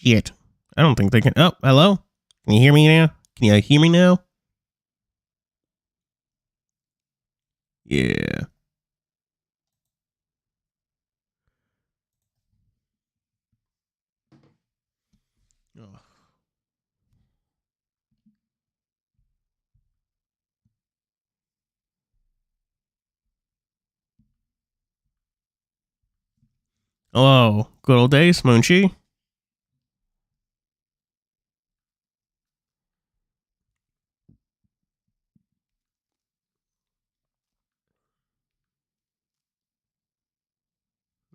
Shit. I don't think they can. Oh, hello? Can you hear me now? Can you hear me now? Yeah. Hello. Good old days, Moonchi.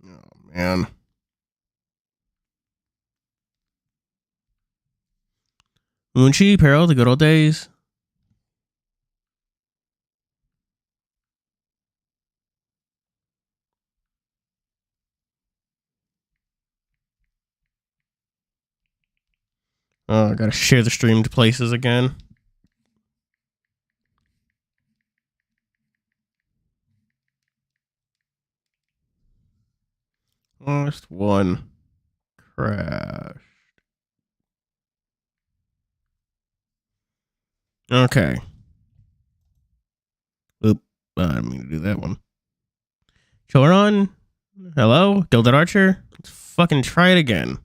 Oh, man. Moonchi, Peril, the good old days. Oh, I gotta share the stream to places again. Last one. Crashed. Okay. Oop. I didn't mean to do that one. Choron? Hello? Gilded Archer? Let's fucking try it again.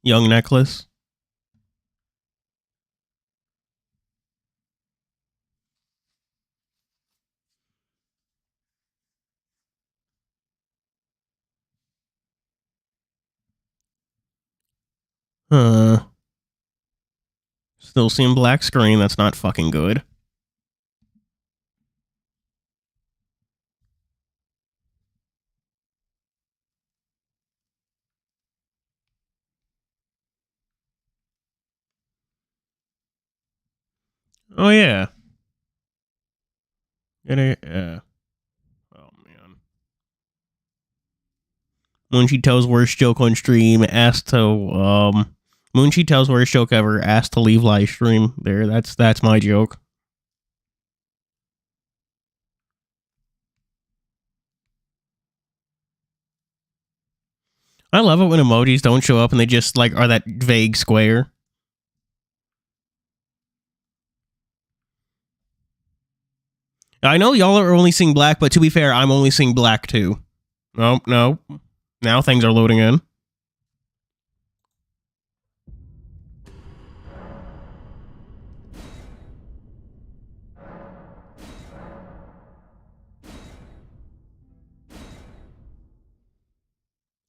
Young necklace. Still seeing black screen. That's not fucking good. Oh, yeah. Yeah. Oh, man. Moonchi tells worst joke on stream. Asked to, Moonchi tells worst joke ever. Asked to leave live stream. There, that's my joke. I love it when emojis don't show up and they just, like, are that vague square. I know y'all are only seeing black, but to be fair, I'm only seeing black, too. Oh, no. Now things are loading in.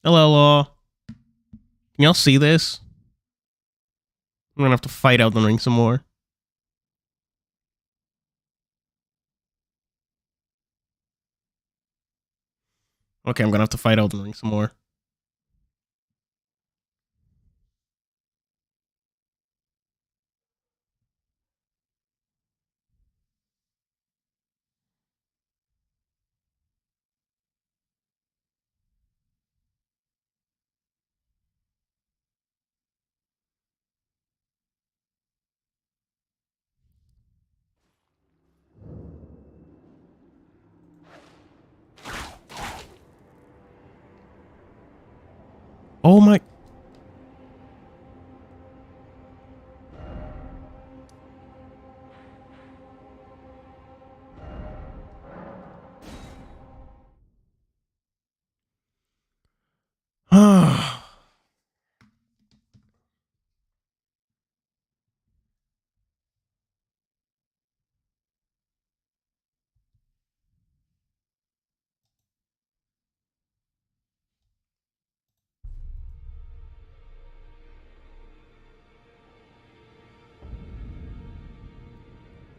Hello, Law. Can y'all see this? I'm gonna have to fight Elden Ring some more. Okay, I'm gonna have to fight Elden Ring some more. Oh my...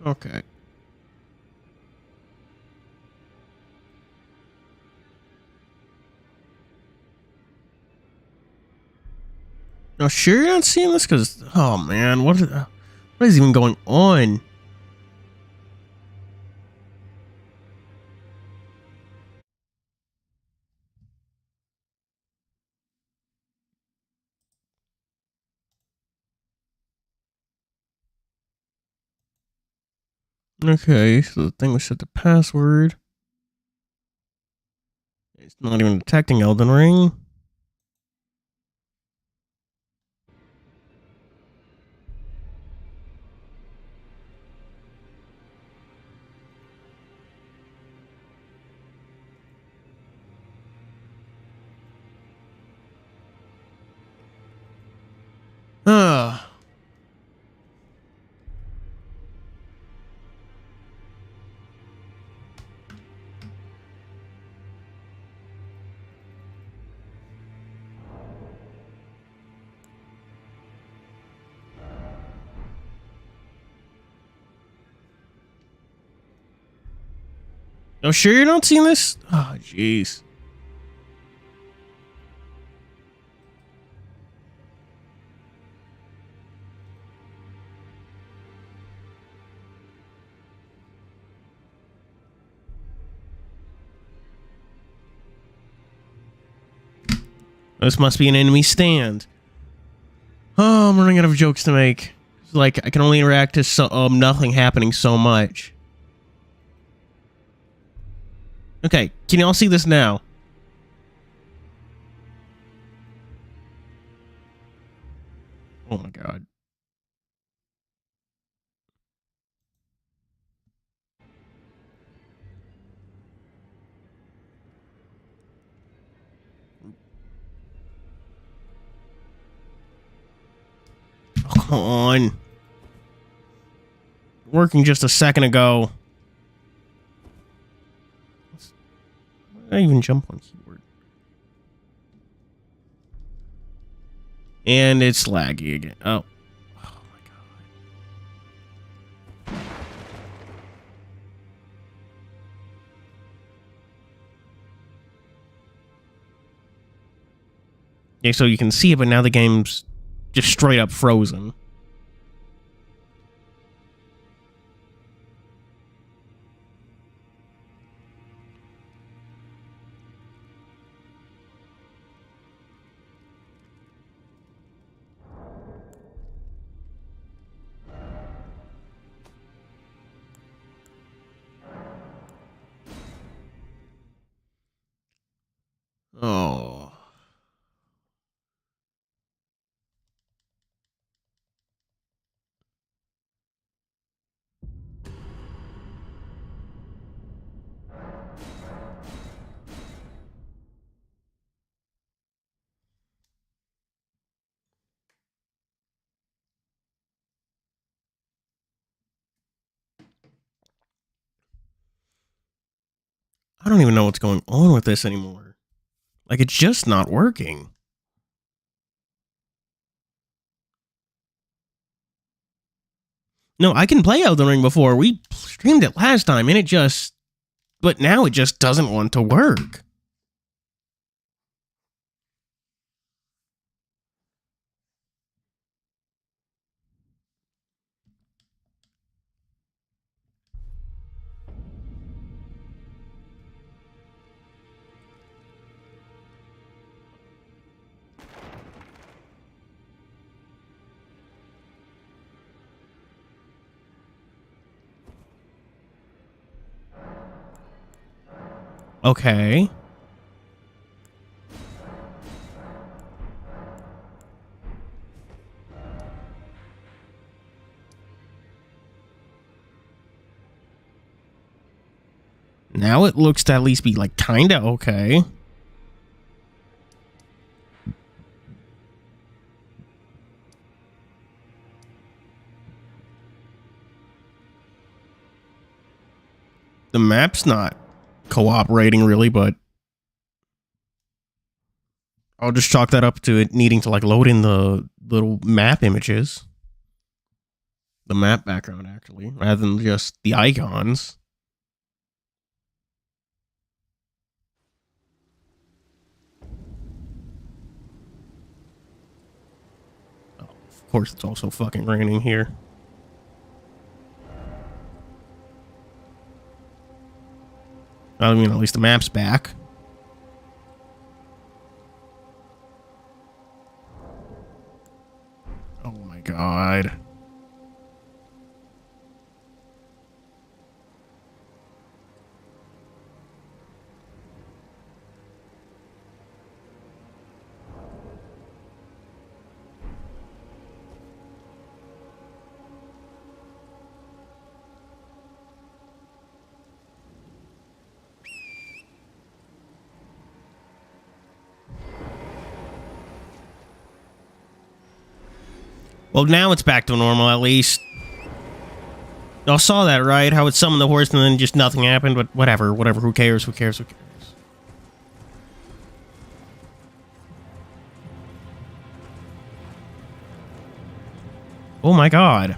Okay. No, sure you're not seeing this? Because, oh man, what is even going on? Okay, so the thing was set the password. It's not even detecting Elden Ring. Ah. No, sure you're not seeing this? Oh, jeez. This must be an enemy stand. Oh, I'm running out of jokes to make. It's like, I can only react to nothing happening so much. Okay, can y'all see this now? Oh my god. Oh, come on. Working just a second ago. Why did I even jump on keyboard? And it's laggy again. Oh. Oh my god. Yeah, so you can see it, but now the game's just straight up frozen. Oh. I don't even know what's going on with this anymore. Like, it's just not working. No, I can play Elden Ring before. We streamed it last time, and it just... But now it just doesn't want to work. Okay. Now it looks to at least be, like, kinda okay. The map's not cooperating, really, but... I'll just chalk that up to it needing to, like, load in the little map images. The map background, actually, rather than just the icons. course, it's also fucking raining here. I mean, at least the map's back. Oh my god. Well, now it's back to normal, at least. Y'all saw that, right? How it summoned the horse and then just nothing happened, but whatever, who cares, who cares. Oh my god.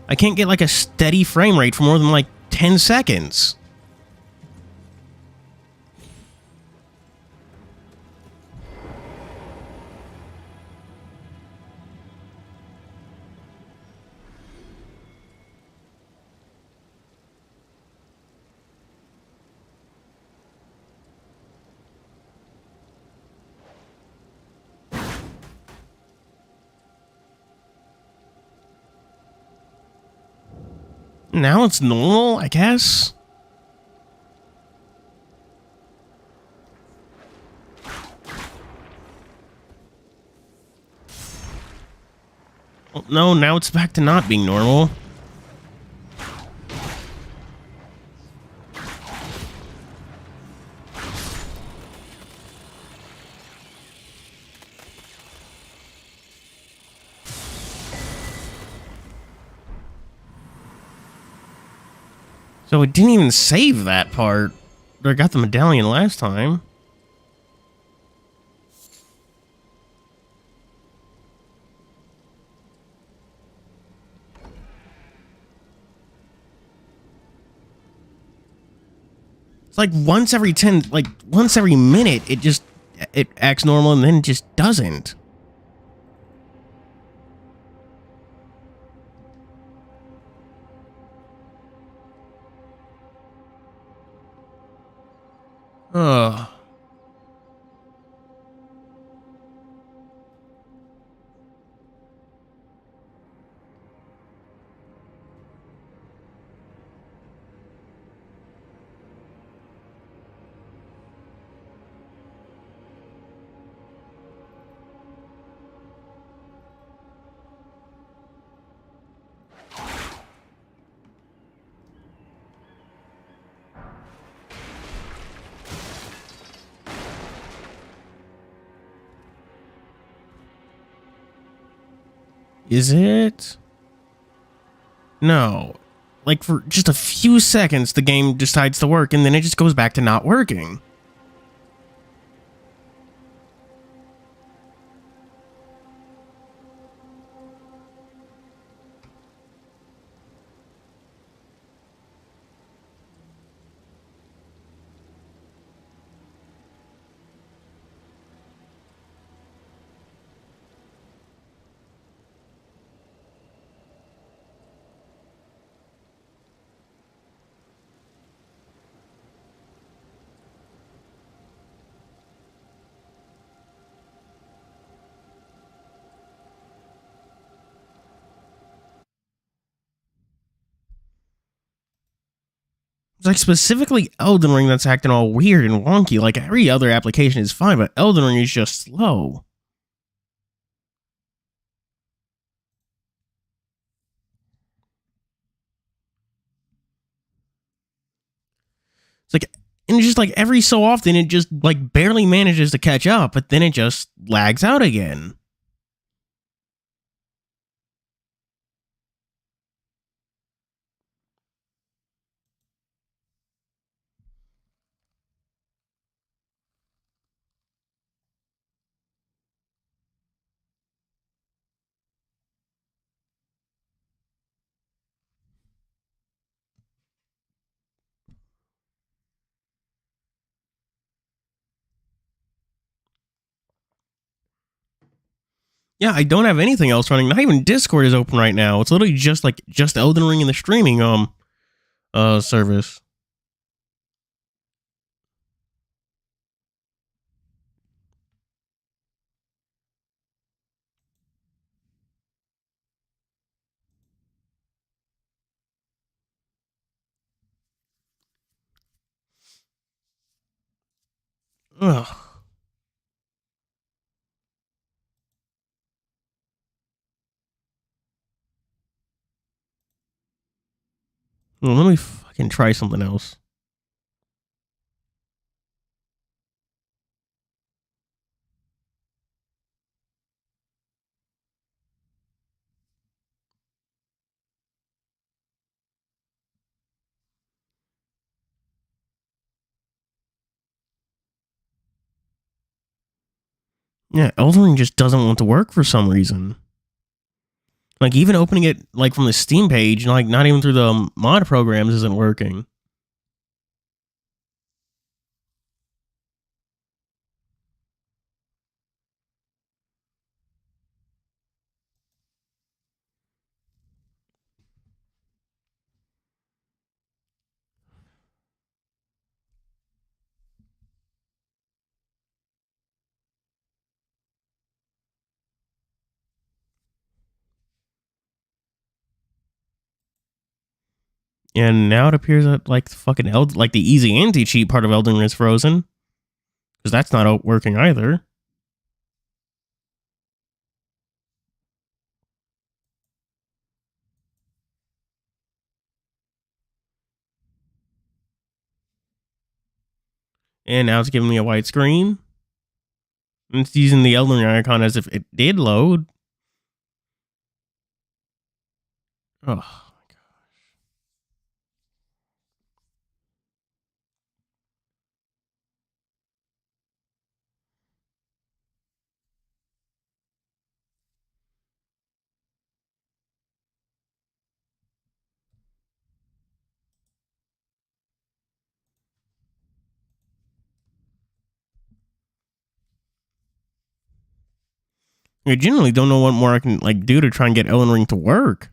I can't get like a steady frame rate for more than like 10 seconds. Now it's normal, I guess? Well, no, now it's back to not being normal. So it didn't even save that part. I got the medallion last time. It's like once every minute, it acts normal and then just doesn't. Ugh. Is it? No. Like, for just a few seconds, the game decides to work, and then it just goes back to not working. It's like specifically Elden Ring that's acting all weird and wonky. Like, every other application is fine, but Elden Ring is just slow. It's like, and just like every so often, it just like barely manages to catch up, but then it just lags out again. Yeah, I don't have anything else running. Not even Discord is open right now. It's literally just Elden Ring and the streaming service. Ugh. Well, let me fucking try something else. Yeah, Elden Ring just doesn't want to work for some reason. Like even opening it like from the Steam page, like not even through the mod programs, isn't working. And now it appears that like fucking like the easy anti cheat part of Elden Ring is frozen because that's not working either. And now it's giving me a white screen. And it's using the Elden Ring icon as if it did load. Oh. I genuinely don't know what more I can like do to try and get Elden Ring to work.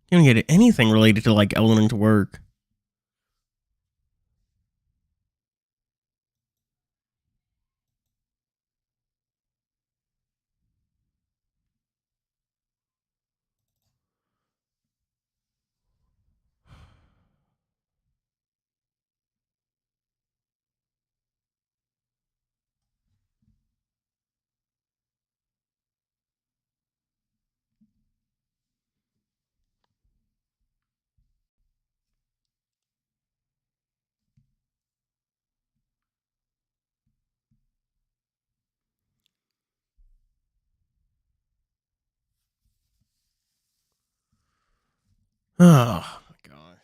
You don't get anything related to like Elden Ring to work. Oh my gosh.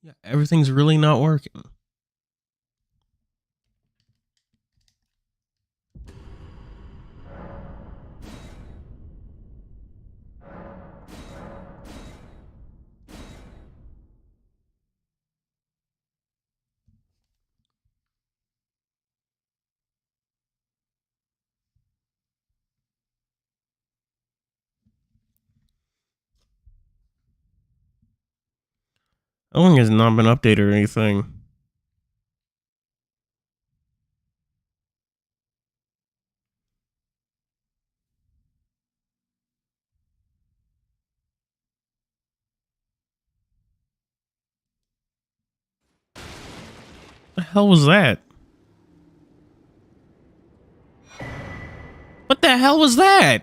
Yeah, everything's really not working. That one has not been updated or anything. The hell was that? What the hell was that?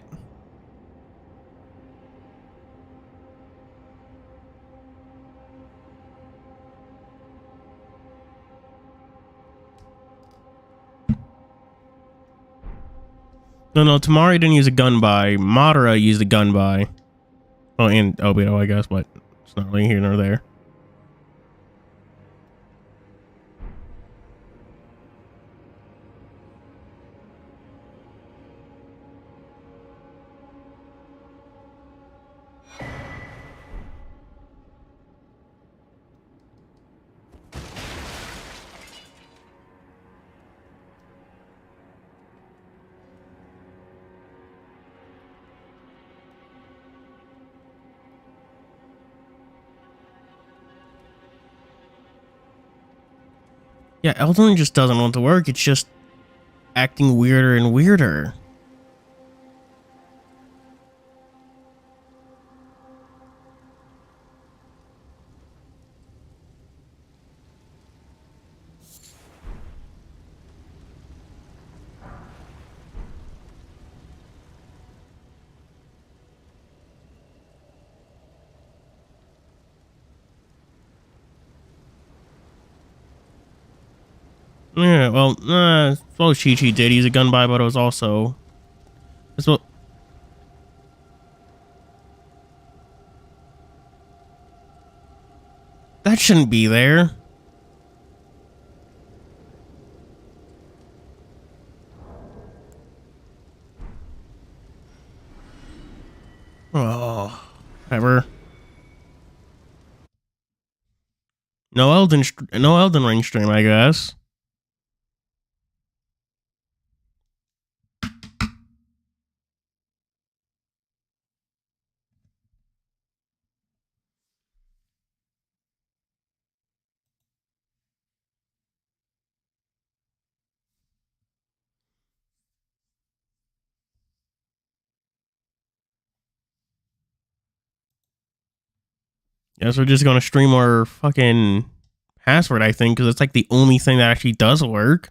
No, Tamari didn't use a gun buy. Madara used a gun buy. Oh, and Obito, I guess, but it's not really here nor there. Yeah, Elden Ring just doesn't want to work. It's just acting weirder and weirder. Yeah, well, Chi-Chi did use a gun buy, but it was also... Well, that shouldn't be there. Oh, ever. No Elden Ring stream, I guess. Guess we're just gonna stream our fucking password, I think, because it's like the only thing that actually does work.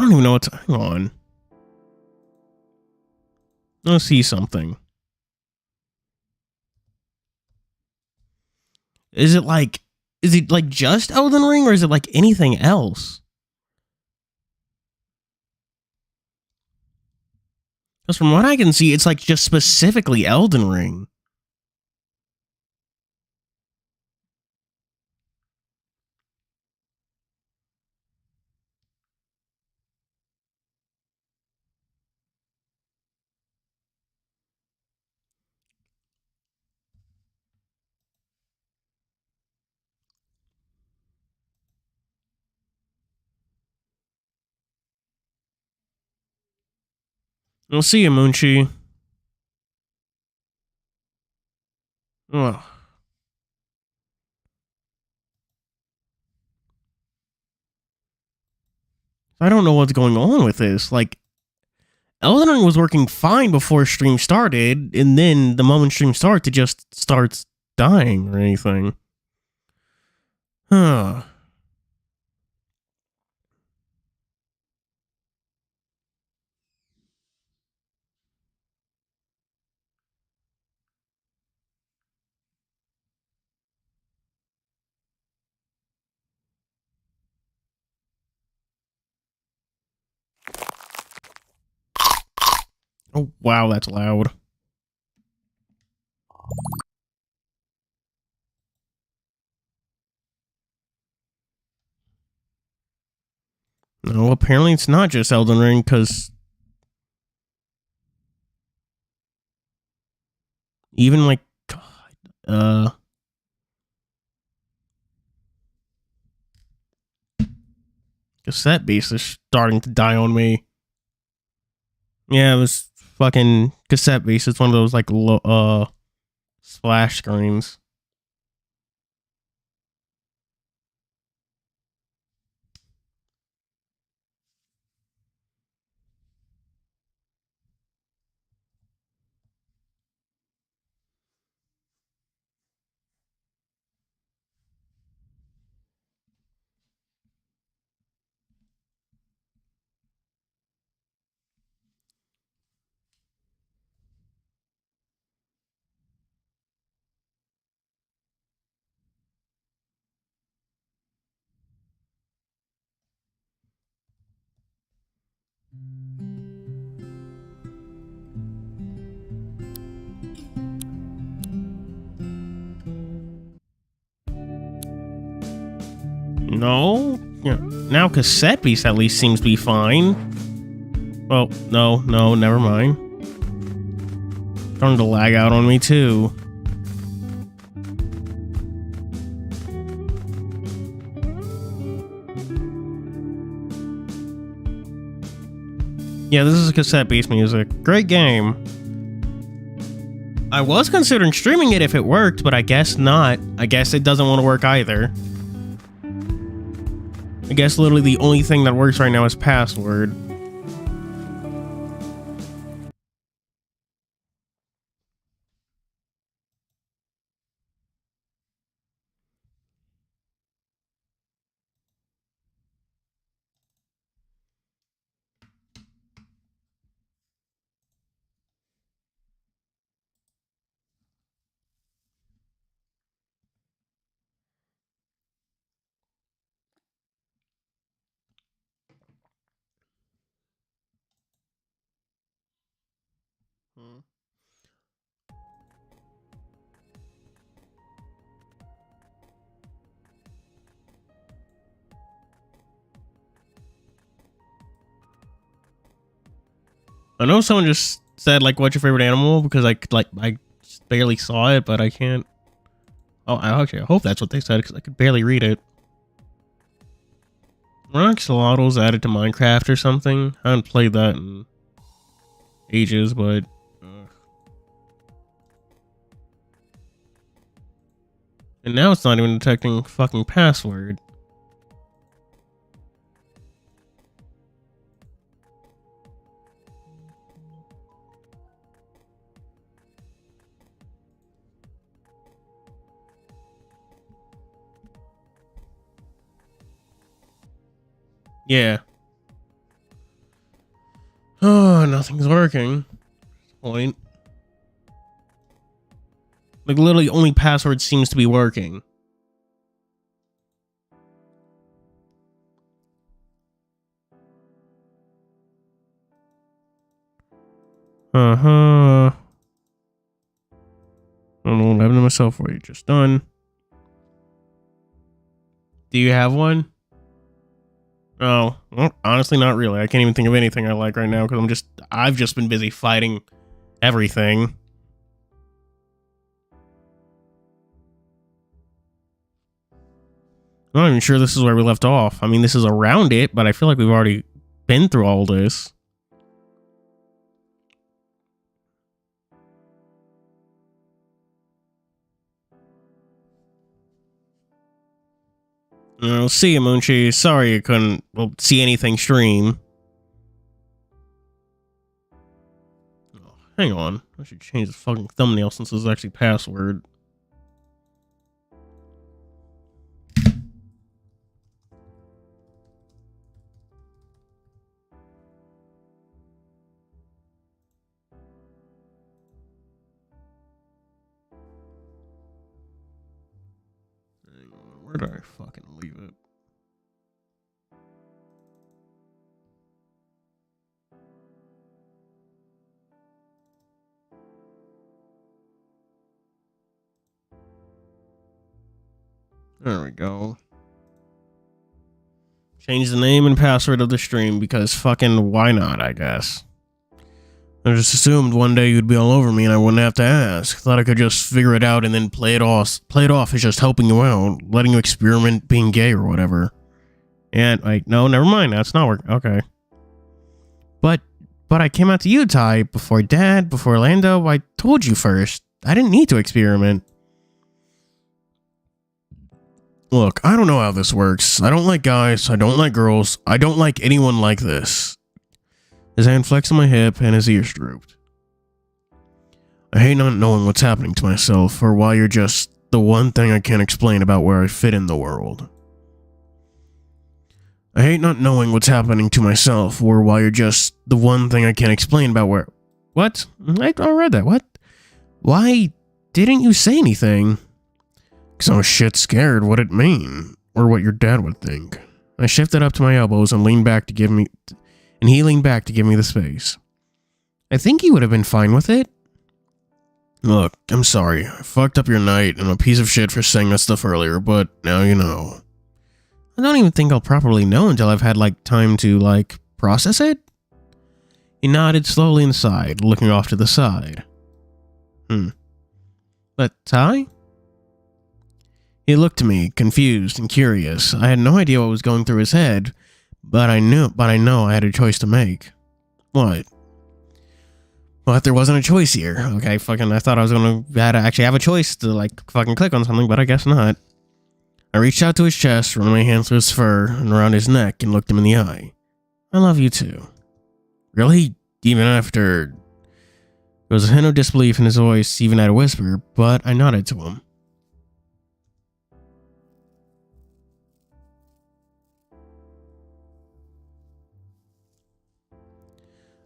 don't even know what's... Hang on. Let's see something. Is it like just Elden Ring, or is it like anything else? Because from what I can see, it's like just specifically Elden Ring. We'll see you, Moonchi. Ugh. I don't know what's going on with this. Like, Elden Ring was working fine before stream started, and then the moment stream starts, it just starts dying or anything. Huh. Oh, wow, that's loud. No, apparently it's not just Elden Ring, because even like, cassette base is starting to die on me. Yeah, it was fucking cassette base. It's one of those like splash screens. No, yeah. Now cassette piece at least seems to be fine. Well, no, never mind. Starting to lag out on me too. Yeah, this is cassette-based music. Great game. I was considering streaming it if it worked, but I guess not. I guess it doesn't want to work either. I guess literally the only thing that works right now is password. I know someone just said, like, what's your favorite animal? Because I barely saw it, but I can't. Oh, I hope that's what they said, because I could barely read it. Axolotls added to Minecraft or something. I haven't played that in ages, but and now it's not even detecting fucking password. Yeah. Oh, nothing's working. Point. Like, literally, only password seems to be working. I don't know what happened to myself for you. Just done. Do you have one? Oh, well, honestly, not really. I can't even think of anything I like right now because I've just been busy fighting everything. I'm not even sure this is where we left off. I mean, this is around it, but I feel like we've already been through all this. See you, Moonchi. Sorry you couldn't see anything stream. Oh, hang on. I should change the fucking thumbnail since this is actually password. Hang on. Where did I fucking leave it? There we go. Change the name and password of the stream because fucking why not, I guess. I just assumed one day you'd be all over me and I wouldn't have to ask. Thought I could just figure it out and then play it off as just helping you out, letting you experiment being gay or whatever. And like, no, never mind. That's not working. Okay. But I came out to you, Ty, before Dad, before Orlando. I told you first. I didn't need to experiment. Look, I don't know how this works. I don't like guys. I don't like girls. I don't like anyone like this. His hand flexed on my hip and his ears drooped. I hate not knowing what's happening to myself or why you're just the one thing I can't explain about where I fit in the world. I hate not knowing what's happening to myself or why you're just the one thing I can't explain about where... What? I read that. What? Why didn't you say anything? Because I was shit scared what it'd mean, or what your dad would think. I shifted up to my elbows and leaned back to give me... And he leaned back to give me the space. I think he would have been fine with it. Look, I'm sorry. I fucked up your night and I'm a piece of shit for saying that stuff earlier, but now you know. I don't even think I'll properly know until I've had, time to, process it. He nodded slowly inside, looking off to the side. But Ty? He looked at me, confused and curious. I had no idea what was going through his head, but I know I had a choice to make. What? Well, there wasn't a choice here. Okay, I thought I was gonna actually have a choice to, fucking click on something, but I guess not. I reached out to his chest, running my hands through his fur and around his neck, and looked him in the eye. I love you too. Really? Even after... There was a hint of disbelief in his voice, even at a whisper, but I nodded to him.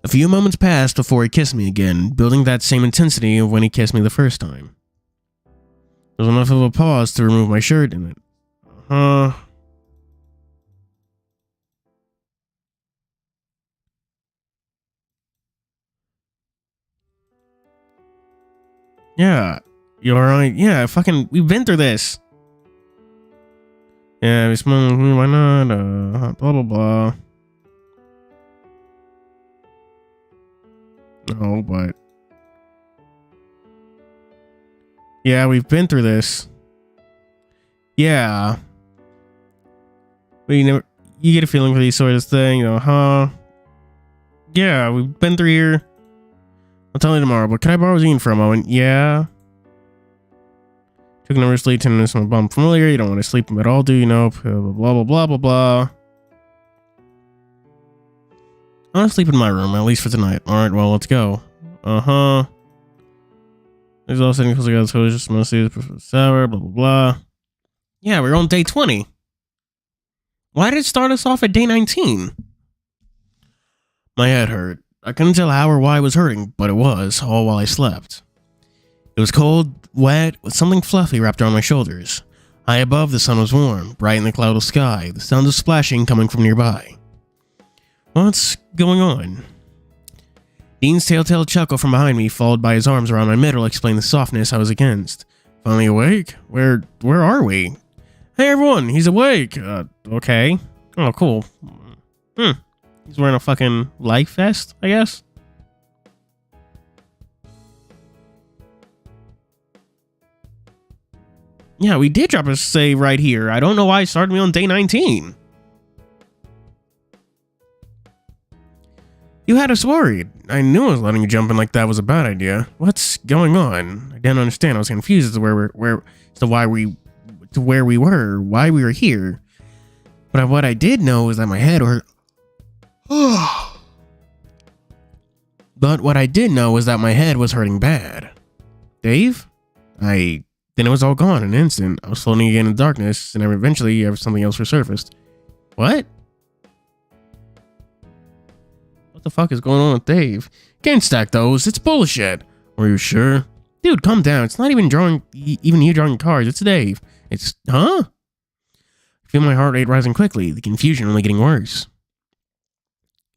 A few moments passed before he kissed me again, building that same intensity of when he kissed me the first time. There was enough of a pause to remove my shirt in it. Yeah. You alright? Yeah, we've been through this. Yeah, we smell, why not? Blah, blah, blah. No, but... Yeah, we've been through this. Yeah. But you get a feeling for these sort of things, Yeah, we've been through here. I'll tell you tomorrow, but can I borrow Zine for a moment? Yeah. Took another sleep tenderness from a bum from earlier. You don't want to sleep at all, do you? Nope. Blah, blah, blah, blah, blah. I want to sleep in my room, at least for tonight. Alright, well, let's go. There's all sitting close together, so it's just mostly sour, blah, blah, blah. Yeah, we're on day 20. Why did it start us off at day 19? My head hurt. I couldn't tell how or why I was hurting, but it was, all while I slept. It was cold, wet, with something fluffy wrapped around my shoulders. High above, the sun was warm, bright in the cloudless sky, the sound of splashing coming from nearby. What's going on? Dean's telltale chuckle from behind me, followed by his arms around my middle, explained the softness I was against. Finally awake? Where are we? Hey everyone, he's awake! Okay. Oh, cool. He's wearing a fucking life vest, I guess? Yeah, we did drop a save right here. I don't know why it started me on day 19. You had us worried. I knew I was letting you jump in like that was a bad idea. What's going on? I didn't understand. I was confused as to where we were, why we were here. But what I did know is that my head hurt. But what I did know was that my head was hurting bad. Dave? Then it was all gone in an instant. I was floating again in the darkness, and eventually something else resurfaced. What? What the fuck is going on with Dave? Can't stack those. It's bullshit. Are you sure? Dude, calm down. It's not even you drawing cards. It's Dave. It's, huh? I feel my heart rate rising quickly, the confusion only getting worse.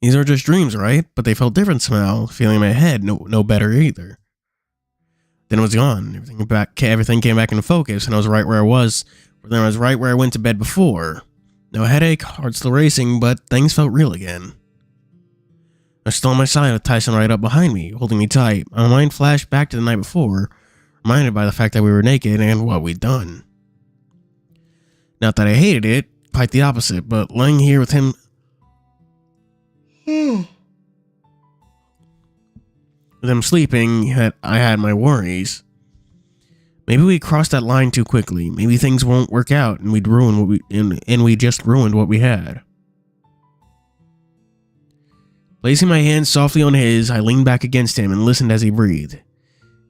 These are just dreams, right? But they felt different somehow, feeling in my head no better either. Then it was gone. Everything came back into focus, and I was right where I was. Then I was right where I went to bed before. No headache, heart still racing, but things felt real again. I was still on my side with Tyson right up behind me, holding me tight. My mind flashed back to the night before, reminded by the fact that we were naked and what we'd done. Not that I hated it, quite the opposite, but lying here with him... With him sleeping, I had my worries. Maybe we crossed that line too quickly. Maybe things won't work out, and we just ruined what we had. Placing my hand softly on his, I leaned back against him and listened as he breathed.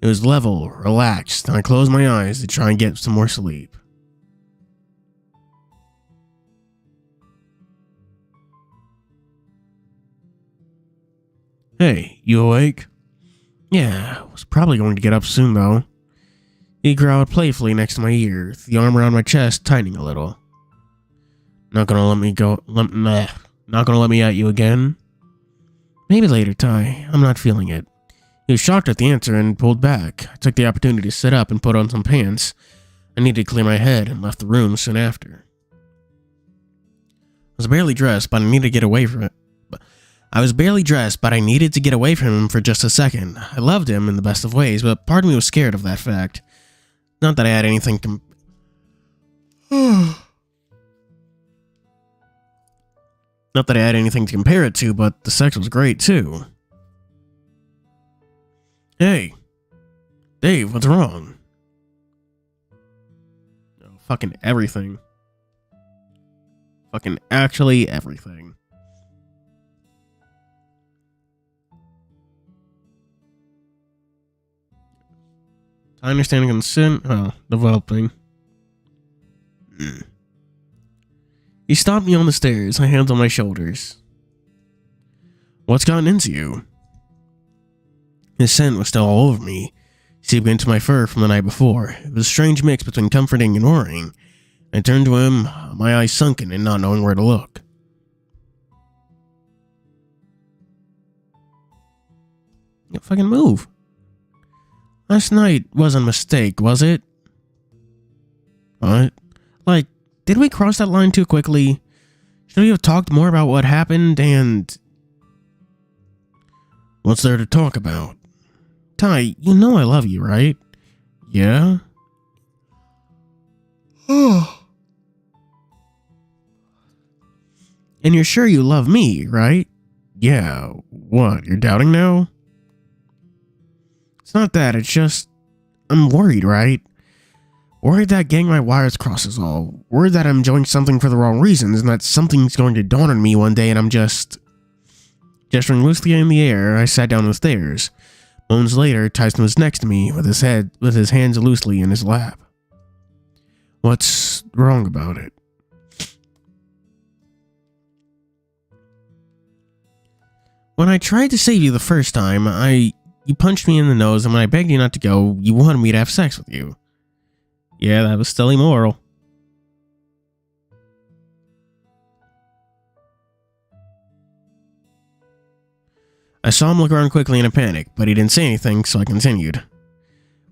It was level, relaxed, and I closed my eyes to try and get some more sleep. Hey, you awake? Yeah, I was probably going to get up soon, though. He growled playfully next to my ear, the arm around my chest tightening a little. Not gonna let me at you again? Maybe later, Ty. I'm not feeling it. He was shocked at the answer and pulled back. I took the opportunity to sit up and put on some pants. I needed to clear my head and left the room soon after. I was barely dressed, but I needed to get away from it. I needed to get away from him for just a second. I loved him in the best of ways, but part of me was scared of that fact. Not that I had anything Not that I had anything to compare it to, but the sex was great too. Hey, Dave, what's wrong? Oh, fucking everything. Fucking actually everything. Understanding consent? Oh, developing. He stopped me on the stairs, my hands on my shoulders. What's gotten into you? His scent was still all over me, seeping into my fur from the night before. It was a strange mix between comforting and worrying. I turned to him, my eyes sunken and not knowing where to look. You fucking move. Last night wasn't a mistake, was it? What? Like, did we cross that line too quickly? Should we have talked more about what happened and... What's there to talk about? Ty, you know I love you, right? Yeah? And you're sure you love me, right? Yeah. What, you're doubting now? It's not that, it's just... I'm worried, right? Worried that getting my wires crossed is all. Worried that I'm doing something for the wrong reasons and that something's going to dawn on me one day and I'm just... Gesturing loosely in the air, I sat down on the stairs. Moments later, Tyson was next to me with his hands loosely in his lap. What's wrong about it? When I tried to save you the first time, you punched me in the nose, and when I begged you not to go, you wanted me to have sex with you. Yeah, that was still immoral. I saw him look around quickly in a panic, but he didn't say anything, so I continued.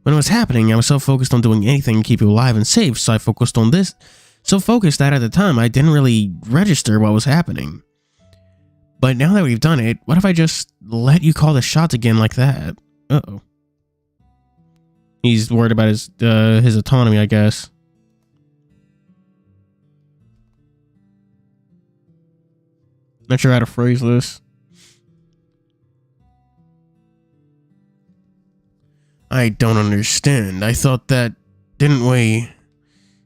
When it was happening, I was so focused on doing anything to keep you alive and safe, so I focused on this. So focused that at the time, I didn't really register what was happening. But now that we've done it, what if I just let you call the shots again like that? Uh-oh. He's worried about his autonomy, I guess. Not sure how to phrase this. I don't understand. I thought that, didn't we?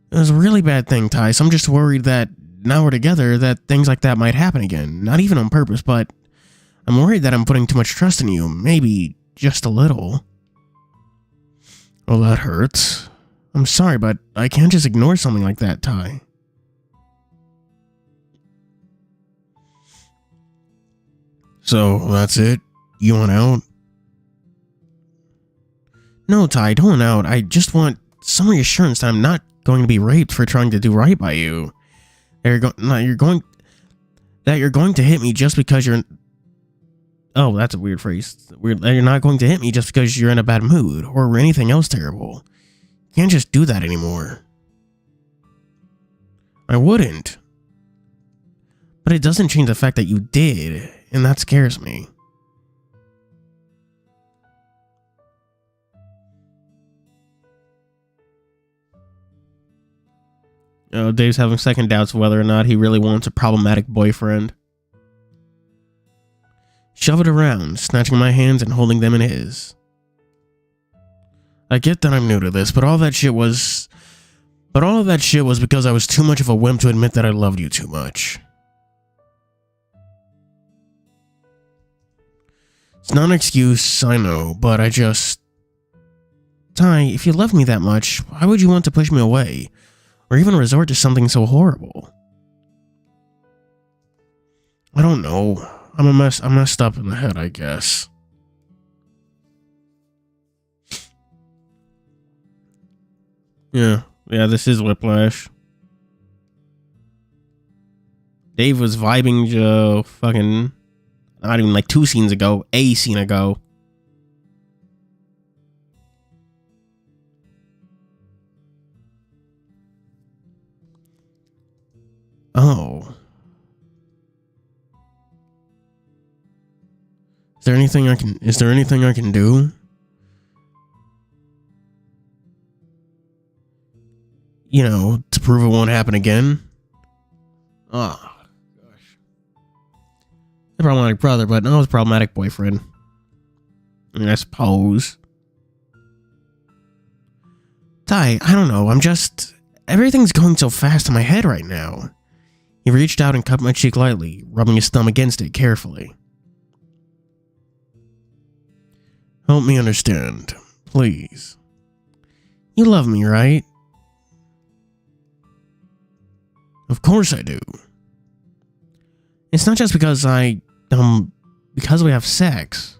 It was a really bad thing, Ty, so I'm just worried that now we're together, that things like that might happen again. Not even on purpose, but I'm worried that I'm putting too much trust in you. Maybe just a little. Well, that hurts. I'm sorry, but I can't just ignore something like that, Ty. So, that's it? You want out? No, Ty, don't want out. I just want some reassurance that I'm not going to be raped for trying to do right by you. That you're going to hit me just because you're... Oh, that's a weird phrase. Weird. That you're not going to hit me just because you're in a bad mood or anything else terrible. You can't just do that anymore. I wouldn't. But it doesn't change the fact that you did, and that scares me. Dave's having second doubts whether or not he really wants a problematic boyfriend. Shove it around, snatching my hands and holding them in his. I get that I'm new to this, but all of that shit was because I was too much of a wimp to admit that I loved you too much. It's not an excuse, I know, but I just... Ty, if you loved me that much, why would you want to push me away? Or even resort to something so horrible? I don't know. I'm messed up in the head, I guess. Yeah, this is Whiplash. Dave was vibing Joe fucking not even like 2 scenes ago, a scene ago. Oh. Is there anything I can do? You know, to prove it won't happen again? Oh, gosh. A problematic brother, but no, it's a problematic boyfriend. I suppose. Ty, I don't know, everything's going so fast in my head right now. He reached out and cupped my cheek lightly, rubbing his thumb against it carefully. Help me understand, please. You love me, right? Of course I do. It's not just because because we have sex.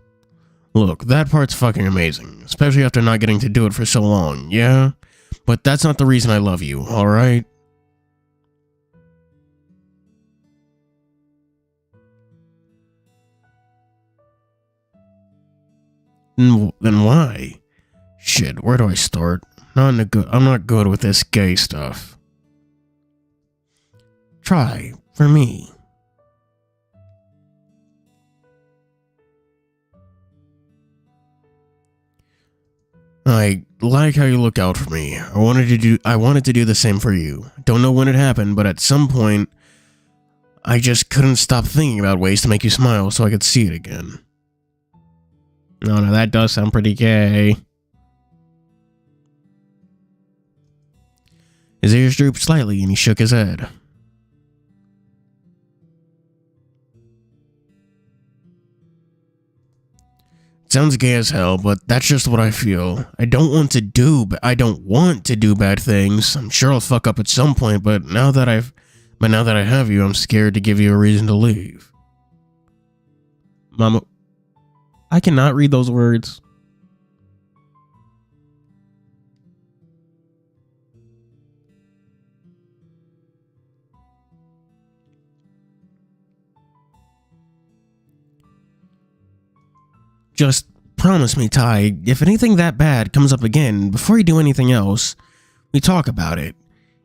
Look, that part's fucking amazing, especially after not getting to do it for so long, yeah? But that's not the reason I love you, alright? Then why? Shit, where do I start? I'm not good with this gay stuff. Try, for me. I like how you look out for me. I wanted to do the same for you. Don't know when it happened, but at some point, I just couldn't stop thinking about ways to make you smile so I could see it again. No, that does sound pretty gay. His ears drooped slightly and he shook his head. Sounds gay as hell, but that's just what I feel. I don't want to do bad things. I'm sure I'll fuck up at some point, but now that I have you, I'm scared to give you a reason to leave. Mama, I cannot read those words. Just promise me, Ty, if anything that bad comes up again, before you do anything else, we talk about it.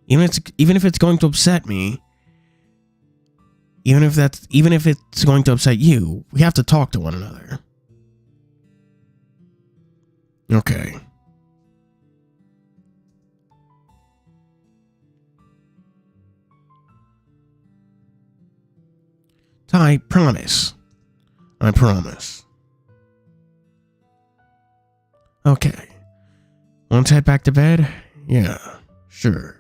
Even if it's going to upset me, even if it's going to upset you, we have to talk to one another. Okay. Ty, promise. I promise. Okay. Want to head back to bed? Yeah, sure.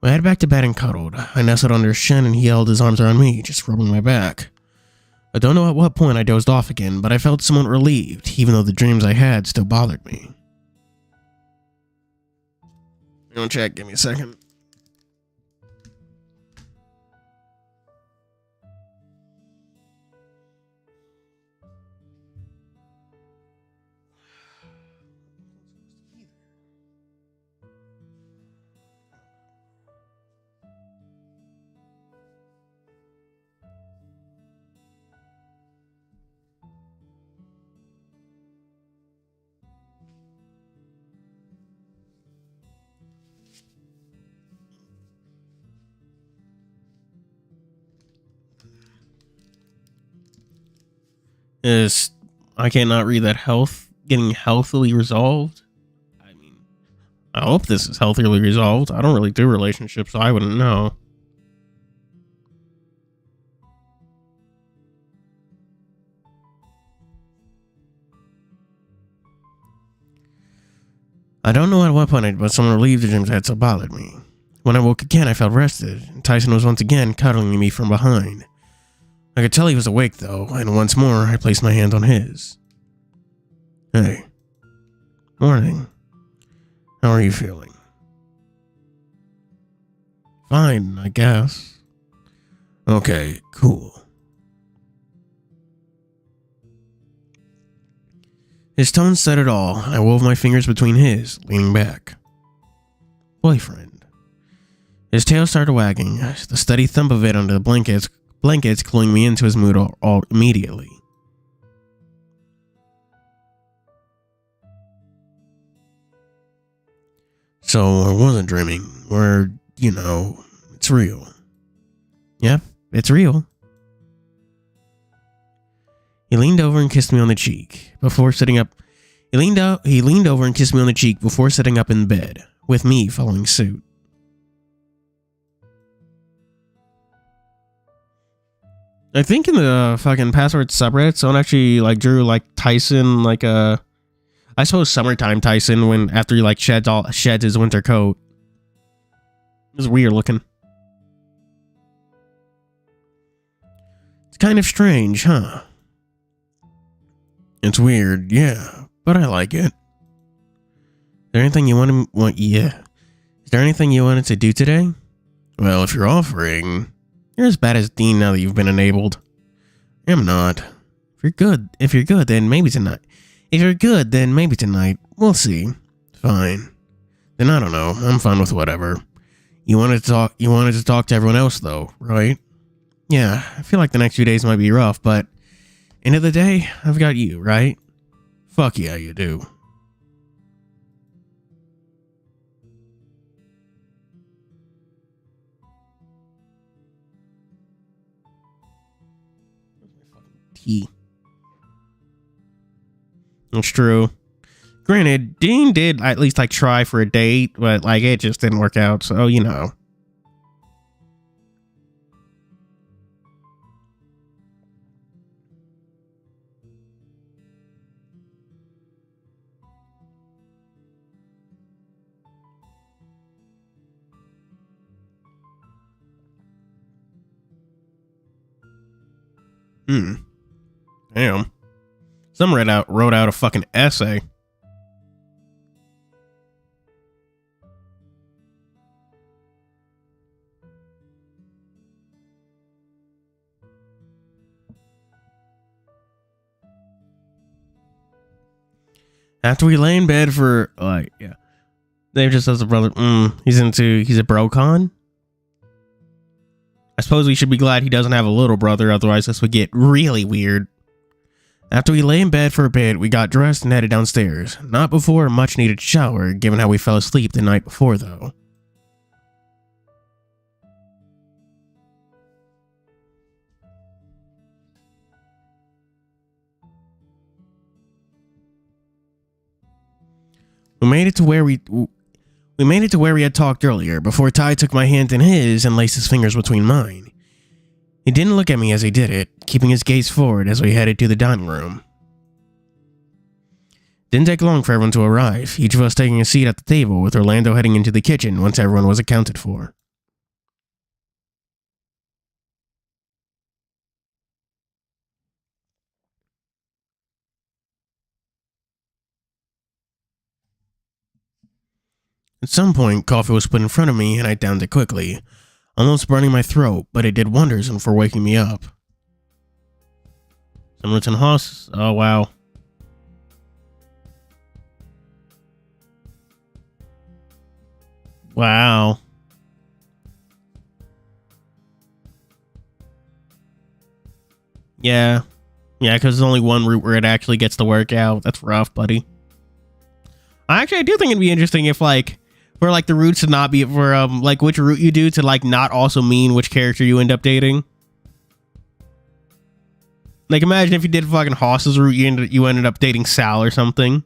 We head back to bed and cuddled. I nestled under his chin and he held his arms around me, just rubbing my back. I don't know at what point I dozed off again, but I felt somewhat relieved, even though the dreams I had still bothered me. You want to check? Give me a second. I cannot read that getting healthily resolved. I mean, I hope this is healthily resolved. I don't really do relationships, so I wouldn't know. I don't know at what point, but someone relieved the dreams had so bothered me. When I woke again, I felt rested, and Tyson was once again cuddling me from behind. I could tell he was awake, though, and once more, I placed my hand on his. Hey. Morning. How are you feeling? Fine, I guess. Okay, cool. His tone said it all. I wove my fingers between his, leaning back. Boyfriend. His tail started wagging, the steady thump of it under the blankets cluing me into his mood all immediately. So I wasn't dreaming, or, it's real. Yep, it's real. He leaned over and kissed me on the cheek before sitting up. He leaned over and kissed me on the cheek before sitting up in bed, with me following suit. I think in the fucking password subreddit, someone actually drew Tyson I suppose summertime Tyson when after he sheds his winter coat. It was weird looking. It's kind of strange, huh? It's weird, yeah, but I like it. Is there anything you Is there anything you wanted to do today? Well, if you're offering, you're as bad as Dean now that you've been enabled. I'm not. If you're good, then maybe tonight. We'll see. Fine. Then I don't know. I'm fine with whatever. You wanted to talk to everyone else though, right? Yeah, I feel like the next few days might be rough, but end of the day, I've got you, right? Fuck yeah, you do. Tea. It's true. Granted, Dean did at least try for a date, but it just didn't work out, so Damn. Someone wrote out a fucking essay. After we lay in bed for, like, yeah. Dave just says, brother, he's a bro-con? I suppose we should be glad he doesn't have a little brother, otherwise this would get really weird. After we lay in bed for a bit, we got dressed and headed downstairs. Not before a much-needed shower, given how we fell asleep the night before, though. We made it to where we had talked earlier, before Ty took my hand in his and laced his fingers between mine. He didn't look at me as he did it, keeping his gaze forward as we headed to the dining room. Didn't take long for everyone to arrive, each of us taking a seat at the table, with Orlando heading into the kitchen once everyone was accounted for. At some point, coffee was put in front of me and I downed it quickly, almost burning my throat, but it did wonders for waking me up. Somerton House? Oh, wow. Wow. Yeah. Yeah, because there's only one route where it actually gets to work out. That's rough, buddy. Actually, I do think it'd be interesting if, like, for, like, the routes to not be, for, like, which route you do to, like, not also mean which character you end up dating. Like, imagine if you did fucking Hoss's route, you ended up dating Sal or something.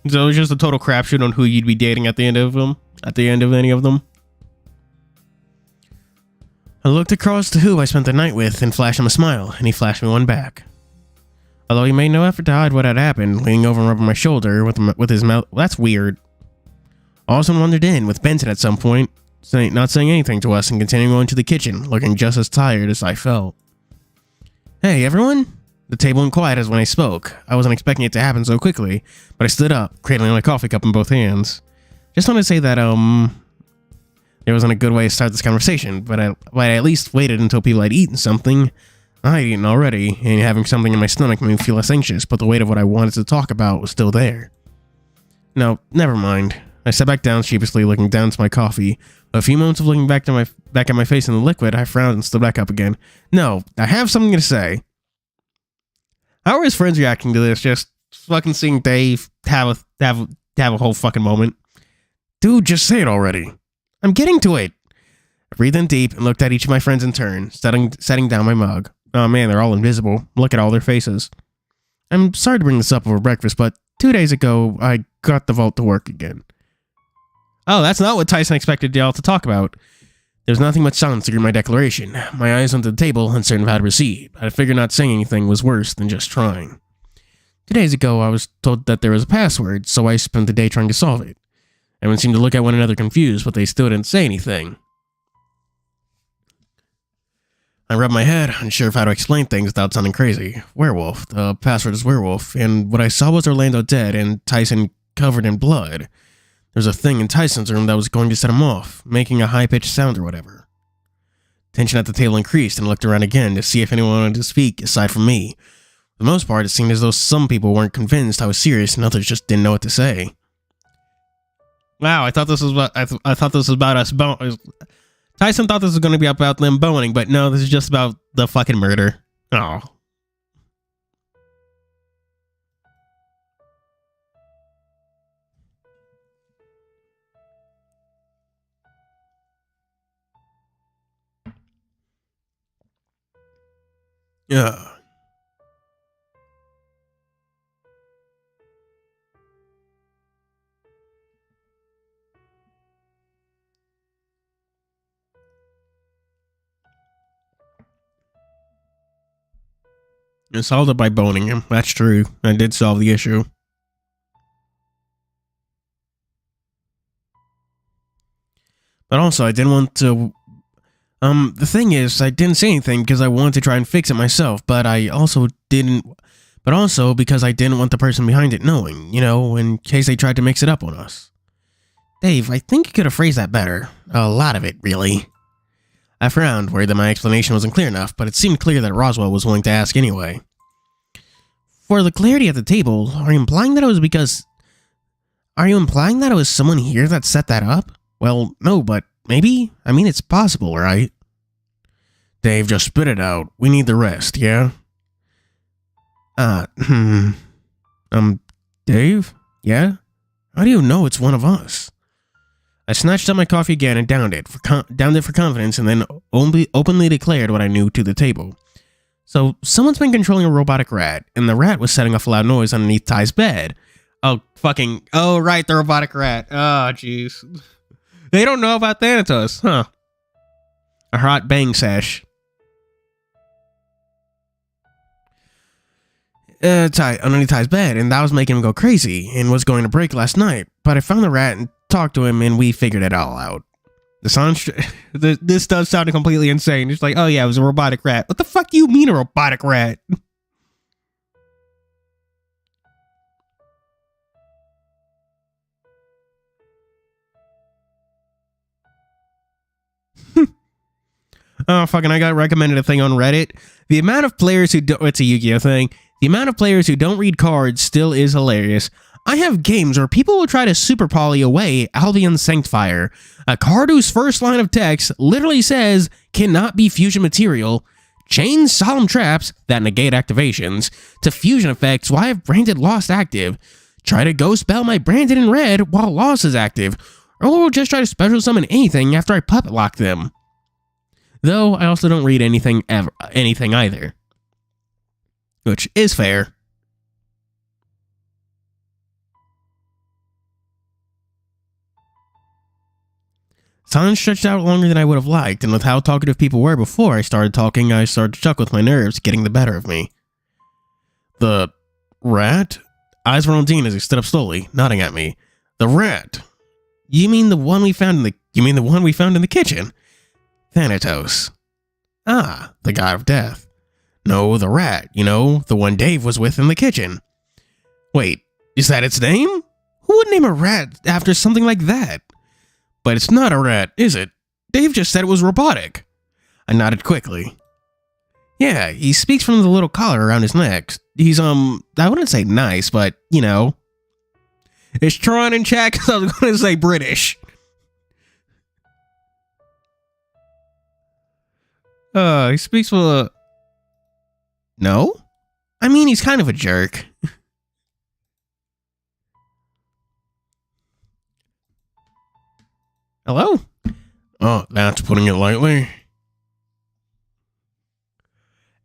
So it was just a total crapshoot on who you'd be dating at the end of them. At the end of any of them. I looked across to who I spent the night with and flashed him a smile, and he flashed me one back. Although he made no effort to hide what had happened, leaning over and rubbing my shoulder with his mouth. Well, that's weird. Austin wandered in with Benson at some point, not saying anything to us and continuing on to the kitchen, looking just as tired as I felt. Hey, everyone? The table went quiet as when I spoke. I wasn't expecting it to happen so quickly, but I stood up, cradling my coffee cup in both hands. Just wanted to say that, there wasn't a good way to start this conversation, but I at least waited until people had eaten something. I had eaten already, and having something in my stomach made me feel less anxious, but the weight of what I wanted to talk about was still there. No, never mind. I sat back down sheepishly, looking down to my coffee. A few moments of looking back at my face in the liquid, I frowned and stood back up again. No, I have something to say. How are his friends reacting to this? Just fucking seeing Dave have a whole fucking moment. Dude, just say it already. I'm getting to it. I breathed in deep and looked at each of my friends in turn, setting down my mug. Oh man, they're all invisible. Look at all their faces. I'm sorry to bring this up over breakfast, but 2 days ago, I got the vault to work again. Oh, that's not what Tyson expected y'all to talk about. There was nothing but silence to greet my declaration. My eyes went to the table, uncertain of how to proceed. I figured not saying anything was worse than just trying. 2 days ago, I was told that there was a password, so I spent the day trying to solve it. Everyone seemed to look at one another confused, but they still didn't say anything. I rubbed my head, unsure of how to explain things without sounding crazy. Werewolf. The password is werewolf, and what I saw was Orlando dead and Tyson covered in blood. There was a thing in Tyson's room that was going to set him off, making a high-pitched sound or whatever. Tension at the table increased, and I looked around again to see if anyone wanted to speak aside from me. For the most part, it seemed as though some people weren't convinced I was serious and others just didn't know what to say. Wow, I thought this was about us Tyson thought this was going to be about them boning, but no, this is just about the fucking murder. Oh. Yeah. I solved it by boning him. That's true. I did solve the issue. But also, I didn't want to... the thing is, I didn't say anything because I wanted to try and fix it myself, but I also didn't... But also because I didn't want the person behind it knowing, you know, in case they tried to mix it up on us. Dave, I think you could have phrased that better. A lot of it, really. I frowned, worried that my explanation wasn't clear enough, but it seemed clear that Roswell was willing to ask anyway. For the clarity at the table, are you implying that it was because... Are you implying that it was someone here that set that up? Well, no, but maybe? I mean, it's possible, right? Dave, just spit it out. We need the rest, yeah? Dave? Yeah? How do you know it's one of us? I snatched up my coffee again and downed it for confidence, and then openly declared what I knew to the table. So, someone's been controlling a robotic rat, and the rat was setting off a loud noise underneath Ty's bed. Oh, right, the robotic rat. Oh, jeez. They don't know about Thanatos, huh? A hot bang sesh. Underneath Ty's bed, and that was making him go crazy, and was going to break last night. But I found the rat and talked to him, and we figured it all out. This does sound completely insane. It's like, oh yeah, it was a robotic rat. What the fuck do you mean a robotic rat? Oh, fucking, I got recommended a thing on Reddit. The amount of players who don't... It's a Yu-Gi-Oh thing. The amount of players who don't read cards still is hilarious. I have games where people will try to super poly away Albion Sanctifier, a card whose first line of text literally says, cannot be fusion material, chain solemn traps that negate activations, to fusion effects while I have branded Lost active, try to ghost spell my branded in red while Lost is active, or just try to special summon anything after I puppet lock them. Though I also don't read anything either. Which is fair. Silence stretched out longer than I would have liked, and with how talkative people were before I started talking, I started to chuckle with my nerves getting the better of me. The rat? Eyes were on Dean as he stood up slowly, nodding at me. The rat? You mean the one we found in the kitchen? Thanatos. Ah, the god of death. No, the rat, the one Dave was with in the kitchen. Wait, is that its name? Who would name a rat after something like that? But it's not a rat, is it? Dave just said it was robotic. I nodded quickly. Yeah, he speaks from the little collar around his neck. He's, I wouldn't say nice, but, Is Tron in chat? Because I was going to say British. He speaks with a... No? I mean, he's kind of a jerk. Hello? Oh, that's putting it lightly.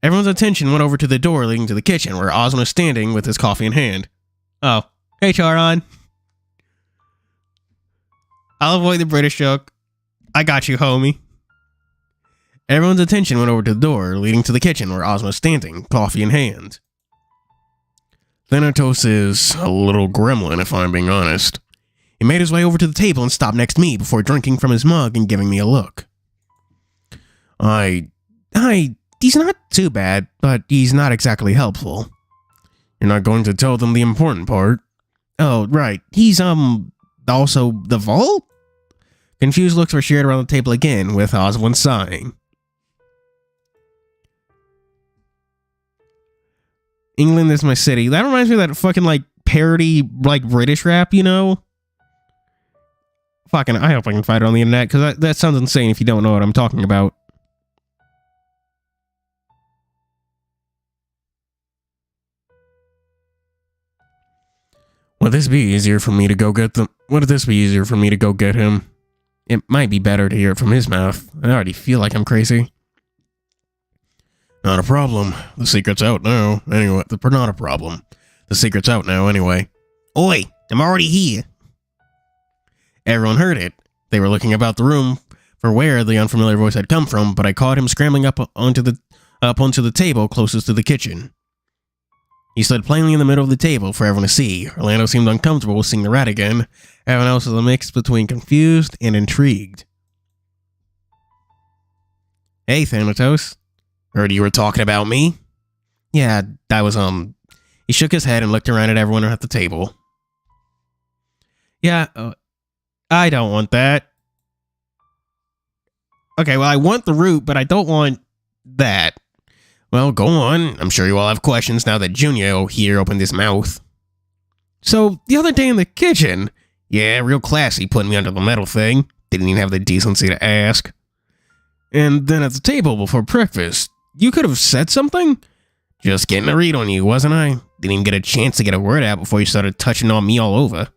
Everyone's attention went over to the door leading to the kitchen, where Osmond was standing with his coffee in hand. Oh, hey, Charon. I'll avoid the British joke. I got you, homie. Everyone's attention went over to the door leading to the kitchen, where Ozma was standing, coffee in hand. Thanatos is a little gremlin, if I'm being honest. He made his way over to the table and stopped next to me before drinking from his mug and giving me a look. He's not too bad, but he's not exactly helpful. You're not going to tell them the important part? Oh, right. He's, also the vault? Confused looks were shared around the table again, with Oswald sighing. England is my city. That reminds me of that fucking, parody, British rap, Fucking, I hope I can find it on the internet, because that sounds insane if you don't know what I'm talking about. Would this be easier for me to go get them? Would this be easier for me to go get him? It might be better to hear it from his mouth. I already feel like I'm crazy. Not a problem. The secret's out now. Anyway, not a problem. The secret's out now anyway. Oi, I'm already here. Everyone heard it. They were looking about the room for where the unfamiliar voice had come from, but I caught him scrambling up onto the table closest to the kitchen. He stood plainly in the middle of the table for everyone to see. Orlando seemed uncomfortable seeing the rat again. Everyone else was a mix between confused and intrigued. Hey, Thanatos. Heard you were talking about me? Yeah, that was, He shook his head and looked around at everyone at the table. Yeah, I don't want that. Okay, well, I want the root, but I don't want that. Well, go on. I'm sure you all have questions now that Junior here opened his mouth. So, the other day in the kitchen. Yeah, real classy putting me under the metal thing. Didn't even have the decency to ask. And then at the table before breakfast, you could have said something? Just getting a read on you, wasn't I? Didn't even get a chance to get a word out before you started touching on me all over.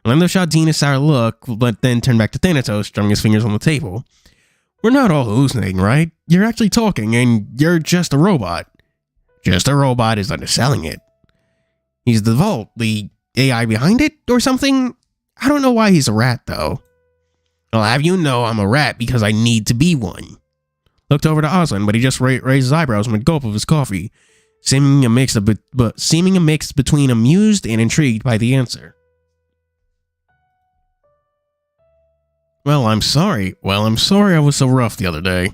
Lando shot Dean a sour look, but then turned back to Thanatos, drumming his fingers on the table. We're not all hallucinating, right? You're actually talking, and you're just a robot. Just a robot is underselling it. He's the Vault, the AI behind it, or something? I don't know why he's a rat, though. I'll have you know I'm a rat because I need to be one. Looked over to Aslan, but he just raised his eyebrows with a gulp of his coffee, seeming a mix between amused and intrigued by the answer. Well, I'm sorry I was so rough the other day.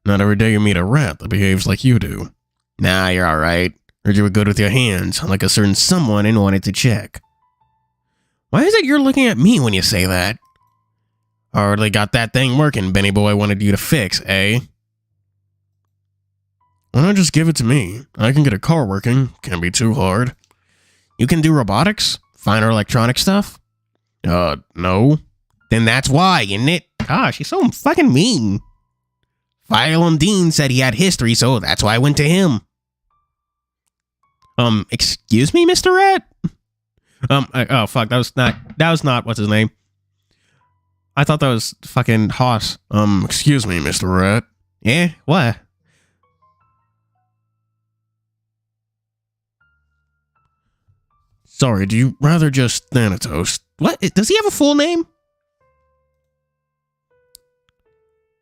Not every day you meet a rat that behaves like you do. Nah, you're alright. Heard you were good with your hands, like a certain someone, and wanted to check. Why is it you're looking at me when you say that? Hardly got that thing working Benny boy wanted you to fix, eh? Why not just give it to me? I can get a car working. Can't be too hard. You can do robotics? Finer electronic stuff? No. Then that's why, isn't it? Gosh, he's so fucking mean. Violent Dean said he had history, so that's why I went to him. Excuse me, Mr. Rat? Oh, fuck, that was not, what's his name? I thought that was fucking Haas. Excuse me, Mr. Rat. Yeah, what? Sorry, do you rather just Thanatos? What? Does he have a full name?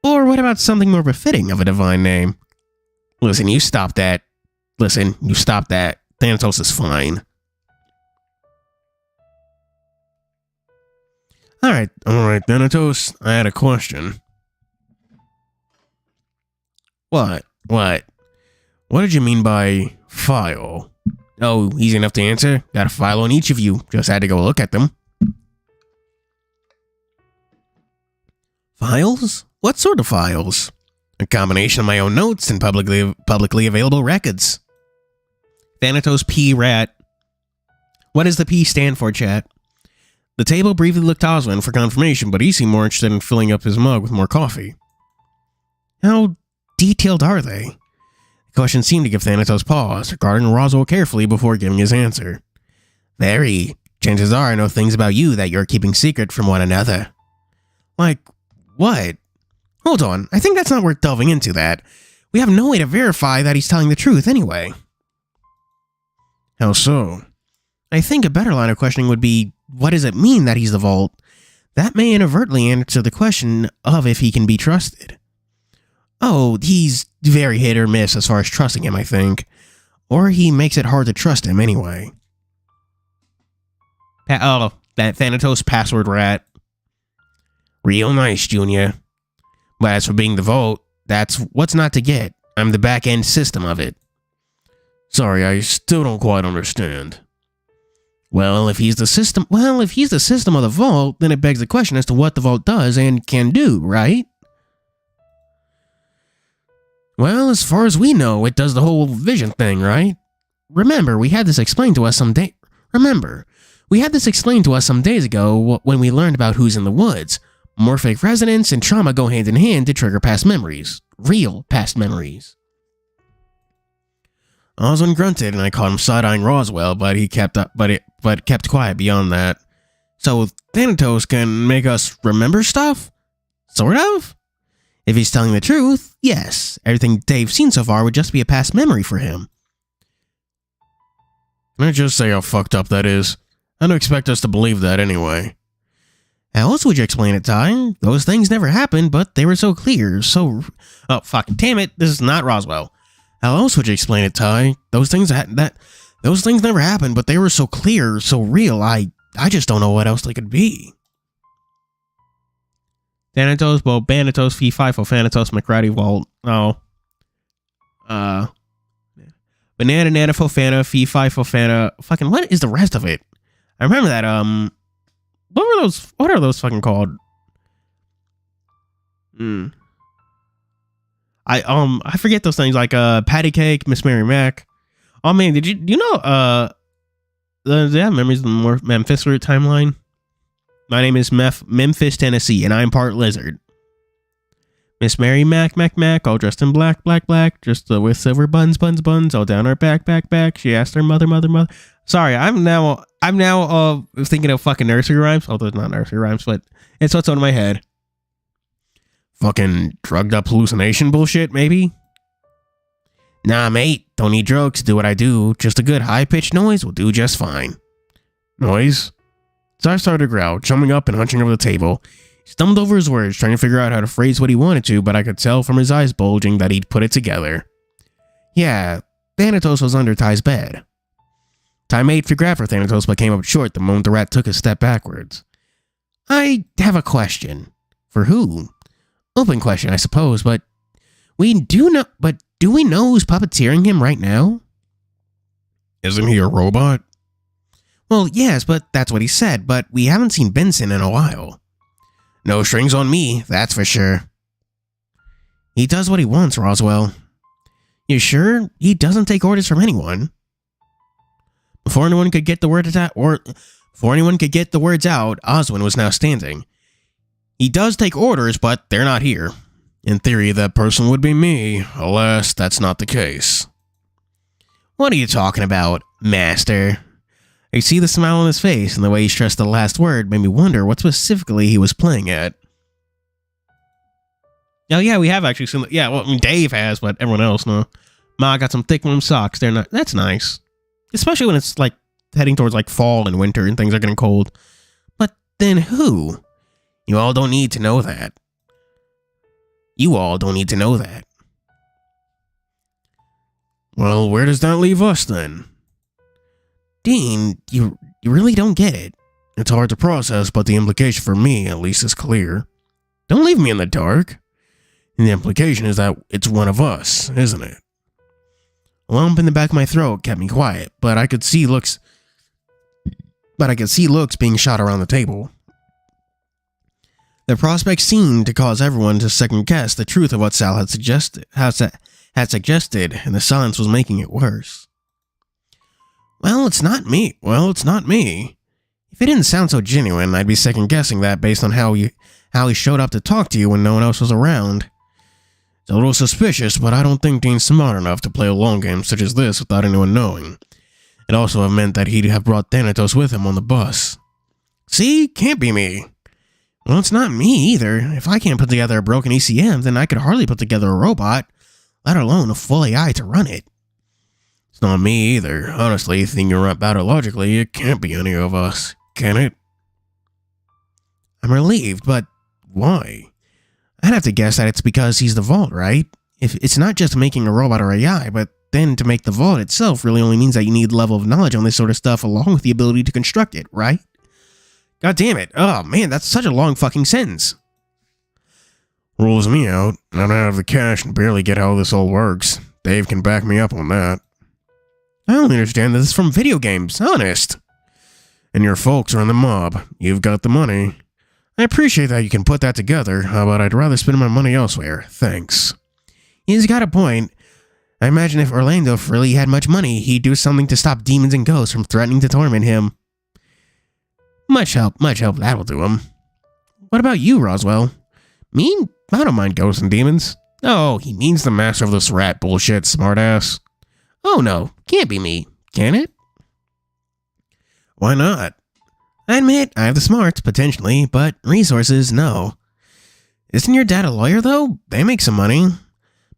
Or what about something more befitting of a divine name? Listen, you stop that. Thanatos is fine. Alright, Thanatos, I had a question. What? What did you mean by file? Oh, easy enough to answer. Got a file on each of you. Just had to go look at them. Files? What sort of files? A combination of my own notes and publicly available records. Thanatos P. Rat. What does the P stand for, chat? The table briefly looked to Oswin for confirmation, but he seemed more interested in filling up his mug with more coffee. How detailed are they? The question seemed to give Thanatos pause, regarding Roswell carefully before giving his answer. Very. Chances are I know things about you that you're keeping secret from one another. Like, what? Hold on, I think that's not worth delving into that. We have no way to verify that he's telling the truth anyway. How so? I think a better line of questioning would be, what does it mean that he's the Vault? That may inadvertently answer the question of if he can be trusted. Oh, he's very hit or miss as far as trusting him, I think. Or he makes it hard to trust him anyway. That Thanatos password rat. Real nice, Junior. But as for being the Vault, that's what's not to get. I'm the back-end system of it. Sorry, I still don't quite understand. Well, if he's the system of the Vault, then it begs the question as to what the Vault does and can do, right? Well, as far as we know, it does the whole vision thing, right? Remember, we had this explained to us some days ago when we learned about who's in the woods. Morphic resonance and trauma go hand in hand to trigger past memories. Real past memories. Oswin grunted and I caught him side-eyeing Roswell, but he kept quiet beyond that. So Thanatos can make us remember stuff? Sort of? If he's telling the truth, yes. Everything Dave's seen so far would just be a past memory for him. Can I just say how fucked up that is? I don't expect us to believe that anyway. How else would you explain it, Ty? Those things never happened, but they were so clear, so... Oh, fuck, damn it, this is not Roswell. How else would you explain it, Ty? Those things never happened, but they were so clear, so real, I just don't know what else they could be. Thanatos, Banatos, Fee, Fifo, Thanatos, McRatty, Vault. Oh. Banana, Nana, Fofana, Fee, Fifo, Fana. Fucking, what is the rest of it? I remember that, what are those fucking called? I forget those things like Patty Cake, Miss Mary Mac. Oh man, do you know do you have memories of the Memphis route timeline? My name is Memphis, Tennessee, and I'm part lizard. Miss Mary Mac, all dressed in black, just with silver buns, all down her back. She asked her mother. Sorry, I'm now thinking of fucking nursery rhymes. Although it's not nursery rhymes, but it's what's on my head. Fucking drugged up hallucination bullshit, maybe? Nah, mate, don't need drugs to do what I do. Just a good high-pitched noise will do just fine. Noise? So I started to growl, jumping up and hunching over the table. He stumbled over his words, trying to figure out how to phrase what he wanted to, but I could tell from his eyes bulging that he'd put it together. Yeah, Thanatos was under Ty's bed. Ty made to grab for Thanatos, but came up short the moment the rat took a step backwards. I have a question. For who? Open question, I suppose, but do we know who's puppeteering him right now? Isn't he a robot? Well, yes, but that's what he said, but we haven't seen Benson in a while. No strings on me, that's for sure. He does what he wants, Roswell. You sure? He doesn't take orders from anyone. Before anyone could get the words out, Oswin was now standing. He does take orders, but they're not here. In theory, that person would be me. Alas, that's not the case. What are you talking about, Master? I see the smile on his face, and the way he stressed the last word made me wonder what specifically he was playing at. Oh yeah, we have actually seen. Yeah, well, I mean, Dave has, but everyone else, no. Ma got some thick warm socks. They're not. That's nice, especially when it's like heading towards like fall and winter and things are getting cold. But then who? You all don't need to know that. Well, where does that leave us then? Dean, you really don't get it. It's hard to process, but the implication for me, at least, is clear. Don't leave me in the dark. And the implication is that it's one of us, isn't it? A lump in the back of my throat kept me quiet, but I could see looks being shot around the table. The prospect seemed to cause everyone to second-guess the truth of what Sal had suggested, and the silence was making it worse. Well, it's not me. If it didn't sound so genuine, I'd be second-guessing that based on how he showed up to talk to you when no one else was around. It's a little suspicious, but I don't think Dean's smart enough to play a long game such as this without anyone knowing. It also have meant that he'd have brought Thanatos with him on the bus. See? Can't be me. Well, it's not me either. If I can't put together a broken ECM, then I could hardly put together a robot, let alone a full AI to run it. It's not me either. Honestly, thinking about it logically, it can't be any of us, can it? I'm relieved, but why? I'd have to guess that it's because he's the Vault, right? If it's not just making a robot or AI, but then to make the Vault itself really only means that you need a level of knowledge on this sort of stuff along with the ability to construct it, right? God damn it. Oh man, that's such a long fucking sentence. Rules me out. I don't have the cash and barely get how this all works. Dave can back me up on that. I only understand that this is from video games, honest. And your folks are in the mob. You've got the money. I appreciate that you can put that together, but I'd rather spend my money elsewhere. Thanks. He's got a point. I imagine if Orlando really had much money, he'd do something to stop demons and ghosts from threatening to torment him. Much help, that'll do him. What about you, Roswell? Me? I don't mind ghosts and demons. Oh, he means the master of this rat bullshit, smartass. Oh no, can't be me, can it? Why not? I admit I have the smarts, potentially, but resources, no. Isn't your dad a lawyer, though? They make some money.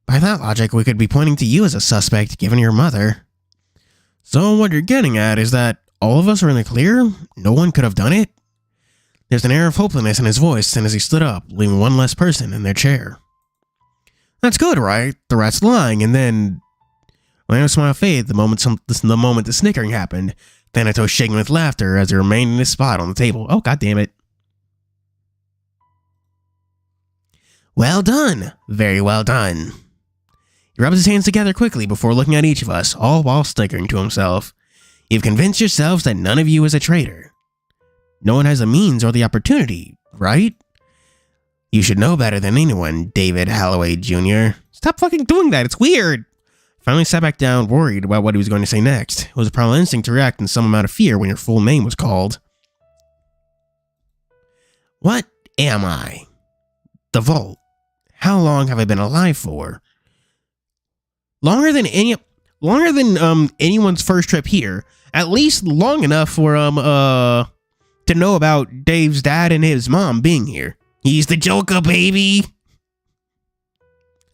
By that logic, we could be pointing to you as a suspect, given your mother. So what you're getting at is that all of us are in the clear? No one could have done it? There's an air of hopelessness in his voice as he stood up, leaving one less person in their chair. That's good, right? The rat's lying, and then... Orlando's smile faded the moment the snickering happened. Thanatos shaking with laughter as he remained in his spot on the table. Oh, god damn it. Well done. Very well done. He rubs his hands together quickly before looking at each of us, all while snickering to himself. You've convinced yourselves that none of you is a traitor. No one has the means or the opportunity, right? You should know better than anyone, David Holloway Jr. Stop fucking doing that. It's weird. Finally sat back down, worried about what he was going to say next. It was a primal instinct to react in some amount of fear when your full name was called. What am I? The Vault. How long have I been alive for? Longer than anyone's first trip here. At least long enough for to know about Dave's dad and his mom being here. He's the Joker, baby.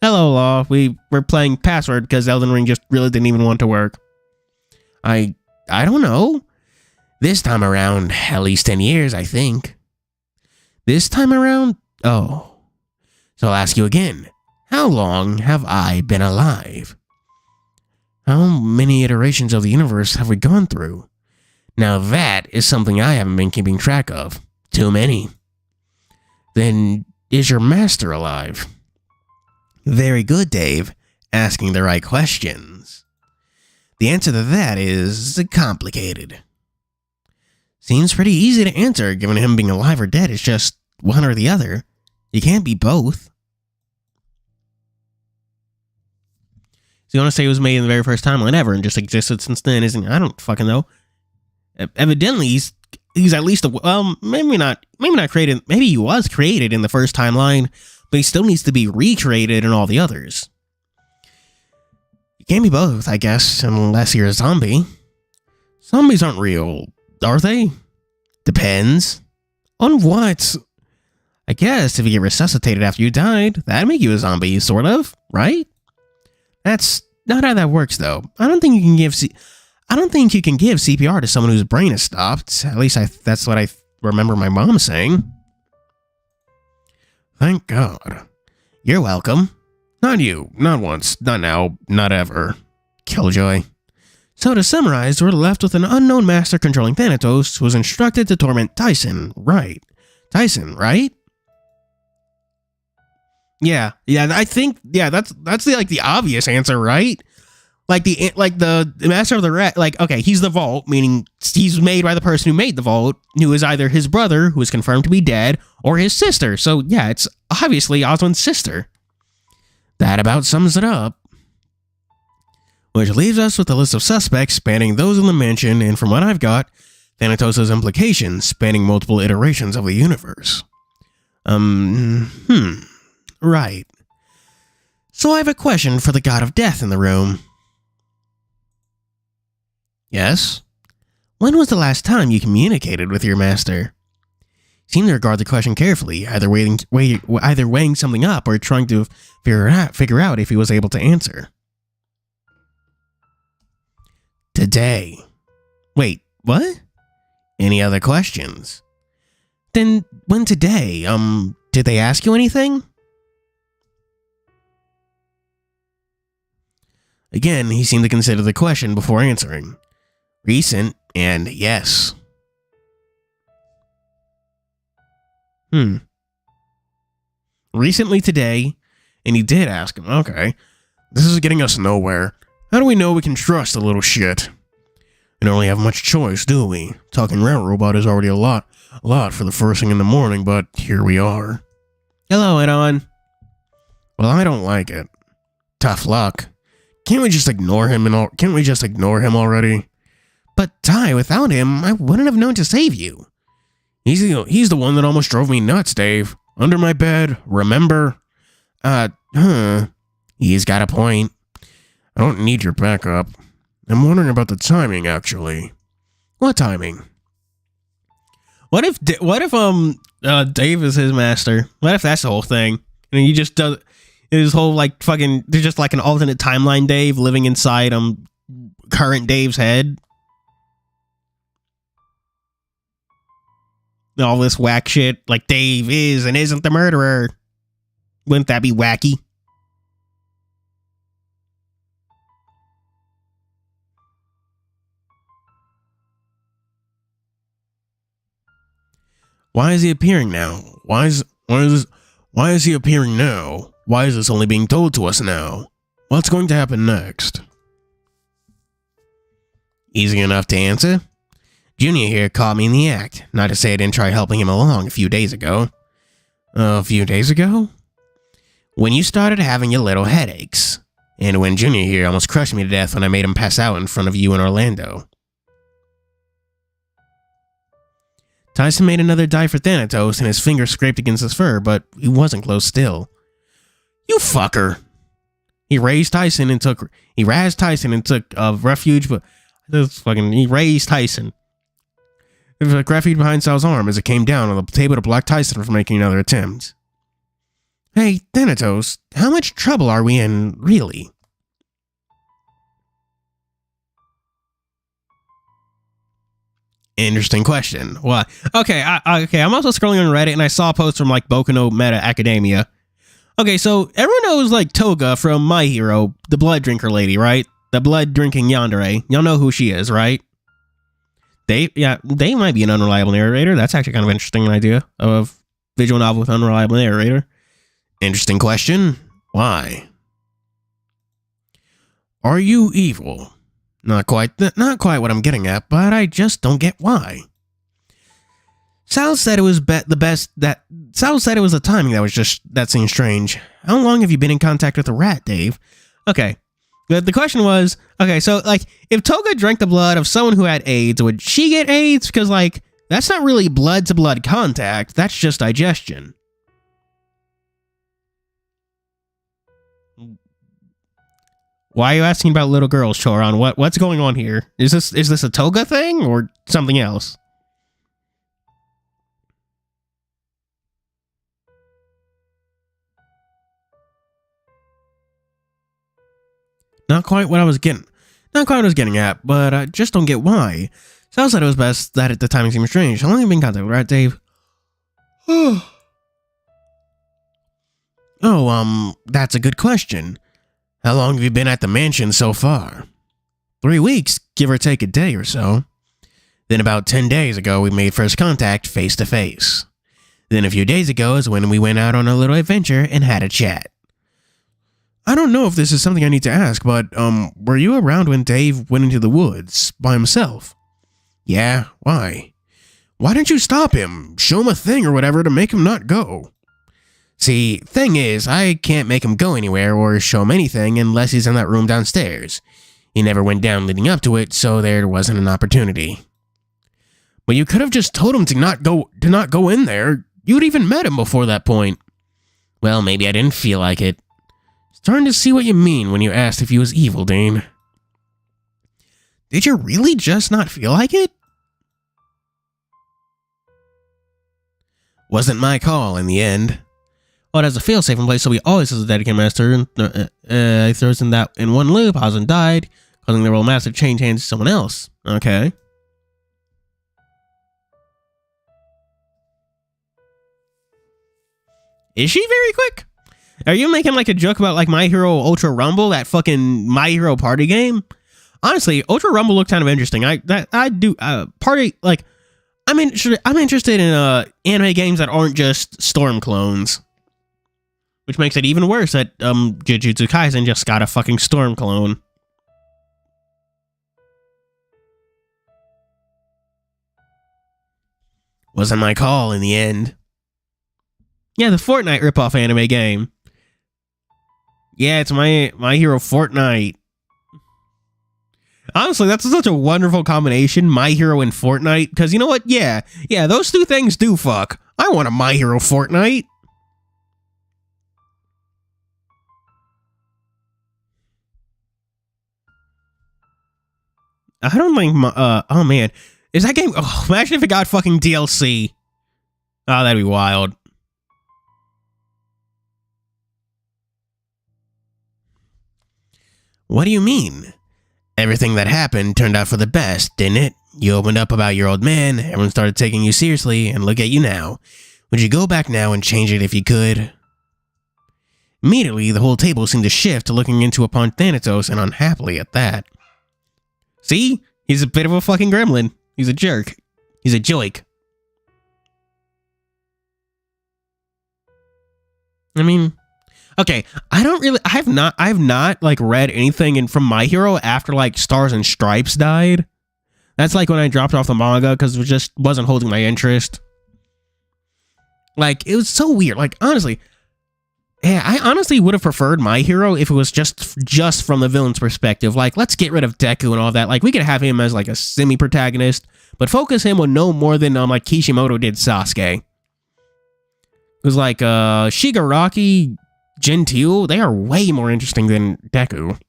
Hello, Law. We were playing Password because Elden Ring just really didn't even want to work. I don't know. This time around, at least 10 years, I think. This time around? Oh. So I'll ask you again. How long have I been alive? How many iterations of the universe have we gone through? Now that is something I haven't been keeping track of. Too many. Then, is your master alive? Very good, Dave. Asking the right questions. The answer to that is complicated. Seems pretty easy to answer, given him being alive or dead is just one or the other. You can't be both. So you want to say it was made in the very first timeline ever and just existed since then, isn't it? I don't fucking know. Evidently, he's at least maybe not created. Maybe he was created in the first timeline, but he still needs to be recreated in all the others. You can't be both, I guess, unless you're a zombie. Zombies aren't real, are they? Depends. On what? I guess if you get resuscitated after you died, that'd make you a zombie, sort of, right? That's not how that works, though. I don't think you can give CPR to someone whose brain is stopped. At least that's what I remember my mom saying. Thank God. You're welcome. Not you. Not once. Not now. Not ever. Killjoy. So to summarize, we're left with an unknown master controlling Thanatos who was instructed to torment Tyson. Right. Tyson, right? Yeah, I think that's the obvious answer, right? Like the master of the rat, okay, he's the Vault, meaning he's made by the person who made the Vault, who is either his brother, who is confirmed to be dead, or his sister. So yeah, it's obviously Oswin's sister. That about sums it up. Which leaves us with a list of suspects spanning those in the mansion, and from what I've got, Thanatos' implications spanning multiple iterations of the universe. Right. So I have a question for the God of Death in the room. Yes? When was the last time you communicated with your master? Seem to regard the question carefully, either weighing something up or trying to figure out if he was able to answer. Today. Wait, what? Any other questions? Then, when today, did they ask you anything? Again, he seemed to consider the question before answering. Recent, and yes. Recently today, and he did ask him. Okay. This is getting us nowhere. How do we know we can trust the little shit? We don't really have much choice, do we? Talking rat robot is already a lot for the first thing in the morning, but here we are. Hello, Edon. Well, I don't like it. Tough luck. Can't we just ignore him already? But Ty, without him, I wouldn't have known to save you. He's the one that almost drove me nuts, Dave. Under my bed, remember? He's got a point. I don't need your backup. I'm wondering about the timing, actually. What timing? What if Dave is his master? What if that's the whole thing? And he just does his whole there's just like an alternate timeline Dave living inside current Dave's head. All this whack shit, like Dave is and isn't the murderer. Wouldn't that be wacky? Why is he appearing now? Why is he appearing now? Why is this only being told to us now? What's going to happen next? Easy enough to answer. Junior here caught me in the act. Not to say I didn't try helping him along a few days ago. A few days ago? When you started having your little headaches. And when Junior here almost crushed me to death when I made him pass out in front of you in Orlando. Tyson made another dive for Thanatos and his finger scraped against his fur, but he wasn't close still. You fucker! He razzed Tyson and took refuge, but he raised Tyson. It was like refuge behind Sal's arm as it came down on the table to block Tyson from making another attempt. Hey, Thanatos, how much trouble are we in, really? Interesting question. Why? Okay, I'm also scrolling on Reddit and I saw a post from like Boku no Meta Academia. Okay, so everyone knows like Toga from My Hero, the blood drinker lady, right? The blood drinking yandere. Y'all know who she is, right? They might be an unreliable narrator. That's actually kind of interesting idea of visual novel with unreliable narrator. Interesting question. Why? Are you evil? Not quite what I'm getting at, but I just don't get why. Sal said it was Sal said it was the timing that seemed strange. How long have you been in contact with a rat, Dave? Okay. The question was, okay, so like if Toga drank the blood of someone who had AIDS, would she get AIDS? Because like that's not really blood to blood contact, that's just digestion. Why are you asking about little girls, Choron? What's going on here? Is this a Toga thing or something else? Not quite what I was getting at, but I just don't get why. Sal said it was best that at the timing seemed strange. How long have you been in contact with, right, Dave? That's a good question. How long have you been at the mansion so far? 3 weeks, give or take a day or so. Then about 10 days ago, we made first contact face to face. Then a few days ago is when we went out on a little adventure and had a chat. I don't know if this is something I need to ask, but, were you around when Dave went into the woods by himself? Yeah, why? Why didn't you stop him? Show him a thing or whatever to make him not go? See, thing is, I can't make him go anywhere or show him anything unless he's in that room downstairs. He never went down leading up to it, so there wasn't an opportunity. But you could have just told him to not go in there. You'd even met him before that point. Well, maybe I didn't feel like it. Starting to see what you mean when you asked if he was evil, Dane. Did you really just not feel like it? Wasn't my call in the end. Well, it has a failsafe in place, so he always has a dedicated master. He throws in that in one loop, hasn't died, causing the role master to change hands to someone else. Okay. Is she very quick? Are you making like a joke about like My Hero Ultra Rumble, that fucking My Hero party game? Honestly, Ultra Rumble looked kind of interesting. I'm interested in anime games that aren't just Storm clones. Which makes it even worse that Jujutsu Kaisen just got a fucking Storm clone. Wasn't my call in the end. Yeah, the Fortnite ripoff anime game. Yeah, it's My Hero Fortnite. Honestly, that's such a wonderful combination, My Hero and Fortnite. Because you know what? Yeah, those two things do fuck. I want a My Hero Fortnite. I don't think oh man. Is that game... Oh, imagine if it got fucking DLC. Oh, that'd be wild. What do you mean? Everything that happened turned out for the best, didn't it? You opened up about your old man, everyone started taking you seriously, and look at you now. Would you go back now and change it if you could? Immediately, the whole table seemed to shift to looking into upon Thanatos, and unhappily at that. See? He's a bit of a fucking gremlin. He's a jerk. He's a joik. I mean... Okay, I have not like read anything from My Hero after like Stars and Stripes died. That's like when I dropped off the manga because it just wasn't holding my interest. Like, it was so weird. Like, honestly, Yeah, I honestly would have preferred my hero if it was just from the villain's perspective. Like, let's get rid of Deku and all that. Like, we could have him as like a semi-protagonist, but focus him on no more than like Kishimoto did Sasuke. It was like Shigaraki, Gentile, they are way more interesting than Deku.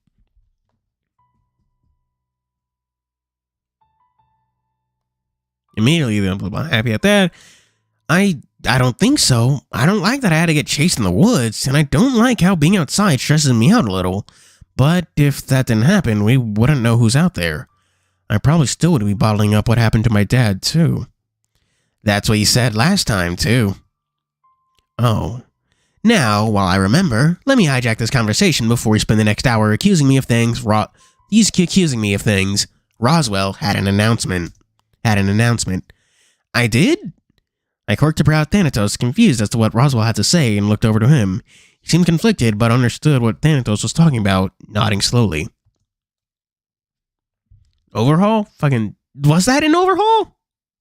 Immediately, I'm happy at that. I don't think so. I don't like that I had to get chased in the woods, and I don't like how being outside stresses me out a little. But if that didn't happen, we wouldn't know who's out there. I probably still would be bottling up what happened to my dad, too. That's what you said last time, too. Oh. Now, while I remember, let me hijack this conversation before we spend the next hour accusing me of things. He's accusing me of things. Roswell had an announcement. I did? I quirked a brow at Thanatos, confused as to what Roswell had to say, and looked over to him. He seemed conflicted, but understood what Thanatos was talking about, nodding slowly. Overhaul? Was that an overhaul?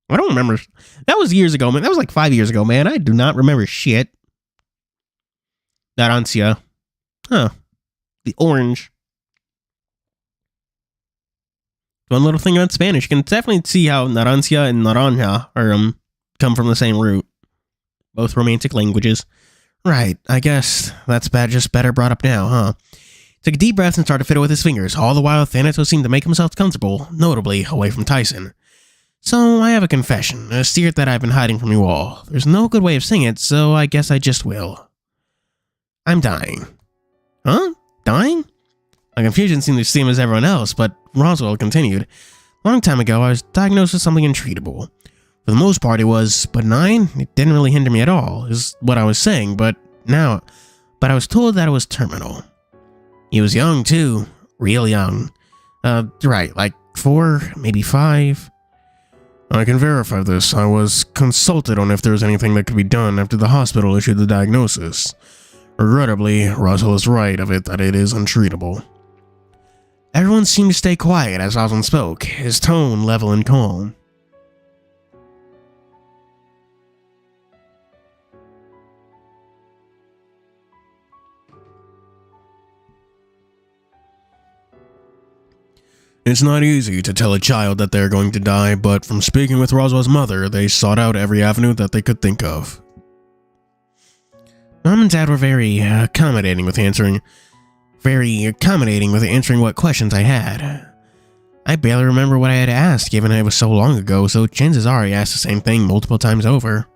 I don't remember. That was years ago, man. That was like 5 years ago, man. I do not remember shit. Narancia. Huh. The orange. One little thing about Spanish. You can definitely see how Narancia and Naranja are, come from the same root. Both romantic languages. Right, I guess that's just better brought up now, huh? Took a deep breath and started to fiddle with his fingers. All the while, Thanatos seemed to make himself comfortable, notably away from Tyson. So, I have a confession, a secret that I've been hiding from you all. There's no good way of saying it, so I guess I just will. I'm dying. Huh? Dying? My confusion seemed the same as everyone else, but Roswell continued. Long time ago, I was diagnosed with something untreatable. For the most part, it was benign. It didn't really hinder me at all, is what I was saying, but I was told that it was terminal. He was young, too. Real young. Right, like 4, maybe 5. I can verify this. I was consulted on if there was anything that could be done after the hospital issued the diagnosis. Regrettably, Roswell is right of it that it is untreatable. Everyone seemed to stay quiet as Roswell spoke, his tone level and calm. It's not easy to tell a child that they're going to die, but from speaking with Roswell's mother, they sought out every avenue that they could think of. Mom and Dad were very accommodating with answering what questions I had. I barely remember what I had asked, given it was so long ago, so chances are I asked the same thing multiple times over.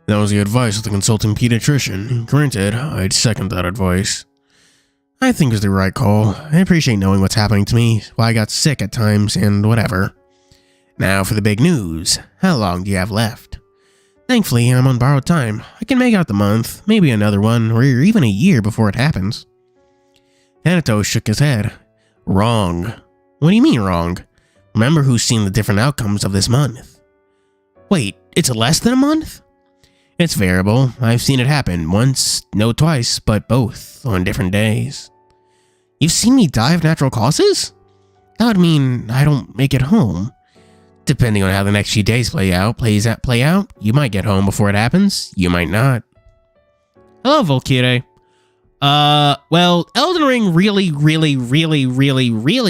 That was the advice of the consulting pediatrician. Granted, I'd second that advice. I think it was the right call. I appreciate knowing what's happening to me, why I got sick at times, and whatever. Now for the big news. How long do you have left? Thankfully, I'm on borrowed time. I can make out the month, maybe another one, or even a year before it happens. Thanatos shook his head. Wrong. What do you mean wrong? Remember who's seen the different outcomes of this month. Wait, it's less than a month? It's variable. I've seen it happen once, no twice, but both, on different days. You've seen me die of natural causes? That would mean I don't make it home. Depending on how the next few days play out, you might get home before it happens, you might not. Hello, Volkire. Well, Elden Ring really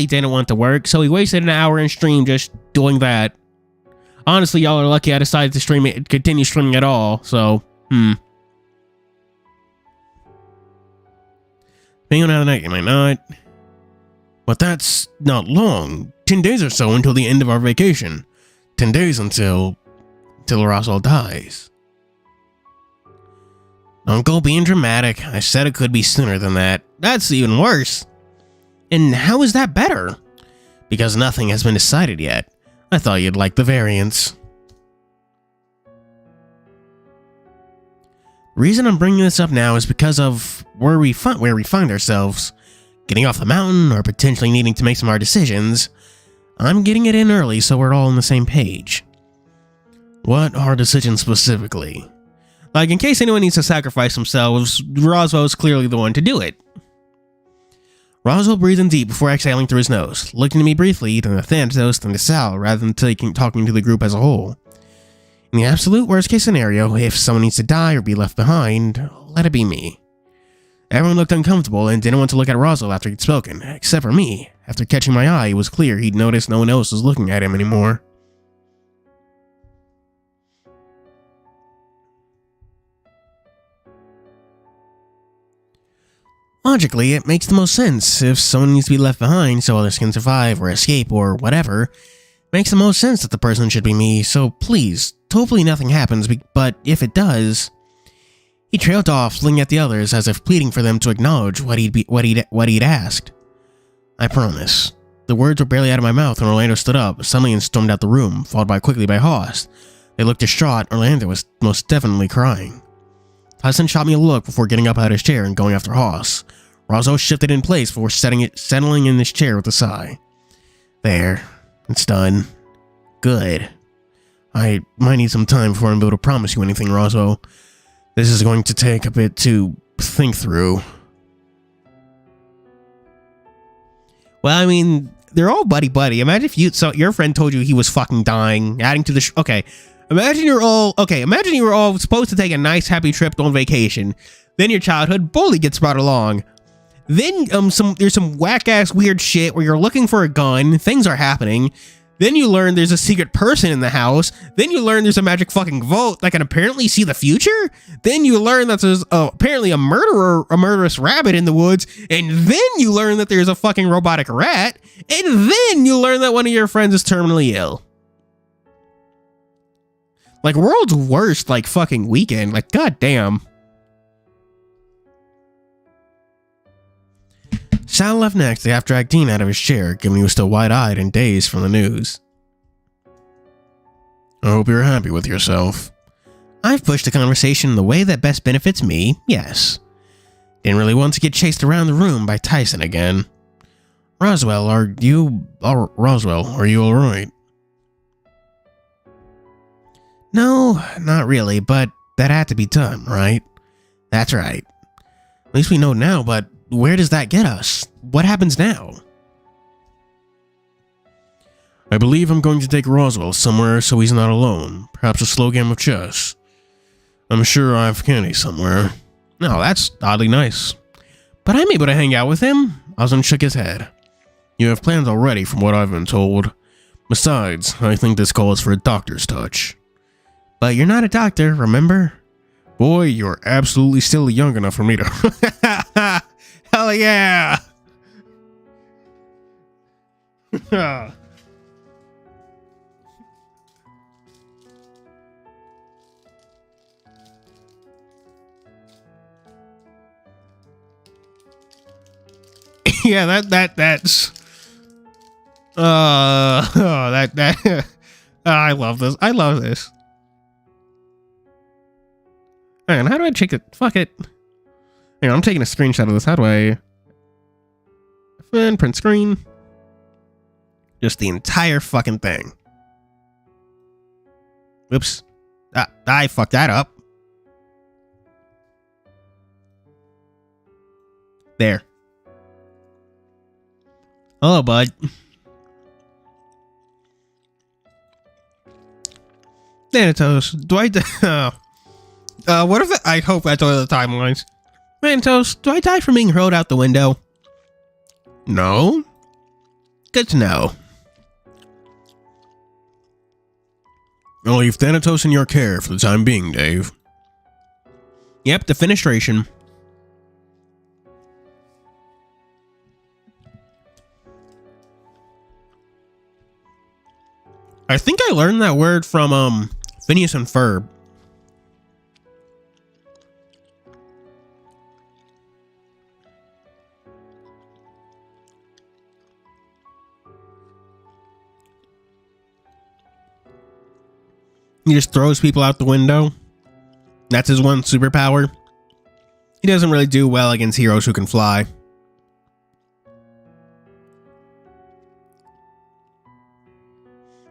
didn't want to work, so he wasted an hour in stream just doing that. Honestly, y'all are lucky I decided to continue streaming at all, so, Depending on how the night, you might not. But that's not long. 10 days or so until the end of our vacation. 10 days until Roswell dies. Uncle being dramatic. I said it could be sooner than that. That's even worse. And how is that better? Because nothing has been decided yet. I thought you'd like the variants. The reason I'm bringing this up now is because of where we find ourselves. Getting off the mountain or potentially needing to make some hard decisions. I'm getting it in early so we're all on the same page. What hard decisions specifically? Like, in case anyone needs to sacrifice themselves, Roswell is clearly the one to do it. Roswell breathed in deep before exhaling through his nose, looking at me briefly, then to Thanatos, then to Sal, rather than talking to the group as a whole. In the absolute worst case scenario, if someone needs to die or be left behind, let it be me. Everyone looked uncomfortable and didn't want to look at Roswell after he'd spoken, except for me. After catching my eye, it was clear he'd noticed no one else was looking at him anymore. Logically, it makes the most sense. If someone needs to be left behind so others can survive or escape or whatever, it makes the most sense that the person should be me, so please, hopefully nothing happens, but if it does... He trailed off, looking at the others as if pleading for them to acknowledge what he'd asked. I promise. The words were barely out of my mouth when Orlando stood up suddenly and stormed out the room, followed quickly by Haas. They looked distraught. Orlando was most definitely crying. Tyson shot me a look before getting up out of his chair and going after Haas. Roswell shifted in place before settling in his chair with a sigh. There. It's done. Good. I might need some time before I'm able to promise you anything, Roswell. This is going to take a bit to think through. Well, I mean, they're all buddy-buddy. Imagine if your friend told you he was fucking dying, adding to the... Okay, imagine you were all supposed to take a nice, happy trip on vacation. Then your childhood bully gets brought along. Then there's some whack-ass weird shit where you're looking for a gun, things are happening. Then you learn there's a secret person in the house. Then you learn there's a magic fucking vault that can apparently see the future. Then you learn that there's apparently a murderous rabbit in the woods. And then you learn that there's a fucking robotic rat. And then you learn that one of your friends is terminally ill. Like, world's worst, like, fucking weekend. Like, goddamn. Sal left next to drag Dean out of his chair, given he was still wide-eyed and dazed from the news. I hope you're happy with yourself. I've pushed the conversation in the way that best benefits me, yes. Didn't really want to get chased around the room by Tyson again. Roswell, are you alright? No, not really, but that had to be done, right? That's right. At least we know now, but where does that get us? What happens now? I believe I'm going to take Roswell somewhere so he's not alone. Perhaps a slow game of chess. I'm sure I have candy somewhere. No, that's oddly nice. But I'm able to hang out with him? Ozan shook his head. You have plans already from what I've been told. Besides, I think this calls for a doctor's touch. But you're not a doctor, remember? Boy, you're absolutely still young enough for me to... Hell yeah! Yeah, that's I love this. I love this. Man, how do I check it? Fuck it. Hang on, I'm taking a screenshot of this. How do I print screen? Just the entire fucking thing. Oops. I fucked that up. There. Hello, bud. Thanatos, do I... what if I hope that's all the timelines. Thanatos, do I die from being hurled out the window? No? Good to know. I'll leave Thanatos in your care for the time being, Dave. Yep, defenestration. I think I learned that word from Phineas and Ferb. He just throws people out the window. That's his one superpower. He doesn't really do well against heroes who can fly.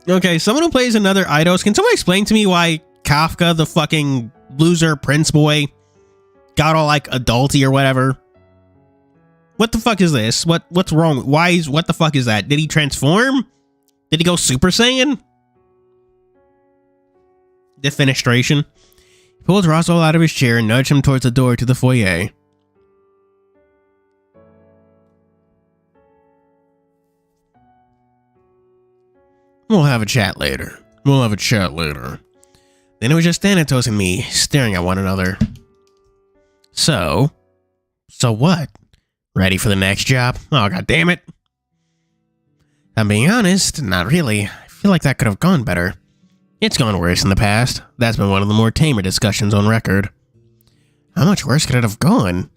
Okay, someone who plays another Eidos, can someone explain to me why Kafka, the fucking loser prince boy, got all like adulty or whatever? What the fuck is this? What's wrong? What the fuck is that? Did he transform? Did he go Super Saiyan? Defenestration. He pulled Roswell out of his chair and nudged him towards the door to the foyer. We'll have a chat later. Then it was just Thanatos and me, staring at one another. So what? Ready for the next job? Oh, god damn it. I'm being honest, not really. I feel like that could have gone better. It's gone worse in the past. That's been one of the more tamer discussions on record. How much worse could it have gone?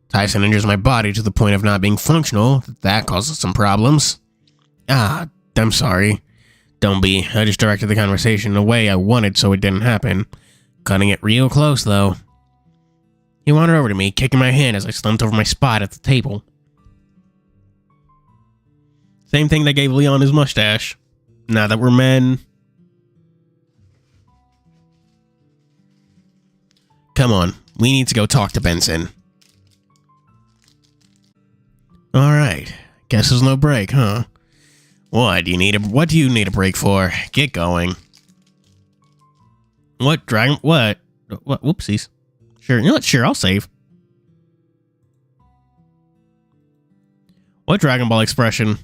Tyson injures my body to the point of not being functional. That causes some problems. Ah, I'm sorry. Don't be. I just directed the conversation the way I wanted so it didn't happen. Cutting it real close, though. He wandered over to me, kicking my hand as I slumped over my spot at the table. Same thing that gave Leon his mustache. Now that we're men... Come on, we need to go talk to Benson. Alright, guess there's no break, huh? What do you need a break for? Get going. What, Dragon? What? Whoopsies. Sure, you know what? Sure, I'll save. What Dragon Ball expression?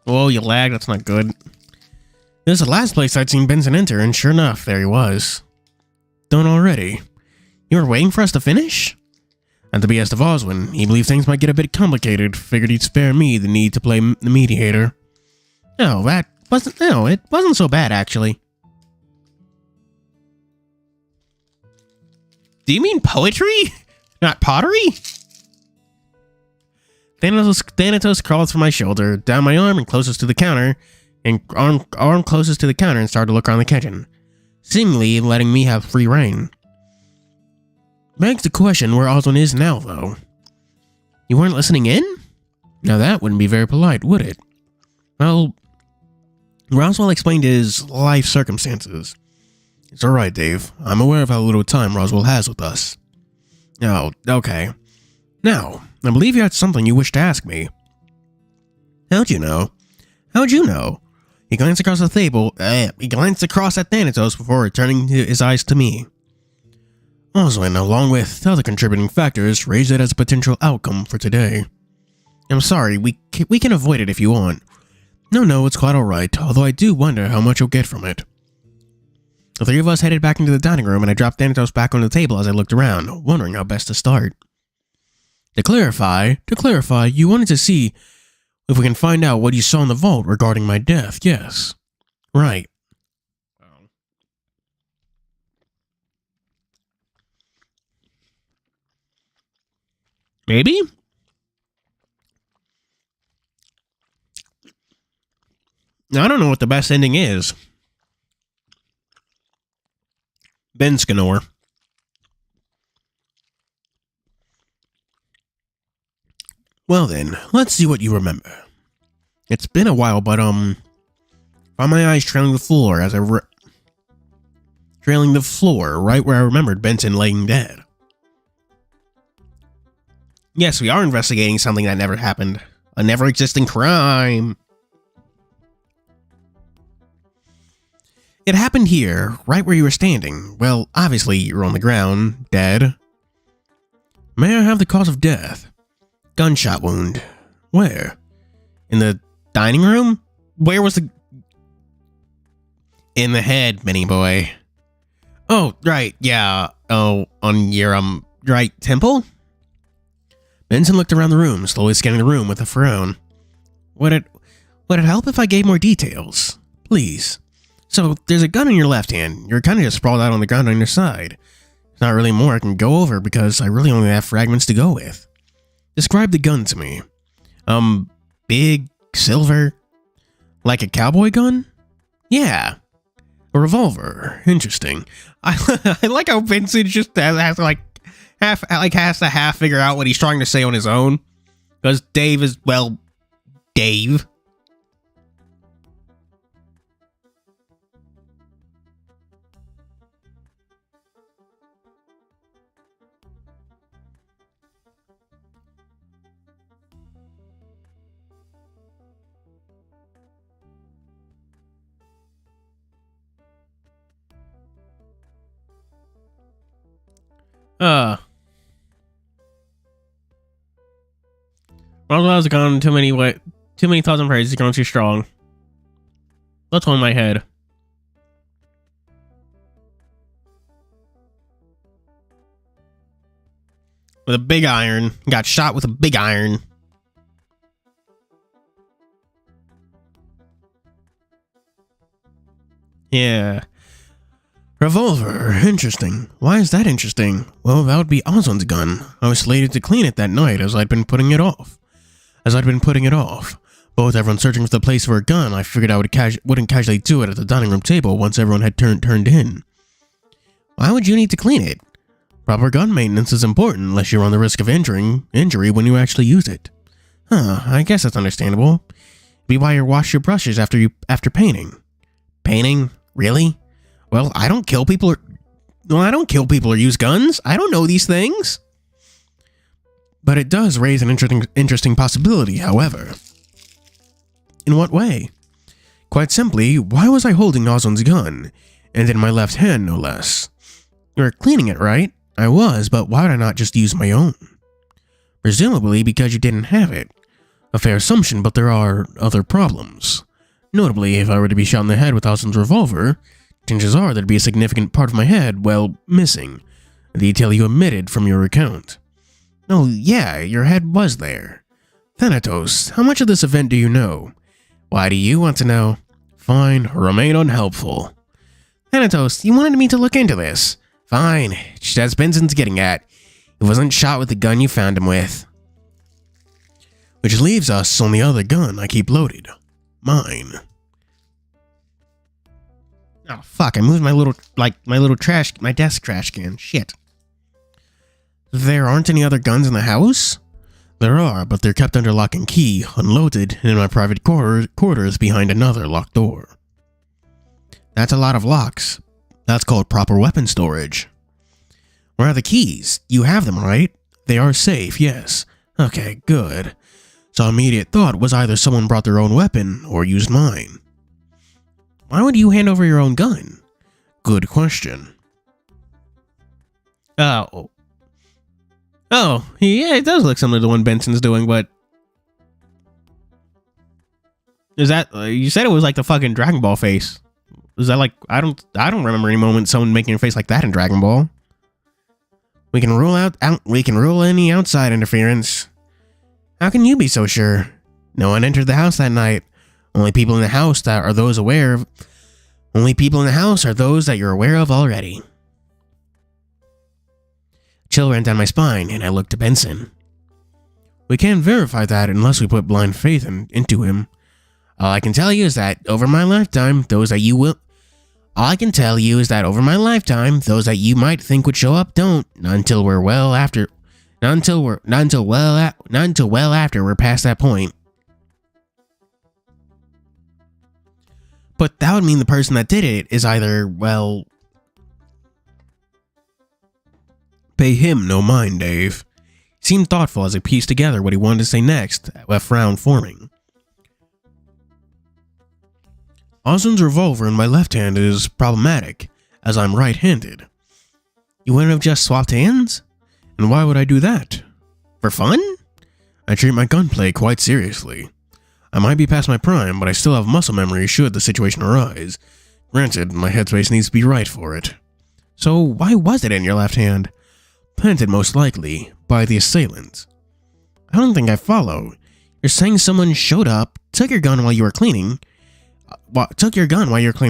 Whoa, you lagged. That's not good. This is the last place I'd seen Benson enter, and sure enough, there he was. Done already. You were waiting for us to finish? At the behest of Oswin, he believed things might get a bit complicated. Figured he'd spare me the need to play the mediator. No, it wasn't so bad, actually. Do you mean poetry? Not pottery? Thanatos crawled from my shoulder, down my arm and closest to the counter, and arm closest to the counter and started to look around the kitchen, seemingly letting me have free reign. Begs the question where Oswin is now, though. You weren't listening in? Now that wouldn't be very polite, would it? Well, Roswell explained his life circumstances. It's alright, Dave. I'm aware of how little time Roswell has with us. Oh, okay. Now, I believe you had something you wished to ask me. How'd you know? He glanced across the table. He glanced across at Thanatos before turning his eyes to me. Oswin, along with other contributing factors, raised it as a potential outcome for today. I'm sorry, we can avoid it if you want. No, it's quite alright, although I do wonder how much you'll get from it. The three of us headed back into the dining room, and I dropped Thanatos back on the table as I looked around, wondering how best to start. To clarify, you wanted to see if we can find out what you saw in the vault regarding my death, yes. Right. Maybe? I don't know what the best ending is. Ben Scanor. Well then, let's see what you remember. It's been a while, but found my eyes trailing the floor as trailing the floor right where I remembered Benson laying dead. Yes, we are investigating something that never happened. A never-existing crime. It happened here, right where you were standing. Well, obviously, you're on the ground, dead. May I have the cause of death? Gunshot wound. Where? In the dining room? Where was the... In the head, Minnie boy. Oh, right, yeah. Oh, on your, right temple? Benson looked around the room, slowly scanning the room with a frown. Would it help if I gave more details? Please. So, there's a gun in your left hand. You're kind of just sprawled out on the ground on your side. There's not really more I can go over because I really only have fragments to go with. Describe the gun to me. Big, silver, like a cowboy gun? Yeah. A revolver. Interesting. I like how Vincent just has to half figure out what he's trying to say on his own. Because Dave is, well, Dave. Well, I was gone too many thoughts and prayers. It's gone too strong. Let's hold my head. With a big iron. Got shot with a big iron. Yeah. Revolver. Interesting. Why is that interesting? Well, that would be Ozon's gun. I was slated to clean it that night as I'd been putting it off. Both everyone searching for the place for a gun, I figured I wouldn't casually do it at the dining room table once everyone had turned in. Why would you need to clean it? Proper gun maintenance is important unless you're on the risk of injury when you actually use it. Huh, I guess that's understandable. Be why you wash your brushes after painting. Painting? Really? Well, I don't kill people or use guns. I don't know these things. But it does raise an interesting possibility, however. In what way? Quite simply, why was I holding Ozon's gun? And in my left hand, no less. You were cleaning it, right? I was, but why would I not just use my own? Presumably because you didn't have it. A fair assumption, but there are other problems. Notably, if I were to be shot in the head with Ozon's revolver, chances are there'd be a significant part of my head, well, missing. A detail you omitted from your account. Oh, yeah, your head was there. Thanatos, how much of this event do you know? Why do you want to know? Fine, remain unhelpful. Thanatos, you wanted me to look into this. Fine, that's Benson's getting at. He wasn't shot with the gun you found him with. Which leaves us on the other gun I keep loaded. Mine. Oh, fuck, I moved my desk trash can. Shit. There aren't any other guns in the house? There are, but they're kept under lock and key, unloaded, in my private quarters behind another locked door. That's a lot of locks. That's called proper weapon storage. Where are the keys? You have them, right? They are safe, yes. Okay, good. So immediate thought was either someone brought their own weapon or used mine. Why would you hand over your own gun? Good question. Oh, yeah, it does look similar to the one Benson's doing, but... Is that... you said it was like the fucking Dragon Ball face. Is that like... I don't remember any moment someone making a face like that in Dragon Ball. We can rule any outside interference. How can you be so sure? No one entered the house that night. Only people in the house that you're aware of already. Chill ran down my spine, and I looked to Benson. We can't verify that unless we put blind faith into him. All I can tell you is that over my lifetime, those that you might think would show up don't. Not until well after we're past that point. But that would mean the person that did it is either, well... Pay him no mind, Dave. He seemed thoughtful as he pieced together what he wanted to say next, a frown forming. Ozon's revolver in my left hand is problematic, as I'm right-handed. You wouldn't have just swapped hands? And why would I do that? For fun? I treat my gunplay quite seriously. I might be past my prime, but I still have muscle memory should the situation arise. Granted, my headspace needs to be right for it. So why was it in your left hand? Planted most likely by the assailant. I don't think I follow. You're saying someone showed up, took your gun while you were cleaning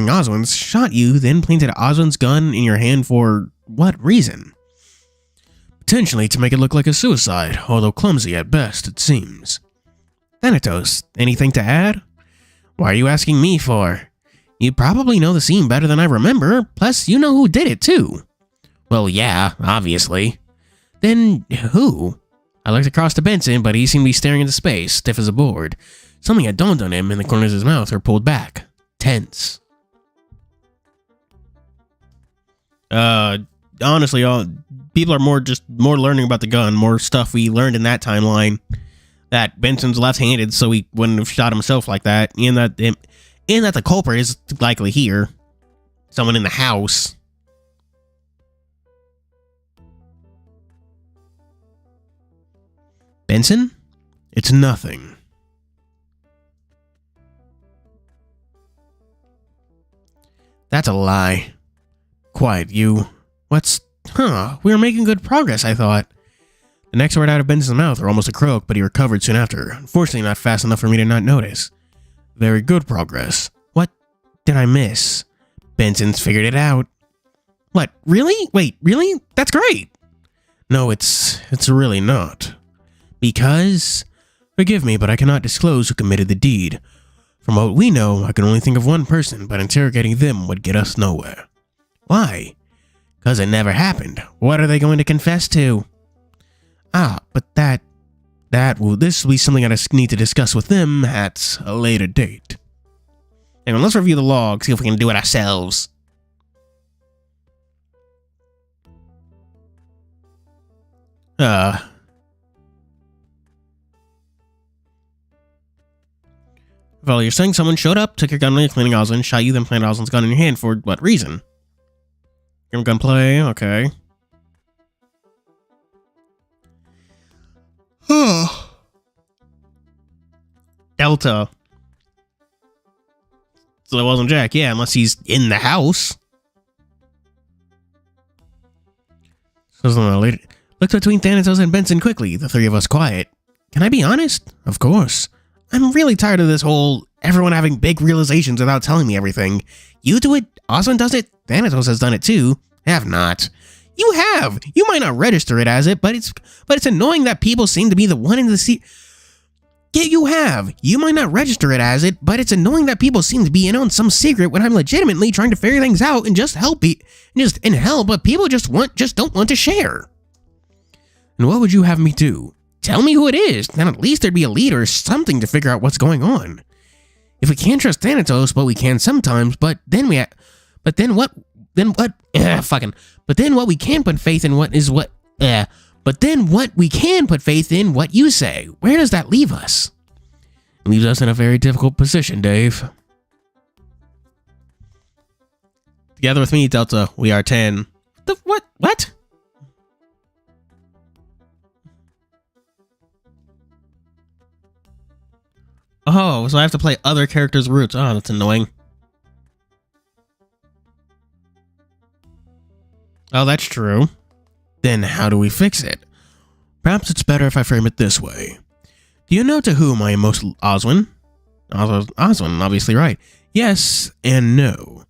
Ozon's, shot you, then planted Ozon's gun in your hand for what reason? Potentially to make it look like a suicide, although clumsy at best, it seems. Thanatos, anything to add? Why are you asking me for? You probably know the scene better than I remember, plus you know who did it too. Well, yeah, obviously. Then who? I looked across to Benson, but he seemed to be staring into space, stiff as a board. Something had dawned on him, and the corners of his mouth were pulled back. Tense. Honestly, people are more learning about the gun, more stuff we learned in that timeline. That Benson's left-handed, so he wouldn't have shot himself like that, and that the culprit is likely here. Someone in the house. Benson? It's nothing. That's a lie. Quiet, you. What's... Huh, we were making good progress, I thought. The next word out of Benson's mouth were almost a croak, but he recovered soon after. Unfortunately, not fast enough for me to not notice. Very good progress. What did I miss? Benson's figured it out. What, really? Wait, really? That's great! No, it's really not. Because... Forgive me, but I cannot disclose who committed the deed. From what we know, I can only think of one person, but interrogating them would get us nowhere. Why? Because it never happened. What are they going to confess to? Ah, but this will be something I need to discuss with them at a later date. Hang on, let's review the log, see if we can do it ourselves. Well, you're saying someone showed up, took your gun when you're cleaning Oswin, shot you, then planted Oswin's gun in your hand for what reason? Gunplay, okay. Delta. So it wasn't Jack, yeah, unless he's in the house. Looks between Thanatos and Benson quickly, the three of us quiet. Can I be honest? Of course. I'm really tired of this whole everyone having big realizations without telling me everything. You do it, Oswin does it, Thanatos has done it too. Have not. You have! You might not register it as it, but it's annoying that people seem to be the one in the seat. Yeah, you have. You might not register it as it, but it's annoying that people seem to be in on some secret when I'm legitimately trying to figure things out and just help but people just don't want to share. And what would you have me do? Tell me who it is, then at least there'd be a lead or something to figure out what's going on. If we can't trust Thanatos, but we can sometimes, but then what we can put faith in what you say. Where does that leave us? It leaves us in a very difficult position, Dave. Together with me, Delta, we are 10. What? Oh, so I have to play other characters' routes. Oh, that's annoying. Oh, that's true. Then how do we fix it? Perhaps it's better if I frame it this way. Do you know to whom I am most... Oswin? Oswin, obviously right. Yes and no.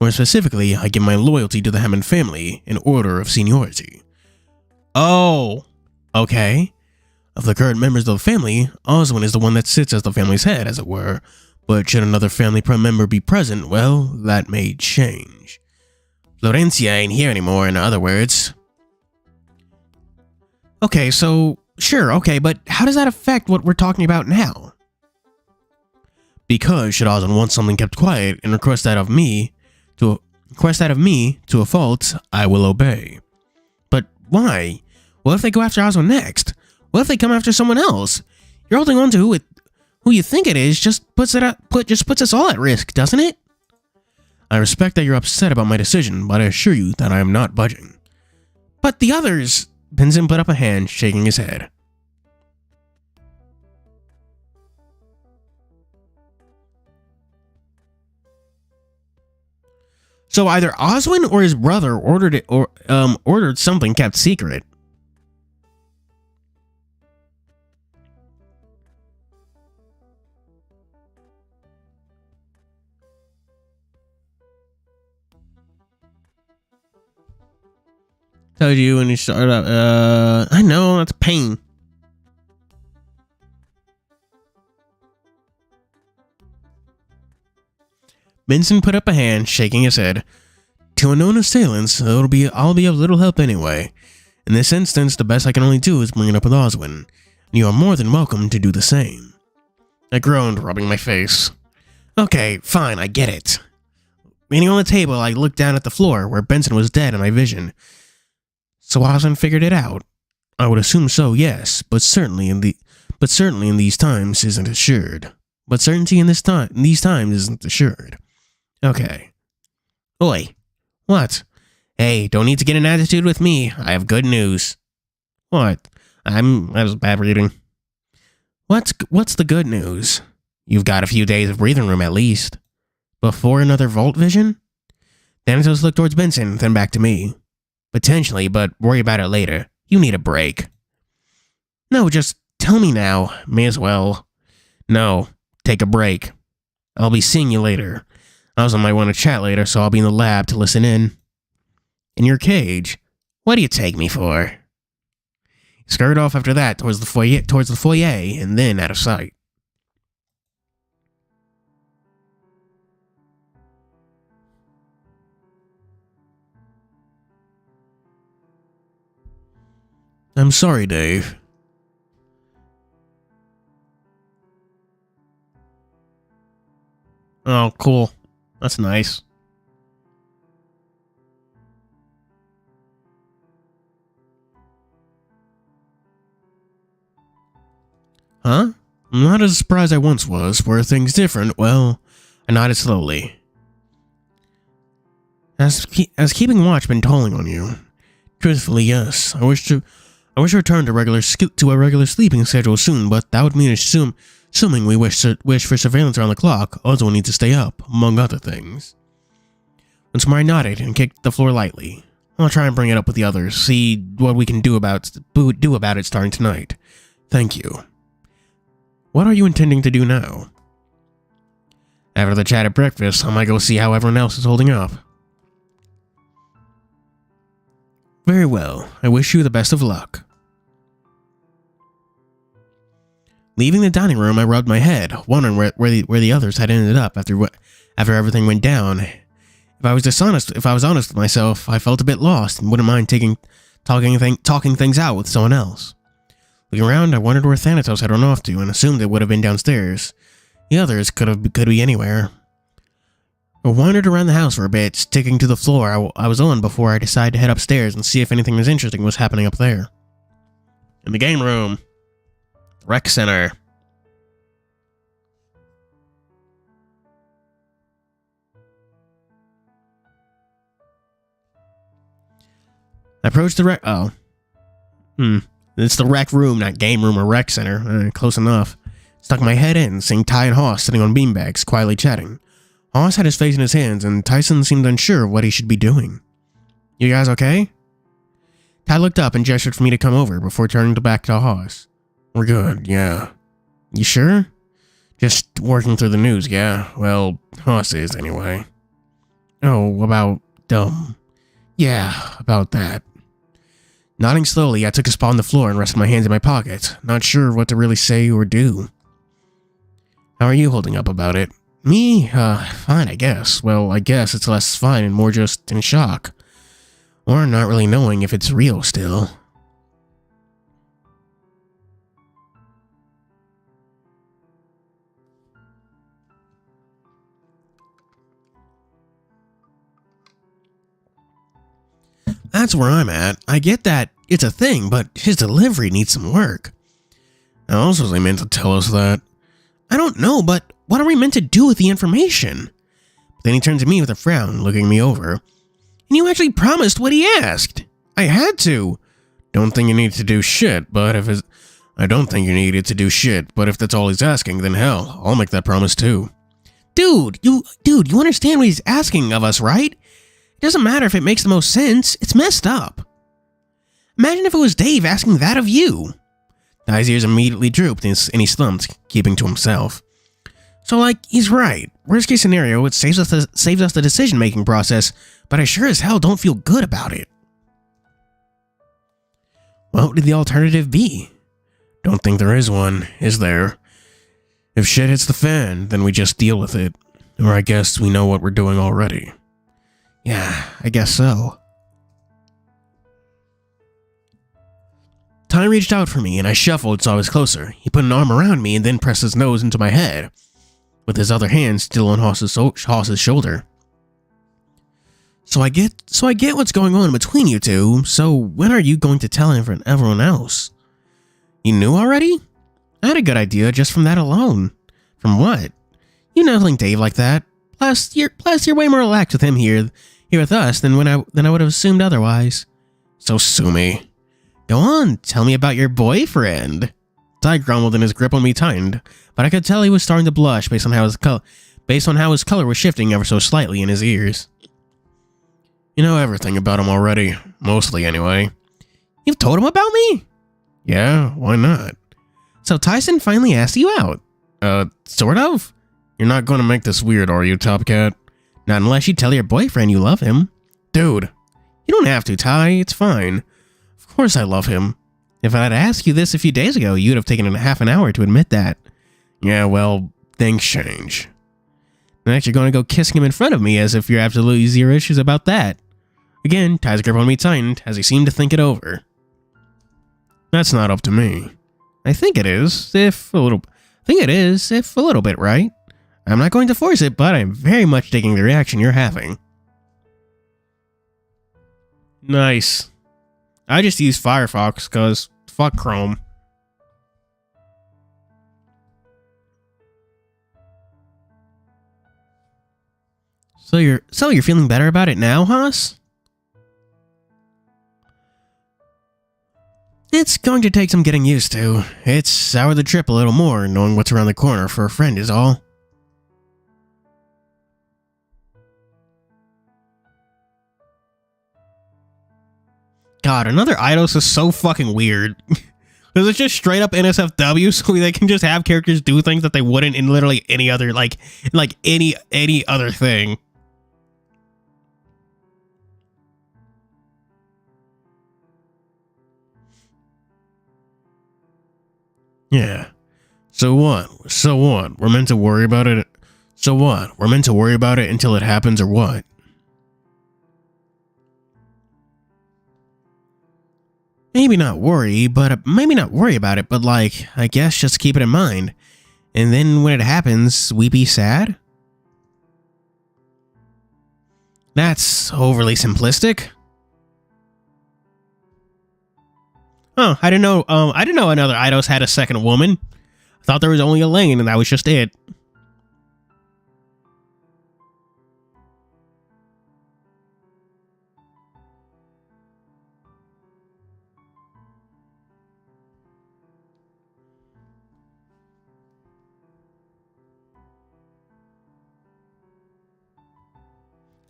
More specifically, I give my loyalty to the Hammond family in order of seniority. Oh, okay. Of the current members of the family, Oswin is the one that sits as the family's head, as it were. But should another family member be present, well, that may change. Florencia ain't here anymore, in other words. Okay, so, sure, okay, but how does that affect what we're talking about now? Because should Oswin want something kept quiet and request that of me to a fault, I will obey. But why? What if they go after Oswin next? What if they come after someone else? You're holding on to who you think it is just puts us all at risk, doesn't it? I respect that you're upset about my decision, but I assure you that I am not budging. But the others... Benson put up a hand, shaking his head. So either Oswin or his brother ordered something kept secret. Told you when you started up. I know, that's pain. Benson put up a hand, shaking his head. To unknown assailants, I'll be of little help anyway. In this instance, the best I can only do is bring it up with Oswin, and you are more than welcome to do the same. I groaned, rubbing my face. Okay, fine, I get it. Leaning on the table, I looked down at the floor, where Benson was dead in my vision. So Oswin figured it out. I would assume so, yes, but certainly in these times isn't assured. But certainty in these times isn't assured. Okay. Oi. What? Hey, don't need to get an attitude with me. I have good news. What? That was bad reading. What's the good news? You've got a few days of breathing room at least. Before another Vault vision? Thanatos looked towards Benson, then back to me. Potentially, but worry about it later. You need a break. No, just tell me now. May as well. No, take a break. I'll be seeing you later. I also might want to chat later, so I'll be in the lab to listen in. In your cage? What do you take me for? He scurried off after that towards the foyer, and then out of sight. I'm sorry, Dave. Oh, cool. That's nice. Huh? I'm not as surprised I once was. Were things different? Well, I nodded slowly. Has keeping watch been tolling on you? Truthfully, yes. I wish to return to a regular sleeping schedule soon, but that would mean assuming we wish for surveillance around the clock, also will need to stay up, among other things. Once more I nodded and kicked the floor lightly. I'll try and bring it up with the others, see what we can do about it starting tonight. Thank you. What are you intending to do now? After the chat at breakfast, I might go see how everyone else is holding up. Very well. I wish you the best of luck. Leaving the dining room, I rubbed my head, wondering where the others had ended up after everything went down. If I was honest with myself, I felt a bit lost and wouldn't mind talking things out with someone else. Looking around, I wondered where Thanatos had run off to and assumed it would have been downstairs. The others could be anywhere. I wandered around the house for a bit, sticking to the floor I was on before I decided to head upstairs and see if anything interesting was happening up there. In the game room. Rec center. I approached the rec... Oh. It's the rec room, not game room or rec center. Close enough. Stuck my head in, seeing Ty and Hoss sitting on beanbags, quietly chatting. Hoss had his face in his hands, and Tyson seemed unsure of what he should be doing. You guys okay? Ty looked up and gestured for me to come over before turning back to Hoss. We're good, yeah. You sure? Just working through the news, yeah. Well, Hoss is, anyway. Oh, about dumb. Yeah, about that. Nodding slowly, I took a spot on the floor and rested my hands in my pockets, not sure what to really say or do. How are you holding up about it? Me? Fine, I guess. Well, I guess it's less fine and more just in shock. Or not really knowing if it's real still. That's where I'm at. I get that it's a thing, but his delivery needs some work. How else was they meant to tell us that? I don't know, but what are we meant to do with the information? Then he turned to me with a frown, looking me over. And you actually promised what he asked. I had to. Don't think you need to do shit, but I don't think you needed to do shit, but if that's all he's asking, then hell, I'll make that promise too. Dude, you understand what he's asking of us, right? It doesn't matter if it makes the most sense. It's messed up. Imagine if it was Dave asking that of you. Ty's ears immediately drooped and he slumped, keeping to himself. So, he's right. Worst case scenario, it saves us the decision-making process, but I sure as hell don't feel good about it. What would the alternative be? Don't think there is one, is there? If shit hits the fan, then we just deal with it. Or I guess we know what we're doing already. Yeah, I guess so. Ty reached out for me, and I shuffled so I was closer. He put an arm around me and then pressed his nose into my head, with his other hand still on Hoss's shoulder. So I get what's going on between you two, so when are you going to tell everyone else? You knew already? I had a good idea just from that alone. From what? You nuzzling Dave like that. Plus you're way more relaxed with him here with us than I would have assumed otherwise. So sue me. Go on, tell me about your boyfriend. Ty grumbled and his grip on me tightened, but I could tell he was starting to blush based on how his color was shifting ever so slightly in his ears. You know everything about him already. Mostly, anyway. You've told him about me? Yeah, why not? So Tyson finally asked you out? Sort of? You're not going to make this weird, are you, Top Cat? Not unless you tell your boyfriend you love him. Dude, you don't have to, Ty. It's fine. Of course I love him. If I'd asked you this a few days ago, you'd have taken half an hour to admit that. Yeah, well, things change. Next, you're going to go kissing him in front of me as if you're absolutely zero issues about that. Again, Ty's grip on me tightened as he seemed to think it over. That's not up to me. I think it is, if a little bit, right? I'm not going to force it, but I'm very much digging the reaction you're having. Nice. I just use Firefox, cause fuck Chrome. So you're feeling better about it now, Haas? It's going to take some getting used to. It's soured the trip a little more, knowing what's around the corner for a friend is all. God, another Eidos is so fucking weird. Because it's just straight up NSFW, so they can just have characters do things that they wouldn't in literally any other, like any other thing. Yeah. So what? We're meant to worry about it? So what? We're meant to worry about it until it happens or what? Maybe not worry about it, but like, I guess just keep it in mind. And then when it happens, we be sad? That's overly simplistic. Oh, I didn't know another Eidos had a second woman. I thought there was only Elaine and that was just it.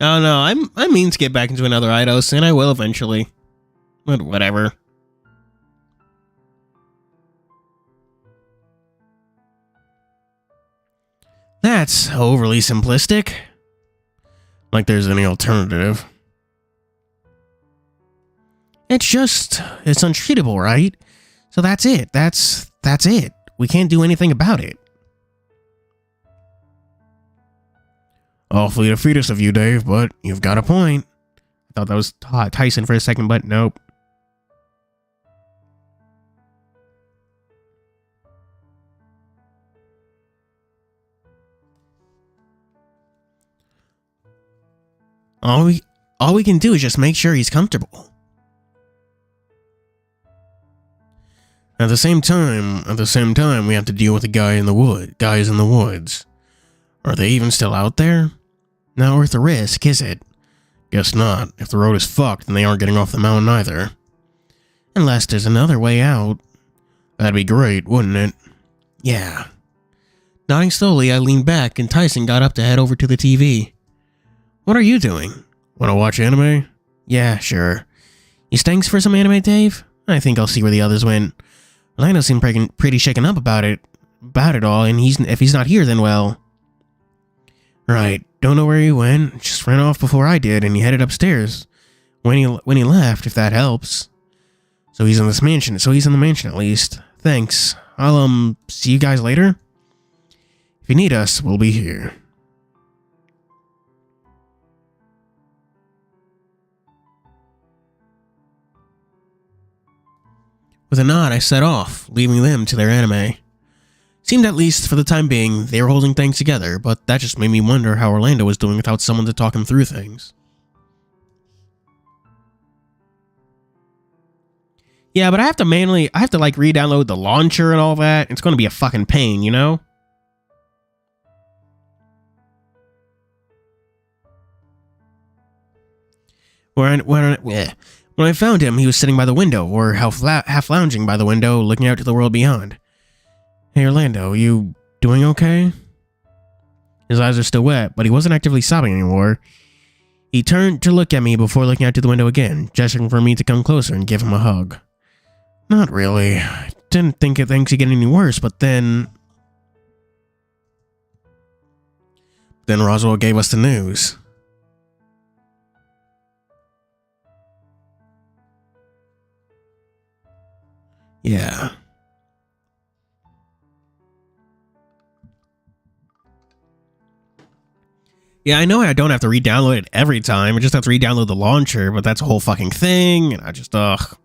Oh no, I mean to get back into another Eidos, and I will eventually. But whatever. That's overly simplistic. Like there's any alternative. It's untreatable, right? So that's it. That's it. We can't do anything about it. Awfully defeatist of you, Dave, but you've got a point. I thought that was Tyson for a second, but nope. All we can do is just make sure he's comfortable. At the same time, we have to deal with the guys in the woods. Are they even still out there? Not worth the risk, is it? Guess not. If the road is fucked, then they aren't getting off the mountain either. Unless there's another way out. That'd be great, wouldn't it? Yeah. Nodding slowly, I leaned back and Tyson got up to head over to the TV. What are you doing? Wanna watch anime? Yeah, sure. You staying for some anime, Dave? I think I'll see where the others went. Lino seemed pretty shaken up about it all, and if he's not here, then well... Right, don't know where he went, just ran off before I did, and he headed upstairs. When he left, if that helps. So he's in the mansion at least. Thanks. I'll, see you guys later? If you need us, we'll be here. With a nod, I set off, leaving them to their anime. Seemed at least, for the time being, they were holding things together, but that just made me wonder how Orlando was doing without someone to talk him through things. Yeah, but I have to like re-download the launcher and all that. It's going to be a fucking pain, you know? When I found him, he was sitting by the window, or half lounging by the window, looking out to the world beyond. Hey, Orlando, you doing okay? His eyes are still wet, but he wasn't actively sobbing anymore. He turned to look at me before looking out to the window again, gesturing for me to come closer and give him a hug. Not really. Didn't think things could get any worse, but then Roswell gave us the news. Yeah. Yeah, I know I don't have to re-download it every time. I just have to re-download the launcher, but that's a whole fucking thing, and I just, ugh.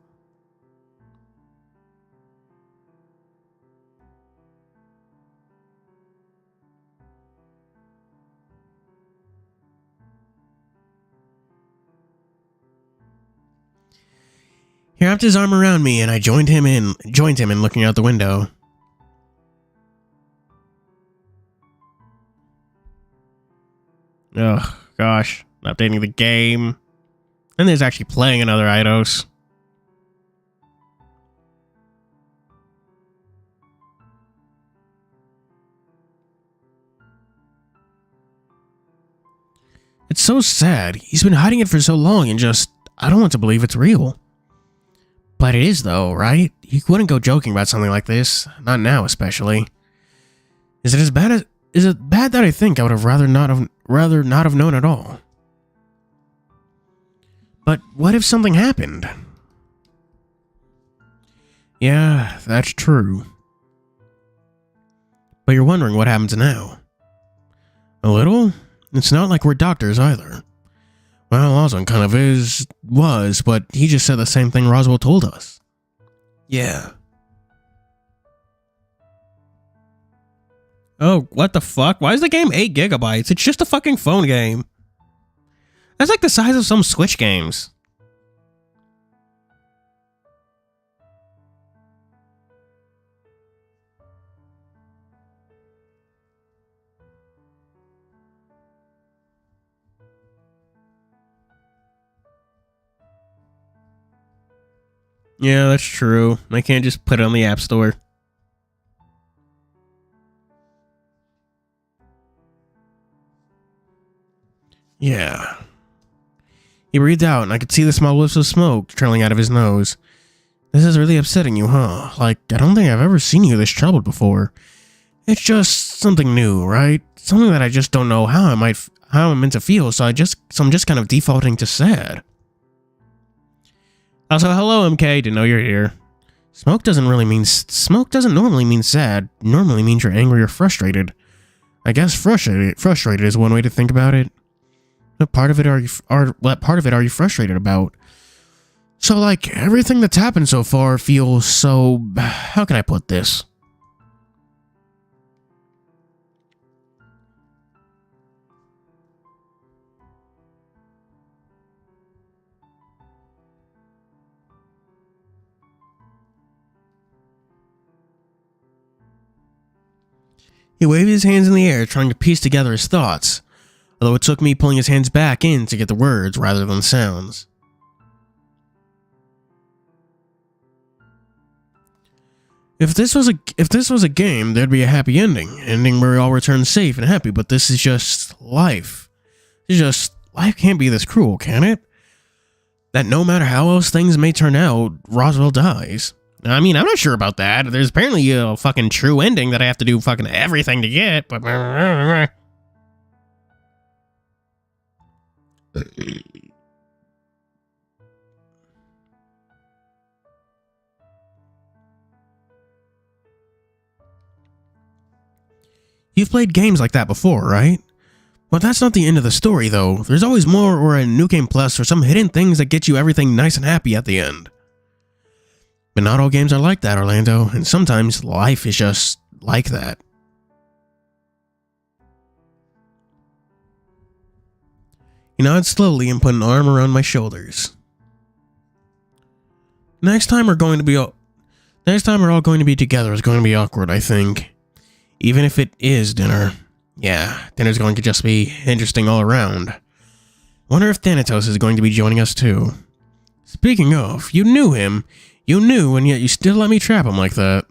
He wrapped his arm around me, and I joined him in looking out the window. Ugh, gosh, updating the game. And there's actually playing another Eidos. It's so sad. He's been hiding it for so long and just, I don't want to believe it's real. But it is though, right? You wouldn't go joking about something like this. Not now, especially. Is it bad that I think I would have rather not have known at all? But what if something happened? Yeah, that's true. But you're wondering what happens now. A little? It's not like we're doctors either. Well, Oswald kind of was, but he just said the same thing Roswell told us. Yeah. Oh, what the fuck? Why is the game 8 gigabytes? It's just a fucking phone game. That's like the size of some Switch games. Yeah, that's true. I can't just put it on the App Store. Yeah. He breathed out, and I could see the small whiffs of smoke trailing out of his nose. This is really upsetting you, huh? Like, I don't think I've ever seen you this troubled before. It's just something new, right? Something that I just don't know how I'm meant to feel, so I'm just kind of defaulting to sad. Also, hello, MK. Didn't know you're here. Smoke doesn't normally mean sad. Normally means you're angry or frustrated. I guess frustrated is one way to think about it. What part of it are you frustrated about? So, like, everything that's happened so far feels so... How can I put this? He waved his hands in the air, trying to piece together his thoughts, although it took me pulling his hands back in to get the words rather than sounds. If this was a game, there'd be a happy ending where we all return safe and happy, but this is just life. Life can't be this cruel, can it? That no matter how else things may turn out, Roswell dies. I mean, I'm not sure about that. There's apparently a fucking true ending that I have to do fucking everything to get, but... You've played games like that before, right? But that's not the end of the story, though. There's always more, or a New Game Plus, or some hidden things that get you everything nice and happy at the end. But not all games are like that, Orlando, and sometimes life is just like that. He nodded slowly and put an arm around my shoulders. Next time we're all going to be together is going to be awkward, I think. Even if it is dinner. Yeah, dinner's going to just be interesting all around. Wonder if Thanatos is going to be joining us too. Speaking of, you knew him. You knew, and yet you still let me trap him like that.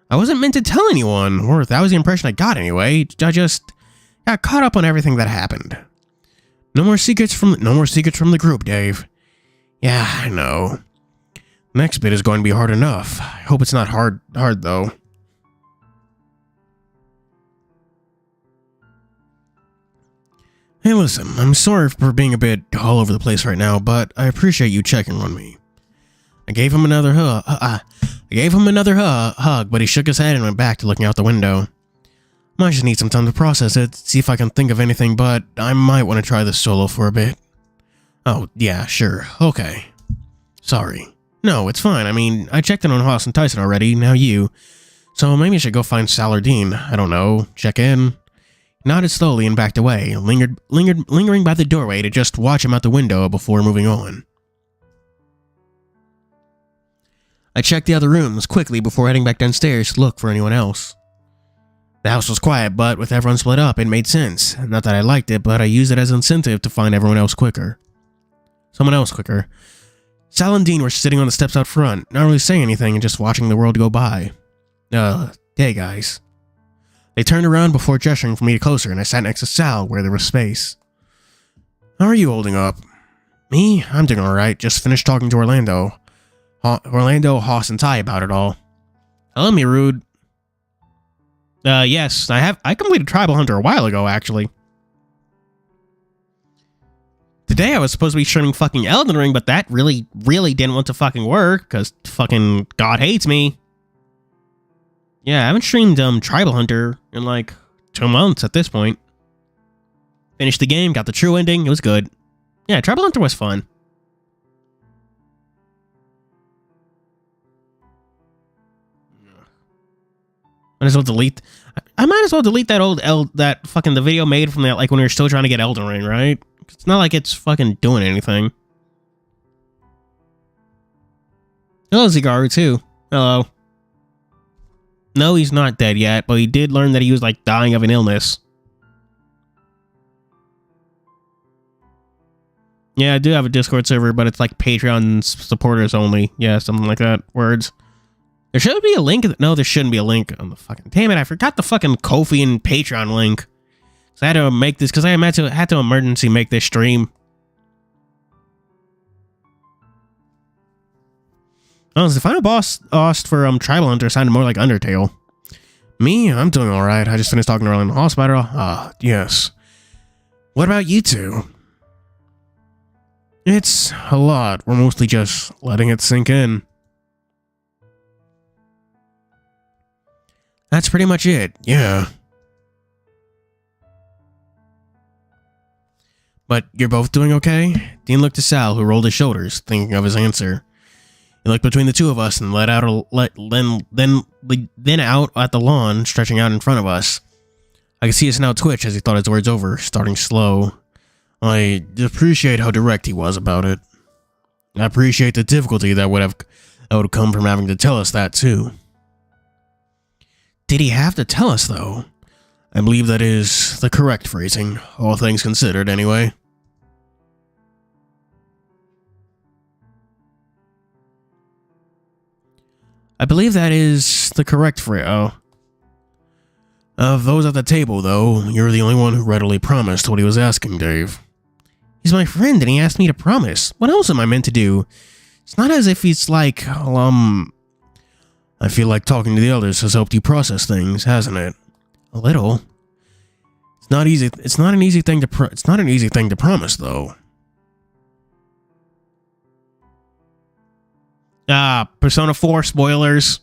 I wasn't meant to tell anyone, or that was the impression I got anyway. I just got caught up on everything that happened. No more secrets from the group, Dave. Yeah, I know. Next bit is going to be hard enough. I hope it's not hard though. Hey, listen, I'm sorry for being a bit all over the place right now, but I appreciate you checking on me. I gave him another hug, but he shook his head and went back to looking out the window. Might just need some time to process it, see if I can think of anything, but I might want to try this solo for a bit. Oh, yeah, sure, okay. Sorry. No, it's fine. I mean, I checked in on Haas and Tyson already, now you. So maybe I should go find Salardine. I don't know, check in. Nodded slowly and backed away, lingering by the doorway to just watch him out the window before moving on. I checked the other rooms quickly before heading back downstairs to look for anyone else. The house was quiet, but with everyone split up, it made sense. Not that I liked it, but I used it as incentive to find someone else quicker. Sal and Dean were sitting on the steps out front, not really saying anything and just watching the world go by. Hey guys. They turned around before gesturing for me to closer, and I sat next to Sal where there was space. How are you holding up? Me? I'm doing alright. Just finished talking to Orlando, Haas, and Ty about it all. Hello, me rude. Yes, I completed Tribal Hunter a while ago, actually. Today I was supposed to be streaming fucking Elden Ring, but that really didn't want to fucking work, because fucking God hates me. Yeah, I haven't streamed Tribal Hunter in like 2 months at this point. Finished the game, got the true ending, it was good. Yeah, Tribal Hunter was fun. Might as well delete. I might as well delete that that fucking the video made from that, like when we were still trying to get Elden Ring, right? It's not like it's fucking doing anything. Hello, Zigaru too. Hello. No, he's not dead yet, but he did learn that he was like dying of an illness. Yeah, I do have a Discord server, but it's like Patreon supporters only. Yeah, something like that. Words. There should be a link. No, there shouldn't be a link on the fucking... Damn it, I forgot the fucking Ko-fi and Patreon link. So I had to make this, because I had to emergency make this stream. Oh, the final boss for Tribal Hunter sounded more like Undertale. Me? I'm doing alright. I just finished talking to Orlando Hospital. Yes. What about you two? It's a lot. We're mostly just letting it sink in. That's pretty much it, yeah. But you're both doing okay? Dean looked to Sal, who rolled his shoulders, thinking of his answer. He looked between the two of us and then out at the lawn, stretching out in front of us. I could see his snout twitch as he thought his words over, starting slow. I appreciate how direct he was about it. I appreciate the difficulty that would have come from having to tell us that too. Did he have to tell us, though? I believe that is the correct phrasing, all things considered, anyway. I believe that is the correct phrase. Oh. Of those at the table, though, you're the only one who readily promised what he was asking, Dave. He's my friend, and he asked me to promise. What else am I meant to do? It's not as if he's like, I feel like talking to the others has helped you process things, hasn't it? A little. It's not easy. It's not an easy thing to promise, though. Persona 4 spoilers.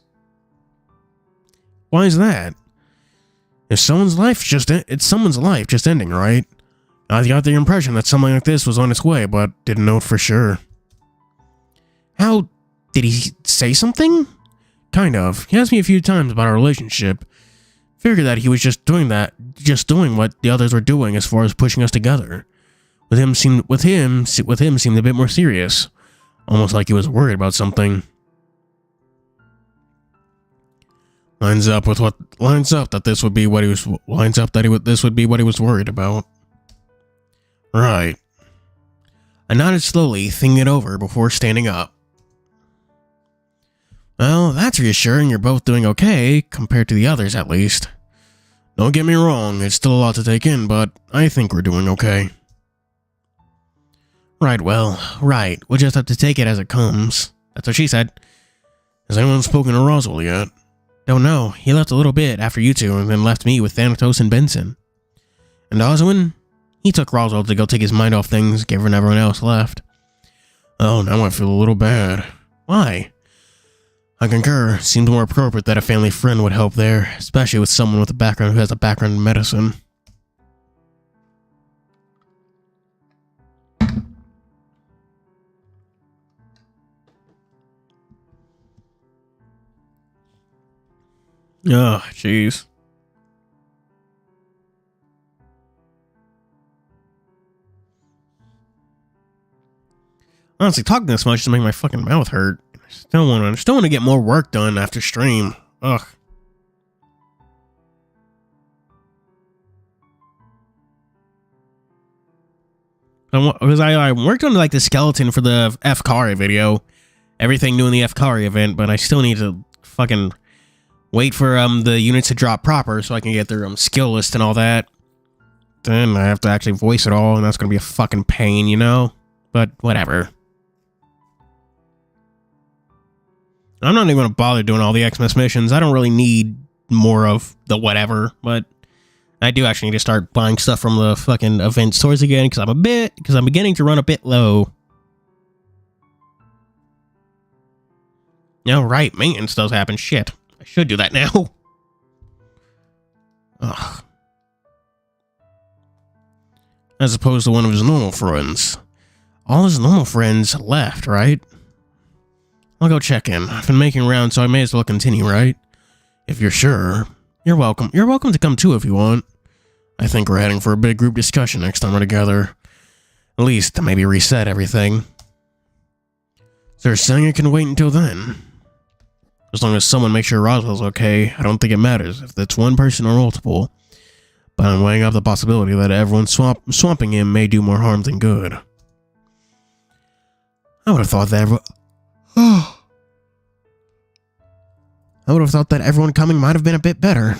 Why is that? It's someone's life just ending, right? I got the impression that something like this was on its way, but didn't know it for sure. How did he say something? Kind of. He asked me a few times about our relationship. Figured that he was just doing what the others were doing as far as pushing us together. With him seemed a bit more serious, almost like he was worried about something. Lines up that this would be what he was worried about. Right. I nodded slowly, thinking it over before standing up. Well, that's reassuring. You're both doing okay, compared to the others at least. Don't get me wrong, it's still a lot to take in, but I think we're doing okay. Right, well, right. We'll just have to take it as it comes. That's what she said. Has anyone spoken to Roswell yet? Don't know. He left a little bit after you two and then left me with Thanatos and Benson. And Oswin? He took Roswell to go take his mind off things, given everyone else left. Oh, now I feel a little bad. Why? I concur. Seems more appropriate that a family friend would help there, especially with someone with a background who has a background in medicine. Oh, jeez. Honestly, talking this much to make my fucking mouth hurt. I still want to get more work done after stream. Ugh. Because I worked on like the skeleton for the FCARI video. Everything new in the FCARI event, but I still need to fucking wait for the units to drop proper so I can get their skill list and all that. Then I have to actually voice it all, and that's gonna be a fucking pain, you know? But whatever. I'm not even gonna bother doing all the Xmas missions. I don't really need more of the whatever, but I do actually need to start buying stuff from the fucking event stores again because I'm beginning to run a bit low. No, right, maintenance does happen. Shit. I should do that now. Ugh. As opposed to one of his normal friends. All his normal friends left, right? I'll go check in. I've been making rounds, so I may as well continue, right? If you're sure. You're welcome. You're welcome to come too if you want. I think we're heading for a big group discussion next time we're together. At least to maybe reset everything. So you're saying I can wait until then? As long as someone makes sure Roswell's okay, I don't think it matters if it's one person or multiple. But I'm weighing up the possibility that everyone swamping him may do more harm than good. I would have thought that everyone coming might have been a bit better.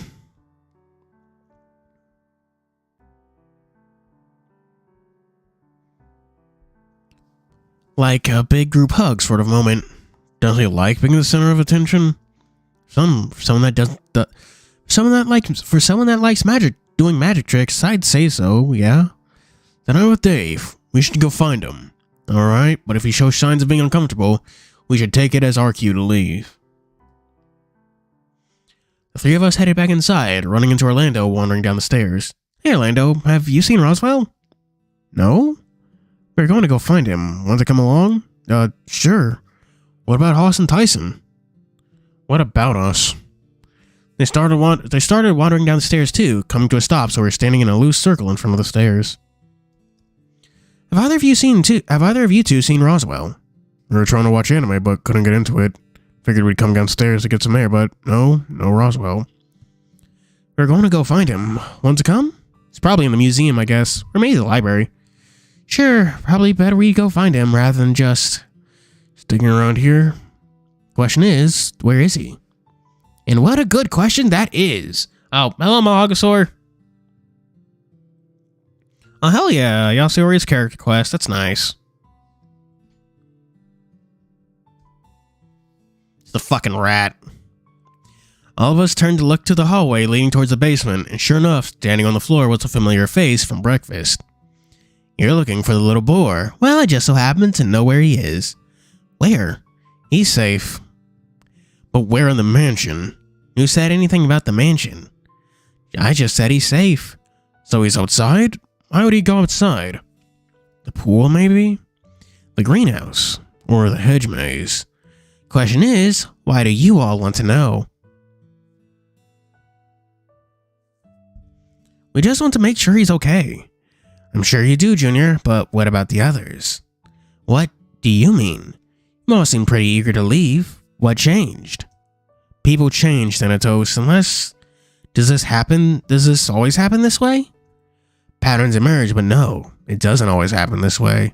Like a big group hug sort of moment. Does he like being the center of attention? For someone that likes magic, doing magic tricks, I'd say so, yeah. Then I'm with Dave. We should go find him. Alright, but if he shows signs of being uncomfortable, we should take it as our cue to leave. The three of us headed back inside, running into Orlando wandering down the stairs. Hey Orlando, have you seen Roswell? No? We're going to go find him. Want to come along? Sure. What about Hoss and Tyson? What about us? They started wandering down the stairs too, coming to a stop, so we're standing in a loose circle in front of the stairs. Have either of you two seen Roswell? We were trying to watch anime, but couldn't get into it. Figured we'd come downstairs to get some air, but no Roswell. We're going to go find him. Want to come? He's probably in the museum, I guess, or maybe the library. Sure, probably better we go find him rather than just sticking around here. Question is, where is he? And what a good question that is. Oh, hello, Mahogosaur. Oh, hell yeah, Yasuori's character quest. That's nice. It's the fucking rat. All of us turned to look to the hallway leading towards the basement, and sure enough, standing on the floor was a familiar face from breakfast. You're looking for the little boar. Well, I just so happen to know where he is. Where? He's safe. But where in the mansion? Who said anything about the mansion? I just said he's safe. So he's outside? Why would he go outside? The pool, maybe? The greenhouse? Or the hedge maze? Question is, why do you all want to know? We just want to make sure he's okay. I'm sure you do, Junior, but what about the others? What do you mean? You all seem pretty eager to leave. What changed? People change, Thanatos, unless... Does this always happen this way? Patterns emerge, but no, it doesn't always happen this way.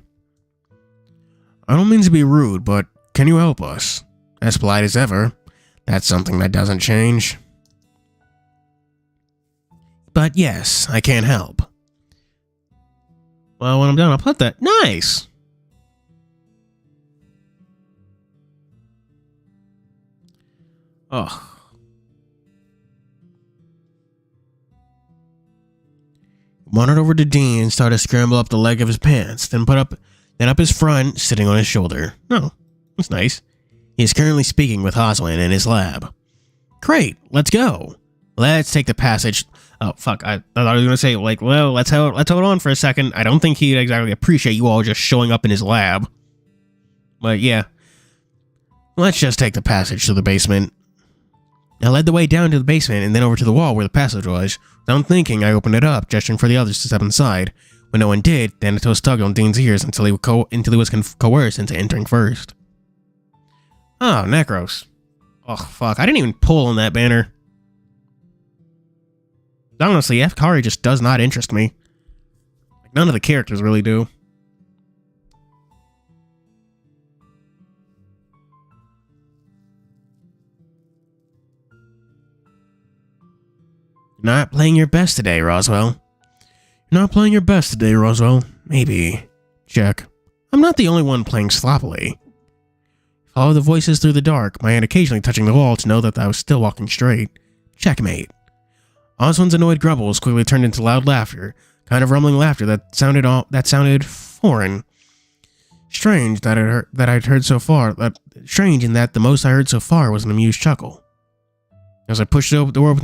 I don't mean to be rude, but can you help us? as polite as ever. That's something that doesn't change. But yes, I can't help. Well, when I'm done, I'll put that. Nice! Ugh. Wandered over to Dean and started to scramble up the leg of his pants, then up his front, sitting on his shoulder. Oh, that's nice. He is currently speaking with Oswin in his lab. Great, let's go. Let's take the passage. Oh, fuck, I thought I was going to say, like, well, let's hold on for a second. I don't think he'd exactly appreciate you all just showing up in his lab. But yeah, let's just take the passage to the basement. I led the way down to the basement and then over to the wall where the passage was. Without thinking, I opened it up, gesturing for the others to step inside. When no one did, Thanatos tugged on Dean's ears until he was coerced into entering first. Oh, Necros. Oh, fuck. I didn't even pull on that banner. Honestly, F-Kari just does not interest me. Like, none of the characters really do. You're not playing your best today, Roswell. You're not playing your best today, Roswell. Maybe. Check. I'm not the only one playing sloppily. Follow the voices through the dark, my hand occasionally touching the wall to know that I was still walking straight. Checkmate. Oswin's annoyed grumbles quickly turned into loud laughter, kind of rumbling laughter that sounded foreign. Strange that I'd heard so far. Strange in that the most I heard so far was an amused chuckle. As I pushed the door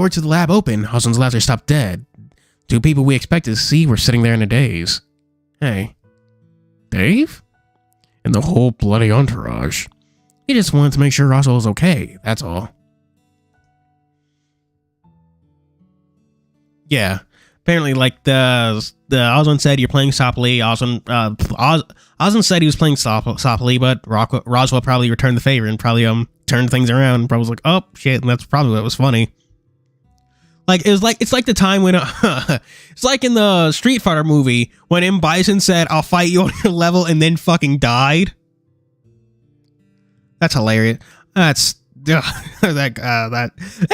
to the lab open, Oswin's laughter stopped dead. Two people we expected to see were sitting there in a daze. Hey, Dave? And the whole bloody entourage. He just wanted to make sure Roswell was okay, that's all. Yeah, apparently, like, the Oswin said you're playing softly. Oswin said he was playing softly, but Roswell probably returned the favor and probably turned things around and probably was like, oh shit, and that's probably what was funny. Like, it's like the time when it's like in the Street Fighter movie when M. Bison said, I'll fight you on your level, and then fucking died. That's hilarious. That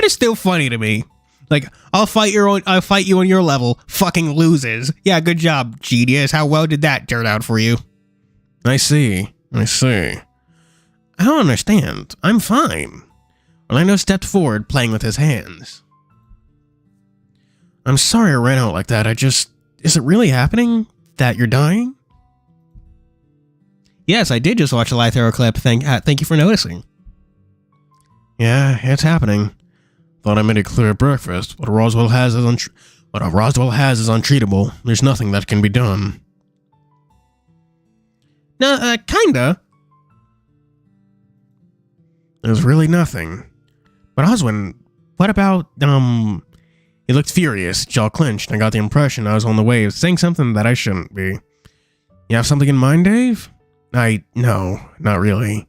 is still funny to me. Like, I'll fight you on your level, fucking loses. Yeah, good job, genius. How well did that turn out for you? I see. I don't understand. I'm fine. Orlando stepped forward, playing with his hands. I'm sorry I ran out like that. Is it really happening that you're dying? Yes, I did just watch a live throw clip. Thank you for noticing. Yeah, it's happening. Thought I made it clear at breakfast. What Roswell has is untreatable. There's nothing that can be done. No, kinda. There's really nothing. But Oswin, what about, He looked furious, jaw clenched, and I got the impression I was on the way of saying something that I shouldn't be. You have something in mind, Dave? No, not really.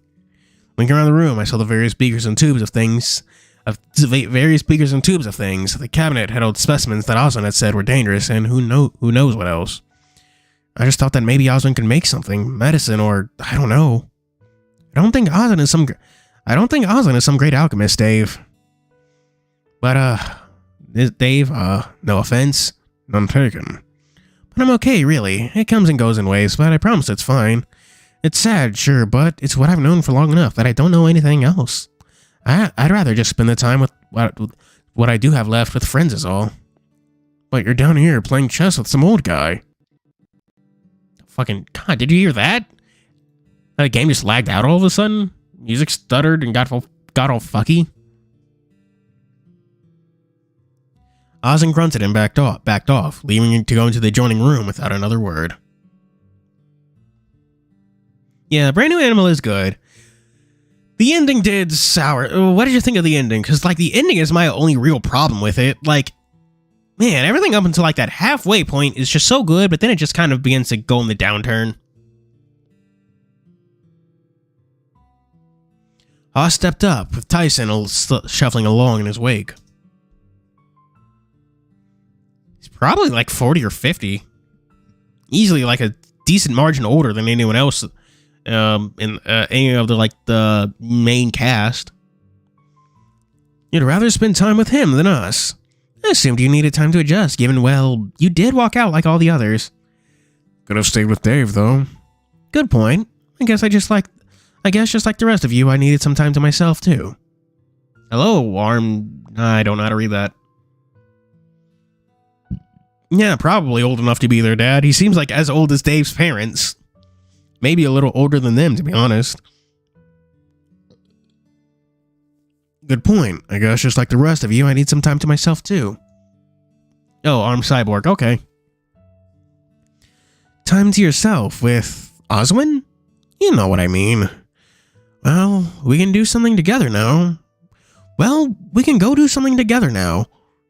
Looking around the room, I saw the various beakers and tubes of things. The cabinet had old specimens that Oswin had said were dangerous, and who knows what else. I just thought that maybe Oswin could make something, medicine, or I don't know. I don't think Oswin is some great alchemist, Dave. But Dave, no offense, none taken. But I'm okay, really. It comes and goes in waves, but I promise it's fine. It's sad, sure, but it's what I've known for long enough that I don't know anything else. I'd rather just spend the time with what I do have left with friends is all. But you're down here playing chess with some old guy. Fucking God, did you hear that? The game just lagged out all of a sudden? Music stuttered and got all fucky? Oswin grunted and backed off, leaving him to go into the adjoining room without another word. Yeah, Brand New Animal is good. The ending did sour. What did you think of the ending? Because, like, the ending is my only real problem with it. Like, man, everything up until, like, that halfway point is just so good, but then it just kind of begins to go in the downturn. Haas stepped up, with Tyson shuffling along in his wake. He's probably, like, 40 or 50. Easily, like, a decent margin older than anyone else in any of the main cast. You'd rather spend time with him than us. I assumed you needed time to adjust, given, well, you did walk out like all the others. Could have stayed with Dave, though. Good point. I guess just like the rest of you, I needed some time to myself, too. Hello, Arm. I don't know how to read that. Yeah, probably old enough to be their dad. He seems like as old as Dave's parents. Maybe a little older than them, to be honest. Good point. I guess just like the rest of you, I need some time to myself, too. Oh, Arm Cyborg. Okay. Time to yourself with Oswin? You know what I mean. Well, we can do something together now. Well, we can go do something together now.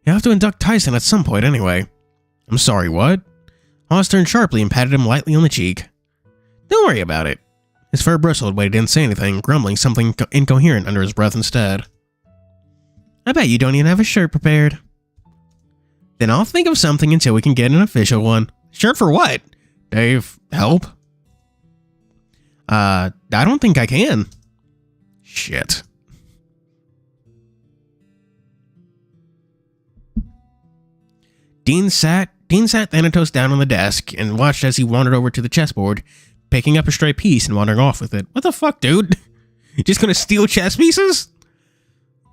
You have to induct Tyson at some point anyway. I'm sorry, what? Oz turned sharply and patted him lightly on the cheek. Don't worry about it. His fur bristled, but he didn't say anything, grumbling something incoherent under his breath instead. I bet you don't even have a shirt prepared. Then I'll think of something until we can get an official one. Shirt for what? Dave, help? I don't think I can. Shit. Dean sat Thanatos down on the desk and watched as he wandered over to the chessboard, picking up a stray piece and wandering off with it. What the fuck, dude? You just gonna steal chess pieces?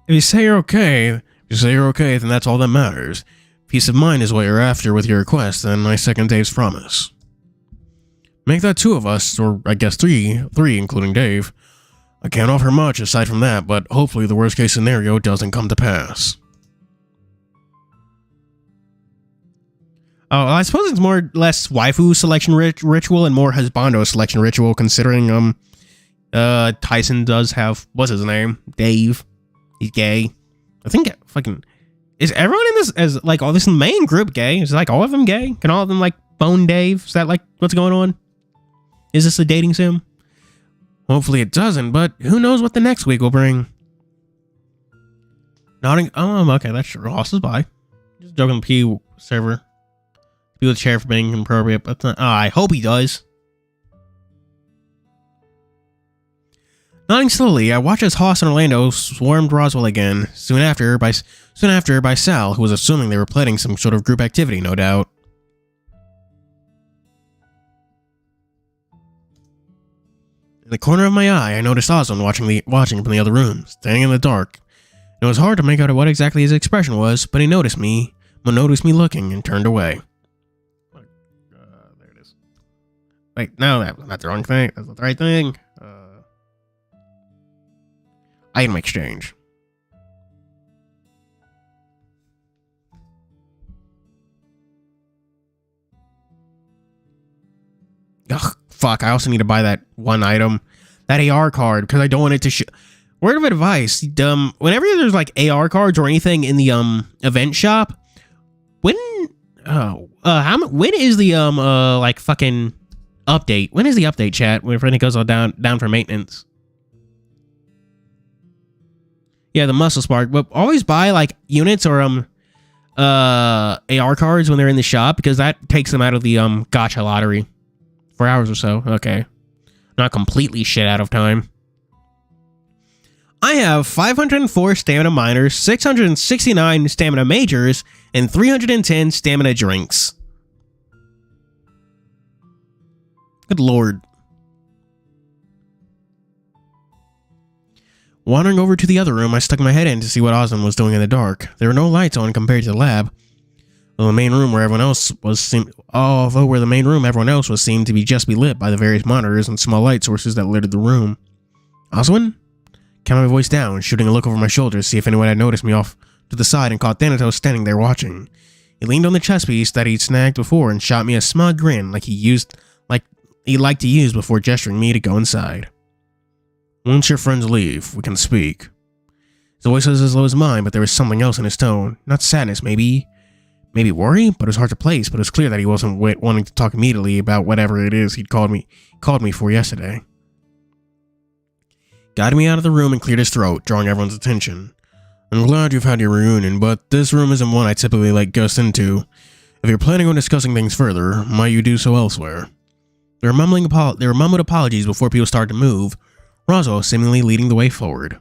If you say you're okay, then that's all that matters. Peace of mind is what you're after with your request, then I second Dave's promise. Make that 2 of us, or I guess 3 including Dave. I can't offer much aside from that, but hopefully the worst case scenario doesn't come to pass. Oh, I suppose it's more or less waifu selection ritual and more husbando selection ritual, considering Tyson does have, what's his name? Dave. He's gay. I think fucking is everyone in this as like all this main group gay? Is like all of them gay? Can all of them like bone Dave? Is that like what's going on? Is this a dating sim? Hopefully it doesn't, but who knows what the next week will bring. Nodding. Oh, okay, that's true. Ross is by. Just joking. P server. P with chair for being inappropriate, but I hope he does. Nodding slowly, I watched as Haas and Orlando swarmed Roswell again, soon after by Sal, who was assuming they were planning some sort of group activity, no doubt. In the corner of my eye, I noticed Oswald watching from the other room, standing in the dark. It was hard to make out what exactly his expression was, but he noticed me looking and turned away. There it is. Wait, no, that was not the wrong thing. That's not the right thing. Item exchange. Ugh, fuck, I also need to buy that one item. That AR card, because I don't want it to Word of advice, whenever there's like AR cards or anything in the event shop, when is the like fucking update? When is the update, chat? When everything goes all down for maintenance? Yeah, the muscle spark. But always buy like units or AR cards when they're in the shop, because that takes them out of the gacha lottery for hours or so. Okay, not completely shit out of time. I have 504 stamina minors, 669 stamina majors, and 310 stamina drinks. Good lord. Wandering over to the other room, I stuck my head in to see what Osmond was doing in the dark. There were no lights on compared to the lab. Though the main room where everyone else was seemed to be just be lit by the various monitors and small light sources that littered the room. Oswin? Counted my voice down, shooting a look over my shoulder to see if anyone had noticed me off to the side, and caught Thanatos standing there watching. He leaned on the chess piece that he'd snagged before and shot me a smug grin like he liked to use before gesturing me to go inside. Once your friends leave, we can speak. His voice was as low as mine, but there was something else in his tone. Not sadness, maybe worry, but it was hard to place, but it was clear that he wasn't wanting to talk immediately about whatever it is he'd called me for yesterday. Guided me out of the room and cleared his throat, drawing everyone's attention. I'm glad you've had your reunion, but this room isn't one I typically let ghosts into. If you're planning on discussing things further, might you do so elsewhere? They were mumbled apologies before people started to move, Roswell seemingly leading the way forward.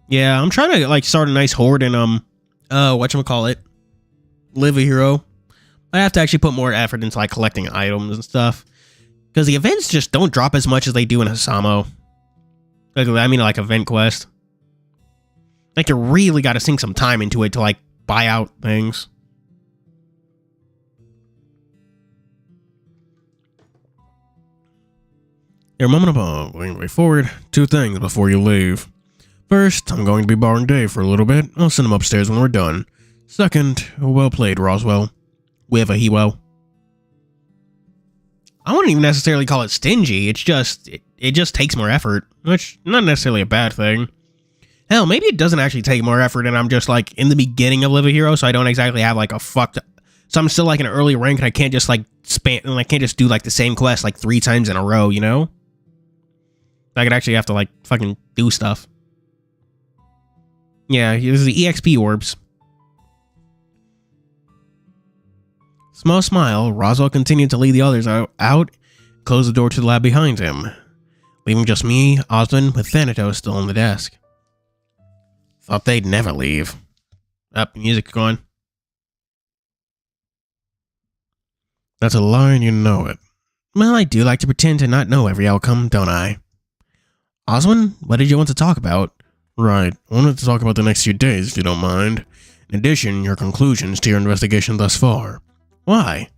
Yeah, I'm trying to like start a nice horde in whatchamacallit, Live a Hero. I have to actually put more effort into like collecting items and stuff, because the events just don't drop as much as they do in Asamo. Like event quest. Like you really got to sink some time into it to like buy out things. Your moment about going way forward. 2 things before you leave. First, I'm going to be borrowing Dave for a little bit. I'll send him upstairs when we're done. Second, well played, Roswell. With a hero. I wouldn't even necessarily call it stingy. It's just it just takes more effort, which not necessarily a bad thing. Hell, maybe it doesn't actually take more effort, and I'm just like in the beginning of Live a Hero, so I don't exactly have like a fucked. So I'm still like an early rank, and I can't just like and I can't just do like the same quest like 3 times in a row, you know? I could actually have to like fucking do stuff. Yeah, this is the EXP orbs. Small smile, Roswell continued to lead the others out, closed the door to the lab behind him, leaving just me, Osmond, with Thanatos still on the desk. Thought they'd never leave. Up, music's gone. That's a lie and you know it. Well, I do like to pretend to not know every outcome, don't I? Osmond, what did you want to talk about? Right, I wanted to talk about the next few days, if you don't mind. In addition, your conclusions to your investigation thus far. Why?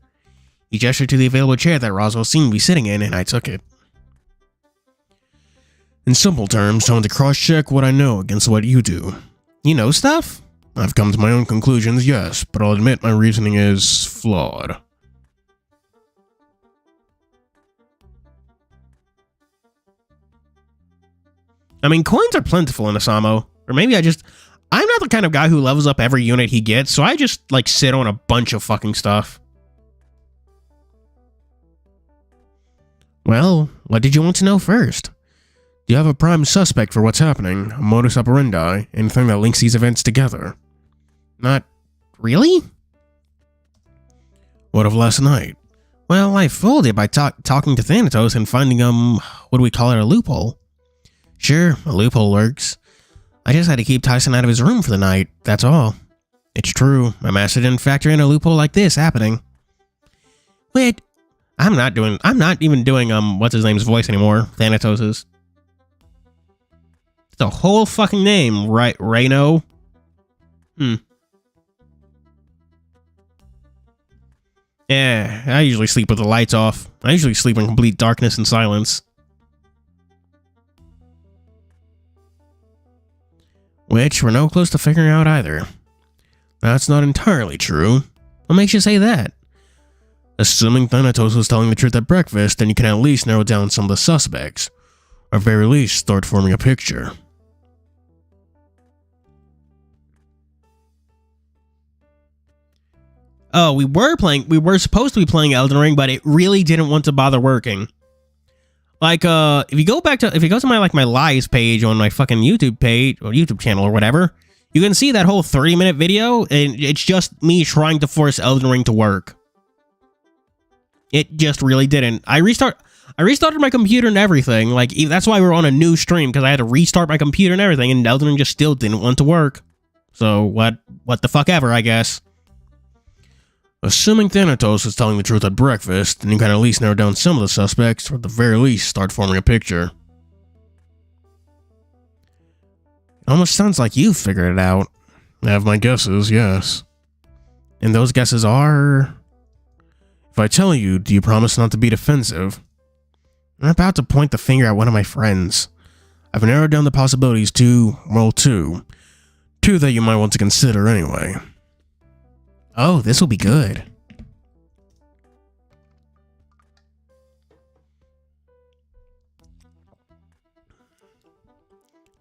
He gestured to the available chair that Roswell seemed to be sitting in, and I took it. In simple terms, I want to cross-check what I know against what you do. You know stuff? I've come to my own conclusions, yes, but I'll admit my reasoning is flawed. I mean, coins are plentiful in Asamo. Or maybe I'm not the kind of guy who levels up every unit he gets, so I just, like, sit on a bunch of fucking stuff. Well, what did you want to know first? Do you have a prime suspect for what's happening? A modus operandi? Anything that links these events together? Not really? What of last night? Well, I fooled it by talking to Thanatos and finding, what do we call it, a loophole? Sure, a loophole works. I just had to keep Tyson out of his room for the night, that's all. It's true, my master didn't factor in a loophole like this happening. Wait, I'm not even doing, what's his name's voice anymore, Thanatos's. It's the whole fucking name, right, Reno? Yeah, I usually sleep with the lights off. I usually sleep in complete darkness and silence. Which we're no close to figuring out either. That's not entirely true. What makes you say that? Assuming Thanatos was telling the truth at breakfast, then you can at least narrow down some of the suspects. Or at very least, start forming a picture. Oh, we were supposed to be playing Elden Ring, but it really didn't want to bother working. Like, if you go to my lives page on my fucking YouTube page, or YouTube channel or whatever, you can see that whole 30-minute video, and it's just me trying to force Elden Ring to work. It just really didn't. I restarted my computer and everything, like, that's why we're on a new stream, because I had to restart my computer and everything, and Elden Ring just still didn't want to work. So, what the fuck ever, I guess. Assuming Thanatos is telling the truth at breakfast, then you can at least narrow down some of the suspects, or at the very least start forming a picture. It almost sounds like you've figured it out. I have my guesses, yes. And those guesses are... If I tell you, do you promise not to be defensive? I'm about to point the finger at one of my friends. I've narrowed down the possibilities to, well, two. Two that you might want to consider anyway. Oh, this will be good.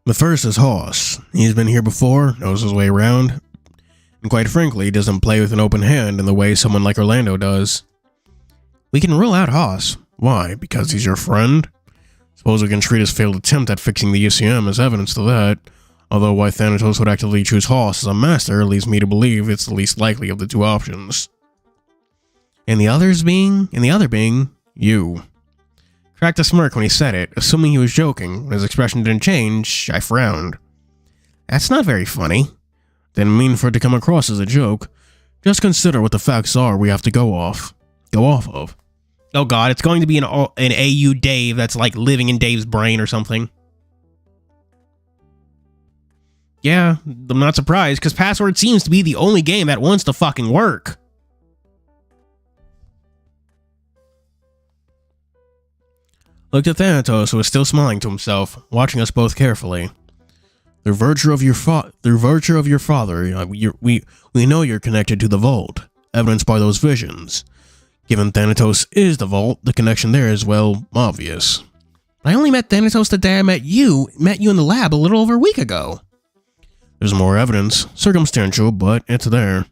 The first is Hoss. He's been here before, knows his way around, and quite frankly, doesn't play with an open hand in the way someone like Orlando does. We can rule out Hoss. Why? Because he's your friend? Suppose we can treat his failed attempt at fixing the UCM as evidence to that. Although why Thanatos would actively choose Hoss as a master leads me to believe it's the least likely of the two options. And the other being, you. Cracked a smirk when he said it, assuming he was joking. When his expression didn't change, I frowned. That's not very funny. Didn't mean for it to come across as a joke. Just consider what the facts are we have to go off of. Oh god, it's going to be an AU Dave that's like living in Dave's brain or something. Yeah, I'm not surprised, because Password seems to be the only game that wants to fucking work. Looked at Thanatos, who was still smiling to himself, watching us both carefully. Through virtue of your father, we know you're connected to the vault, evidenced by those visions. Given Thanatos is the vault, the connection there is, well, obvious. I only met Thanatos the day I met you in the lab a little over a week ago. There's more evidence, circumstantial, but it's there.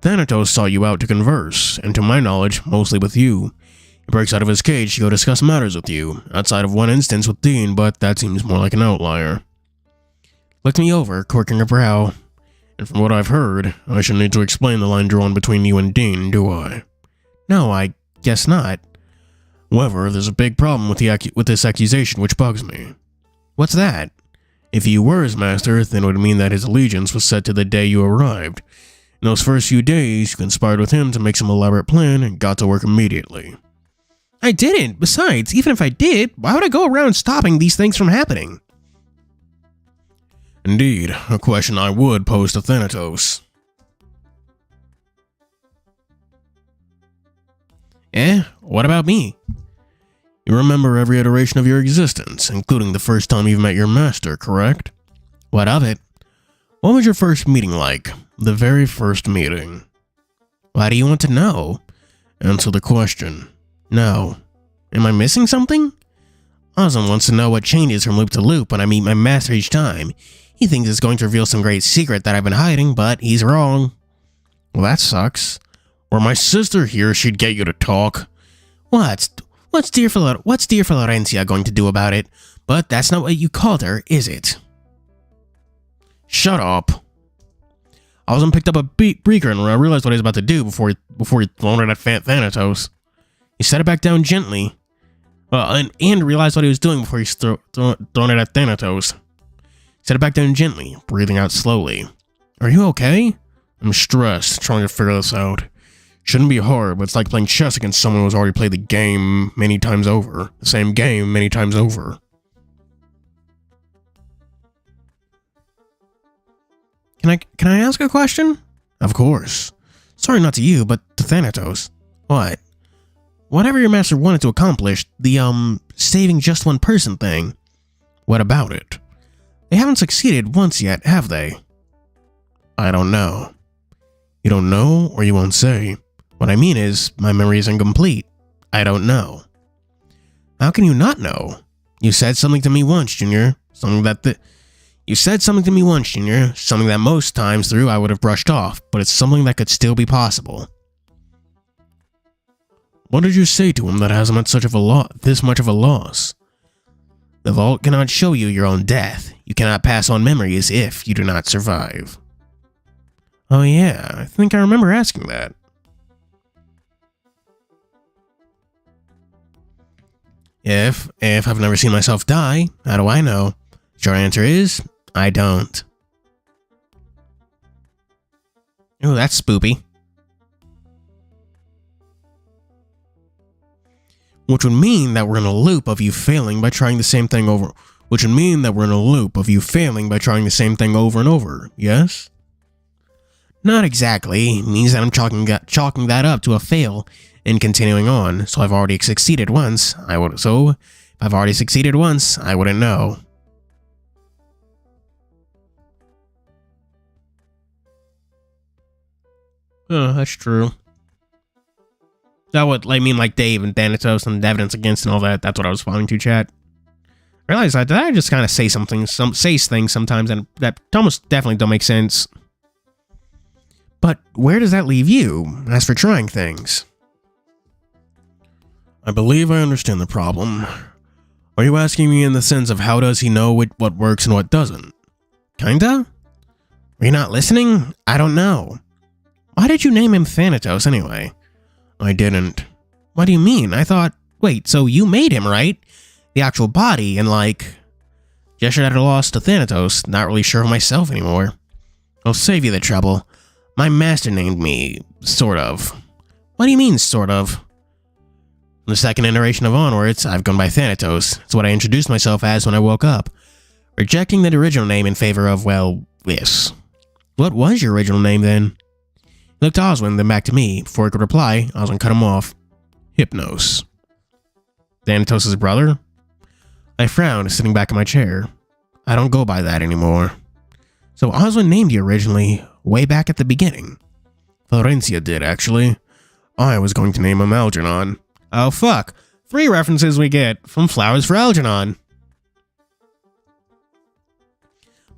Thanatos sought you out to converse, and to my knowledge, mostly with you. He breaks out of his cage to go discuss matters with you, outside of one instance with Dean, but that seems more like an outlier. Looked me over, quirking a brow. And from what I've heard, I shouldn't need to explain the line drawn between you and Dean, do I? No, I guess not. However, there's a big problem with this accusation which bugs me. What's that? If he were his master, then it would mean that his allegiance was set to the day you arrived. In those first few days, you conspired with him to make some elaborate plan and got to work immediately. I didn't. Besides, even if I did, why would I go around stopping these things from happening? Indeed, a question I would pose to Thanatos. What about me? You remember every iteration of your existence, including the first time you've met your master, correct? What of it? What was your first meeting like? The very first meeting. Why do you want to know? Answer the question. No. Am I missing something? Ozan wants to know what changes from loop to loop when I meet my master each time. He thinks it's going to reveal some great secret that I've been hiding, but he's wrong. Well, that sucks. Were my sister here, she'd get you to talk. What's dear Florencia going to do about it? But that's not what you called her, is it? Shut up. Ozan picked up a beaker and I realized what he was about to do before he thrown it at Thanatos. He set it back down gently. And realized what he was doing before he thrown it at Thanatos. Set it back down gently, breathing out slowly. Are you okay? I'm stressed, trying to figure this out. Shouldn't be hard, but it's like playing chess against someone who's already played the game many times over. The same game many times over. Can I ask a question? Of course. Sorry, not to you, but to Thanatos. What? Whatever your master wanted to accomplish, the, saving just one person thing. What about it? They haven't succeeded once yet, have they? I don't know. You don't know, or you won't say. What I mean is, my memory is incomplete. I don't know. How can you not know? You said something to me once, Junior. Something that most times through I would have brushed off, but it's something that could still be possible. What did you say to him that has him at this much of a loss? The vault cannot show you your own death. You cannot pass on memories if you do not survive. Oh yeah, I think I remember asking that. If I've never seen myself die, how do I know? Short answer is, I don't. Oh, that's spoopy. Which would mean that we're in a loop of you failing by trying the same thing over. And over, yes? Not exactly. It means that I'm chalking that up to a fail and continuing on. So I've already succeeded once. If I've already succeeded once, I wouldn't know. Oh, that's true. That what I mean, like Dave and Thanatos and evidence against and all that. That's what I was responding to, chat. I realized that I just kind of say things sometimes, and that almost definitely don't make sense. But where does that leave you as for trying things? I believe I understand the problem. Are you asking me in the sense of how does he know what works and what doesn't? Kinda? Were you not listening? I don't know. Why did you name him Thanatos anyway? I didn't. What do you mean? I thought... Wait, so you made him, right? The actual body, and like... Gestured at a loss to Thanatos, not really sure of myself anymore. I'll save you the trouble. My master named me... sort of. What do you mean, sort of? From the second iteration of onwards, I've gone by Thanatos. It's what I introduced myself as when I woke up. Rejecting that original name in favor of, well, this. What was your original name, then? He looked to Oswin, then back to me. Before he could reply, Oswin cut him off. Hypnos. Thanatos' brother? I frowned, sitting back in my chair. I don't go by that anymore. So Oswin named you originally, way back at the beginning. Florencia did, actually. I was going to name him Algernon. Oh, fuck. 3 references we get from Flowers for Algernon.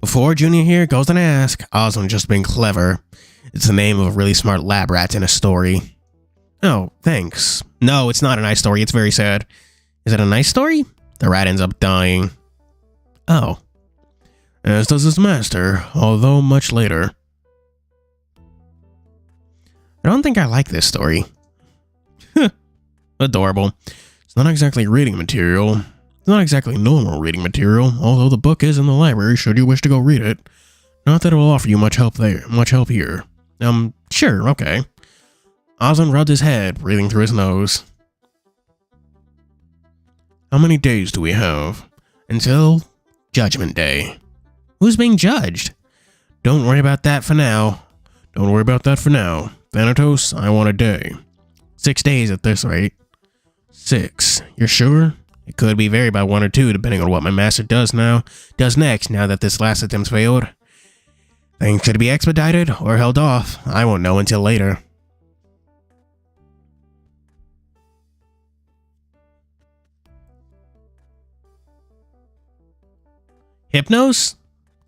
Before Junior here goes and asks, Oswin just being clever. It's the name of a really smart lab rat in a story. Oh, thanks. No, it's not a nice story. It's very sad. Is it a nice story? The rat ends up dying. Oh. As does his master, although much later. I don't think I like this story. Adorable. It's not exactly reading material. It's not exactly normal reading material, although the book is in the library should you wish to go read it. Not that it will offer you much help here. Sure, okay. Oswin rubbed his head, breathing through his nose. How many days do we have? Until Judgment Day. Who's being judged? Don't worry about that for now. Thanatos, I want a day. 6 days at this rate. 6. You're sure? It could be varied by 1 or 2, depending on what my master does next, now that this last attempt's failed. Things could be expedited or held off. I won't know until later. Hypnos?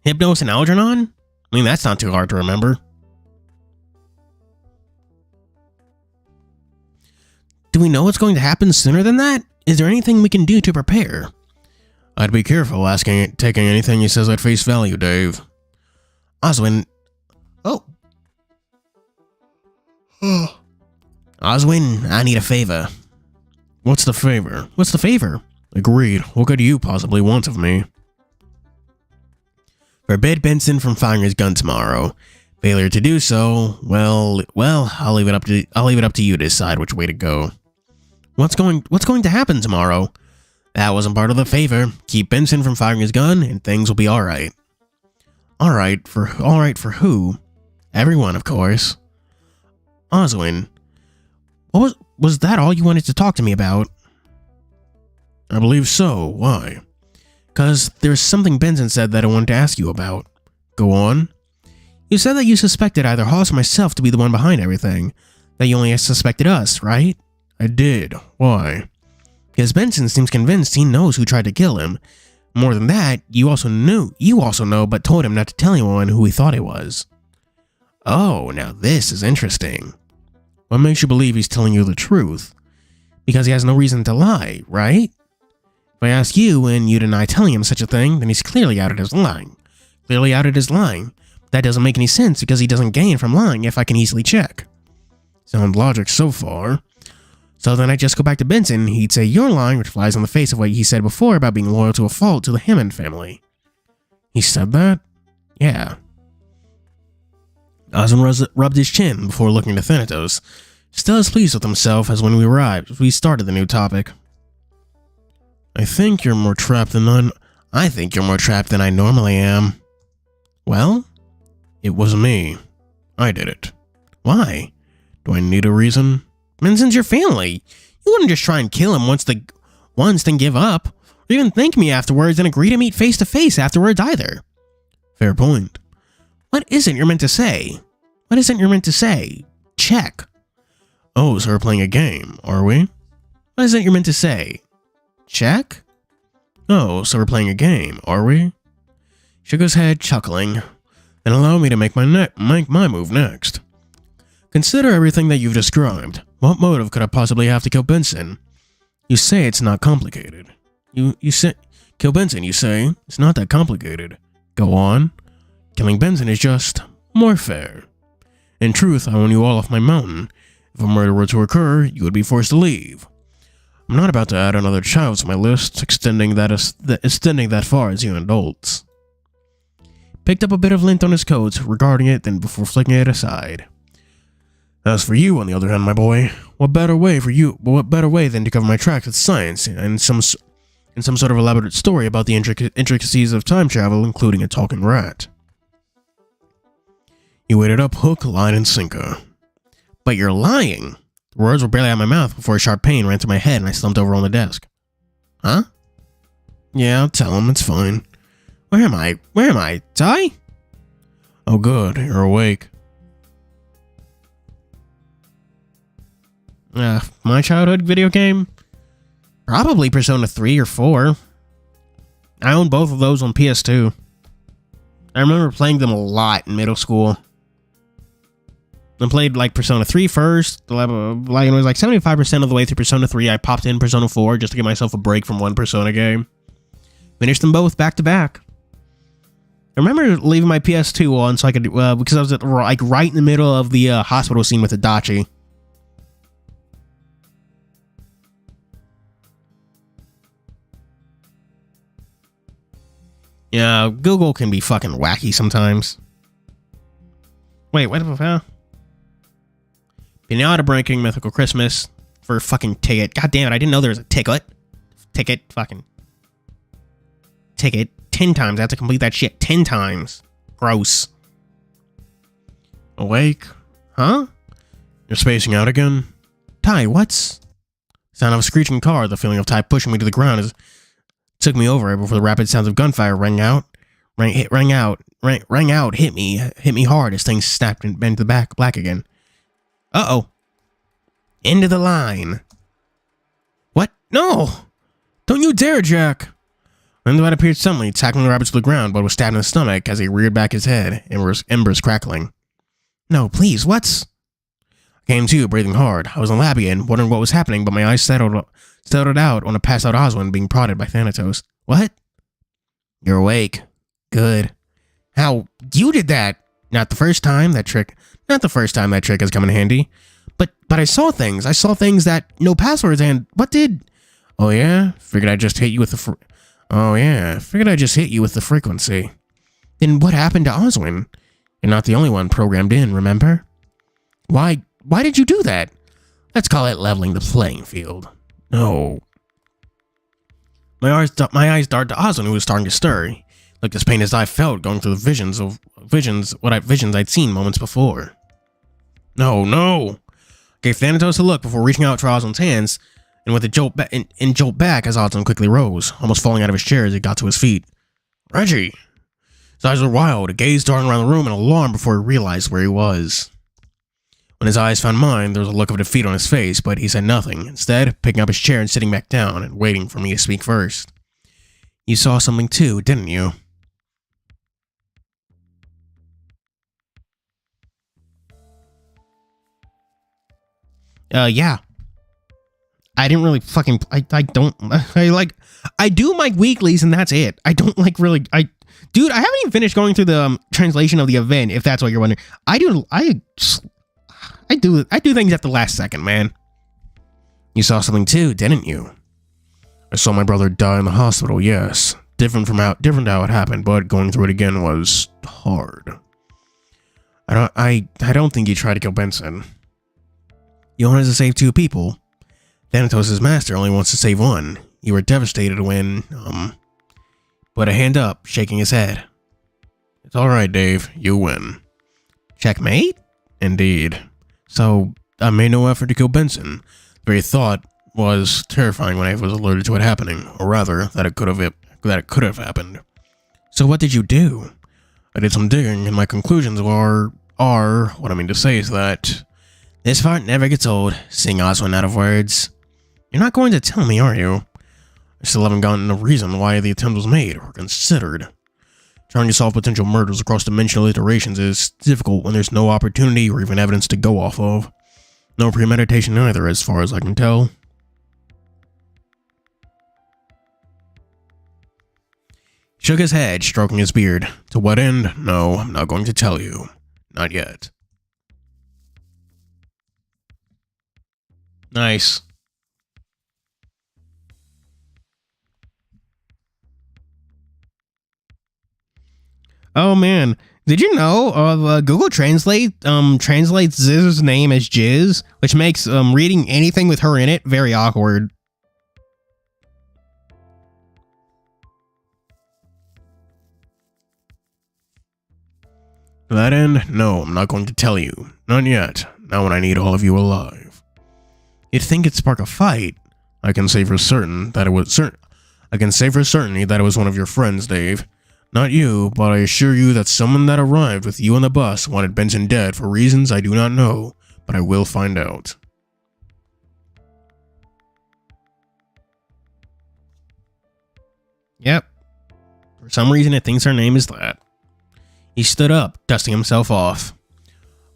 Hypnos and Algernon? I mean, that's not too hard to remember. Do we know what's going to happen sooner than that? Is there anything we can do to prepare? I'd be careful taking anything he says at face value, Dave. Oswin... Oh. Oswin, I need a favor. What's the favor? Agreed. What could you possibly want of me? Forbid Benson from firing his gun tomorrow. Failure to do so, well, I'll leave it up to you to decide which way to go. What's going to happen tomorrow? That wasn't part of the favor. Keep Benson from firing his gun, and things will be all right. All right for who? Everyone, of course. Oswin, was that all you wanted to talk to me about? I believe so. Why? 'Cause there's something Benson said that I wanted to ask you about. Go on. You said that you suspected either Hoss or myself to be the one behind everything. That you only suspected us, right? I did. Why? Because Benson seems convinced he knows who tried to kill him. More than that, you also know, but told him not to tell anyone who he thought it was. Oh, now this is interesting. What makes you believe he's telling you the truth? Because he has no reason to lie, right? If I ask you and you deny telling him such a thing, then he's clearly outed as lying. That doesn't make any sense because he doesn't gain from lying if I can easily check. Sound logic so far. So then I just go back to Benson, he'd say you're lying, which flies on the face of what he said before about being loyal to a fault to the Hammond family. He said that? Yeah. Oswin rubbed his chin before looking to Thanatos, still as pleased with himself as when we started the new topic. I think you're more trapped than I normally am. Well, it was me. I did it. Why? Do I need a reason? Benson's your family. You wouldn't just try and kill him once then give up, or even thank me afterwards and agree to meet face to face afterwards either. Fair point. What isn't you're meant to say? Check. Oh, so we're playing a game, are we? What isn't you're meant to say? Check? Oh, so we're playing a game, are we? Shook his head, chuckling, and allowed me to make my move next. Consider everything that you've described. What motive could I possibly have to kill Benson? You say it's not complicated. You say, kill Benson, you say? It's not that complicated. Go on. Killing Benson is just more fair. In truth, I want you all off my mountain. If a murder were to occur, you would be forced to leave. I'm not about to add another child to my list, extending that far as young adults. Picked up a bit of lint on his coat, regarding it, then before flicking it aside. As for you, on the other hand, my boy, what better way than to cover my tracks with science and some sort of elaborate story about the intricacies of time travel, including a talking rat. He waited up hook, line, and sinker. But you're lying. The words were barely out of my mouth before a sharp pain ran to my head and I slumped over on the desk. Huh? Yeah, I'll tell him, it's fine. Where am I? Where am I? Die? Oh good, you're awake. My childhood video game? Probably Persona 3 or 4. I owned both of those on PS2. I remember playing them a lot in middle school. I played like Persona 3 first. It was like 75% of the way through Persona 3. I popped in Persona 4 just to give myself a break from one Persona game. Finished them both back to back. I remember leaving my PS2 on so I could, because I was like right in the middle of the hospital scene with Adachi. Yeah, Google can be fucking wacky sometimes. Wait, what the hell? Pinata breaking Mythical Christmas for a fucking ticket. God damn it, I didn't know there was a ticket. Fucking ticket. 10 times. I have to complete that shit 10 times. Gross. Awake? Huh? You're spacing out again? Ty, what's... Sound of a screeching car, the feeling of Ty pushing me to the ground as... Took me over before the rapid sounds of gunfire rang out, hit me hard as things snapped and bent to the black again. Uh-oh. End of the line. What? No! Don't you dare, Jack! Lindewood appeared suddenly, tackling the rabbit to the ground, but was stabbed in the stomach as he reared back his head, embers crackling. No, please, what's... I came to, breathing hard. I was in the lab again, wondering what was happening, but my eyes settled out on a passed-out Oswin being prodded by Thanatos. What? You're awake. Good. How? You did that! Not the first time that trick has come in handy. But I saw things. I saw things that no passwords and... What did... Oh yeah? Figured I'd just hit you with the frequency. Then what happened to Oswin? You're not the only one programmed in, remember? Why did you do that? Let's call it leveling the playing field. No. My eyes darted to Oswin, who was starting to stir. Looked as pain as I felt going through the visions I'd seen moments before. No. Gave Thanatos a look before reaching out for Oswin's hands, and with a jolt back as Oswin quickly rose, almost falling out of his chair as he got to his feet. Reggie! His eyes were wild, a gaze darting around the room in alarm before he realized where he was. When his eyes found mine, there was a look of defeat on his face, but he said nothing, instead picking up his chair and sitting back down and waiting for me to speak first. You saw something too, didn't you? Yeah. I didn't really fucking... I do my weeklies and that's it. I don't really... Dude, I haven't even finished going through the translation of the event, if that's what you're wondering. I do things at the last second, man. You saw something too, didn't you? I saw my brother die in the hospital, yes. Different how it happened, but going through it again was hard. I don't think you tried to kill Benson. You wanted to save 2 people. Thanatos' master only wants to save 1. You were devastated when, put a hand up, shaking his head. It's alright, Dave. You win. Checkmate? Indeed. So, I made no effort to kill Benson. The very thought was terrifying when I was alerted to it happening, or rather, that it could have happened. So what did you do? I did some digging, and my conclusions are what I mean to say is that this part never gets old, seeing Oswin out of words. You're not going to tell me, are you? I still haven't gotten a reason why the attempt was made, or considered. Trying to solve potential murders across dimensional iterations is difficult when there's no opportunity or even evidence to go off of. No premeditation either, as far as I can tell. Shook his head, stroking his beard. To what end? No, I'm not going to tell you. Not yet. Nice. Oh man, did you know Google Translate translates Ziz's name as Jizz, which makes reading anything with her in it very awkward. To that end, no, I'm not going to tell you. Not yet. Not when I need all of you alive. You'd think it'd spark a fight. I can say for certain that it was I can say for certainty that it was one of your friends, Dave. Not you, but I assure you that someone that arrived with you on the bus wanted Benson dead for reasons I do not know, but I will find out. Yep. For some reason it thinks her name is that. He stood up, dusting himself off.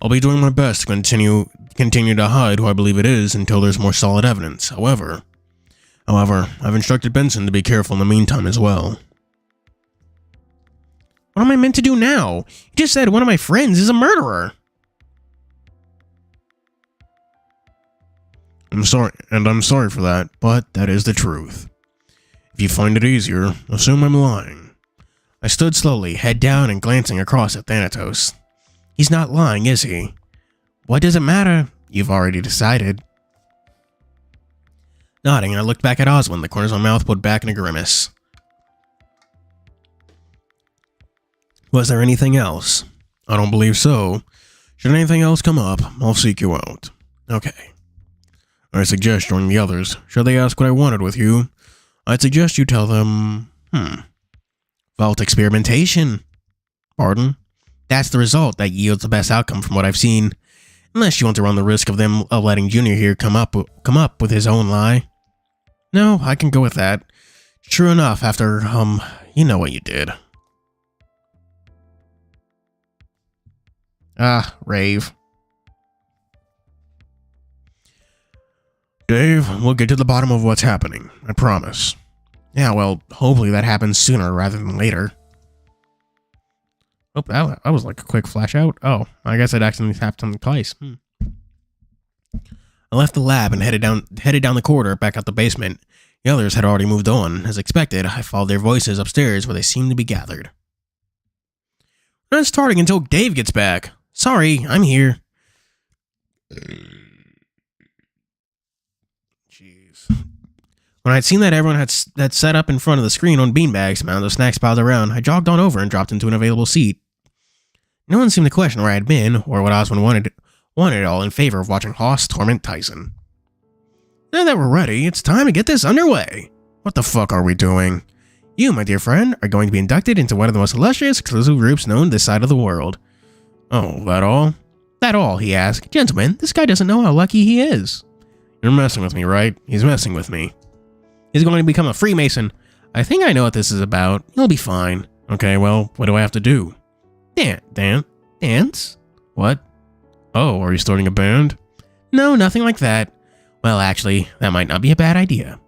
I'll be doing my best to continue to hide who I believe it is until there's more solid evidence. However, I've instructed Benson to be careful in the meantime as well. What am I meant to do now? You just said one of my friends is a murderer. I'm sorry for that, but that is the truth. If you find it easier, assume I'm lying. I stood slowly, head down and glancing across at Thanatos. He's not lying, is he? What does it matter? You've already decided. Nodding, I looked back at Oswin, the corners of my mouth pulled back in a grimace. Was there anything else? I don't believe so. Should anything else come up, I'll seek you out. Okay. I suggest joining the others. Should they ask what I wanted with you, I'd suggest you tell them, Vault experimentation. Pardon? That's the result that yields the best outcome from what I've seen. Unless you want to run the risk of letting Junior here come up with his own lie. No, I can go with that. True enough, after, you know what you did. Ah, rave. Dave, we'll get to the bottom of what's happening. I promise. Yeah, well, hopefully that happens sooner rather than later. Oh, that was like a quick flash out. Oh, I guess I'd accidentally tapped something twice. I left the lab and headed down the corridor back out the basement. The others had already moved on. As expected, I followed their voices upstairs where they seemed to be gathered. We're not starting until Dave gets back. Sorry, I'm here. Jeez. When I'd seen that everyone had set up in front of the screen on beanbags, mounted of snacks piled around, I jogged on over and dropped into an available seat. No one seemed to question where I had been, or what Osmond wanted it all in favor of watching Haas torment Tyson. Now that we're ready, it's time to get this underway. What the fuck are we doing? You, my dear friend, are going to be inducted into one of the most illustrious exclusive groups known this side of the world. Oh, that all? That all, he asked. Gentlemen, this guy doesn't know how lucky he is. You're messing with me, right? He's messing with me. He's going to become a Freemason. I think I know what this is about. You'll be fine. Okay, well, what do I have to do? Dance? What? Oh, are you starting a band? No, nothing like that. Well, actually, that might not be a bad idea.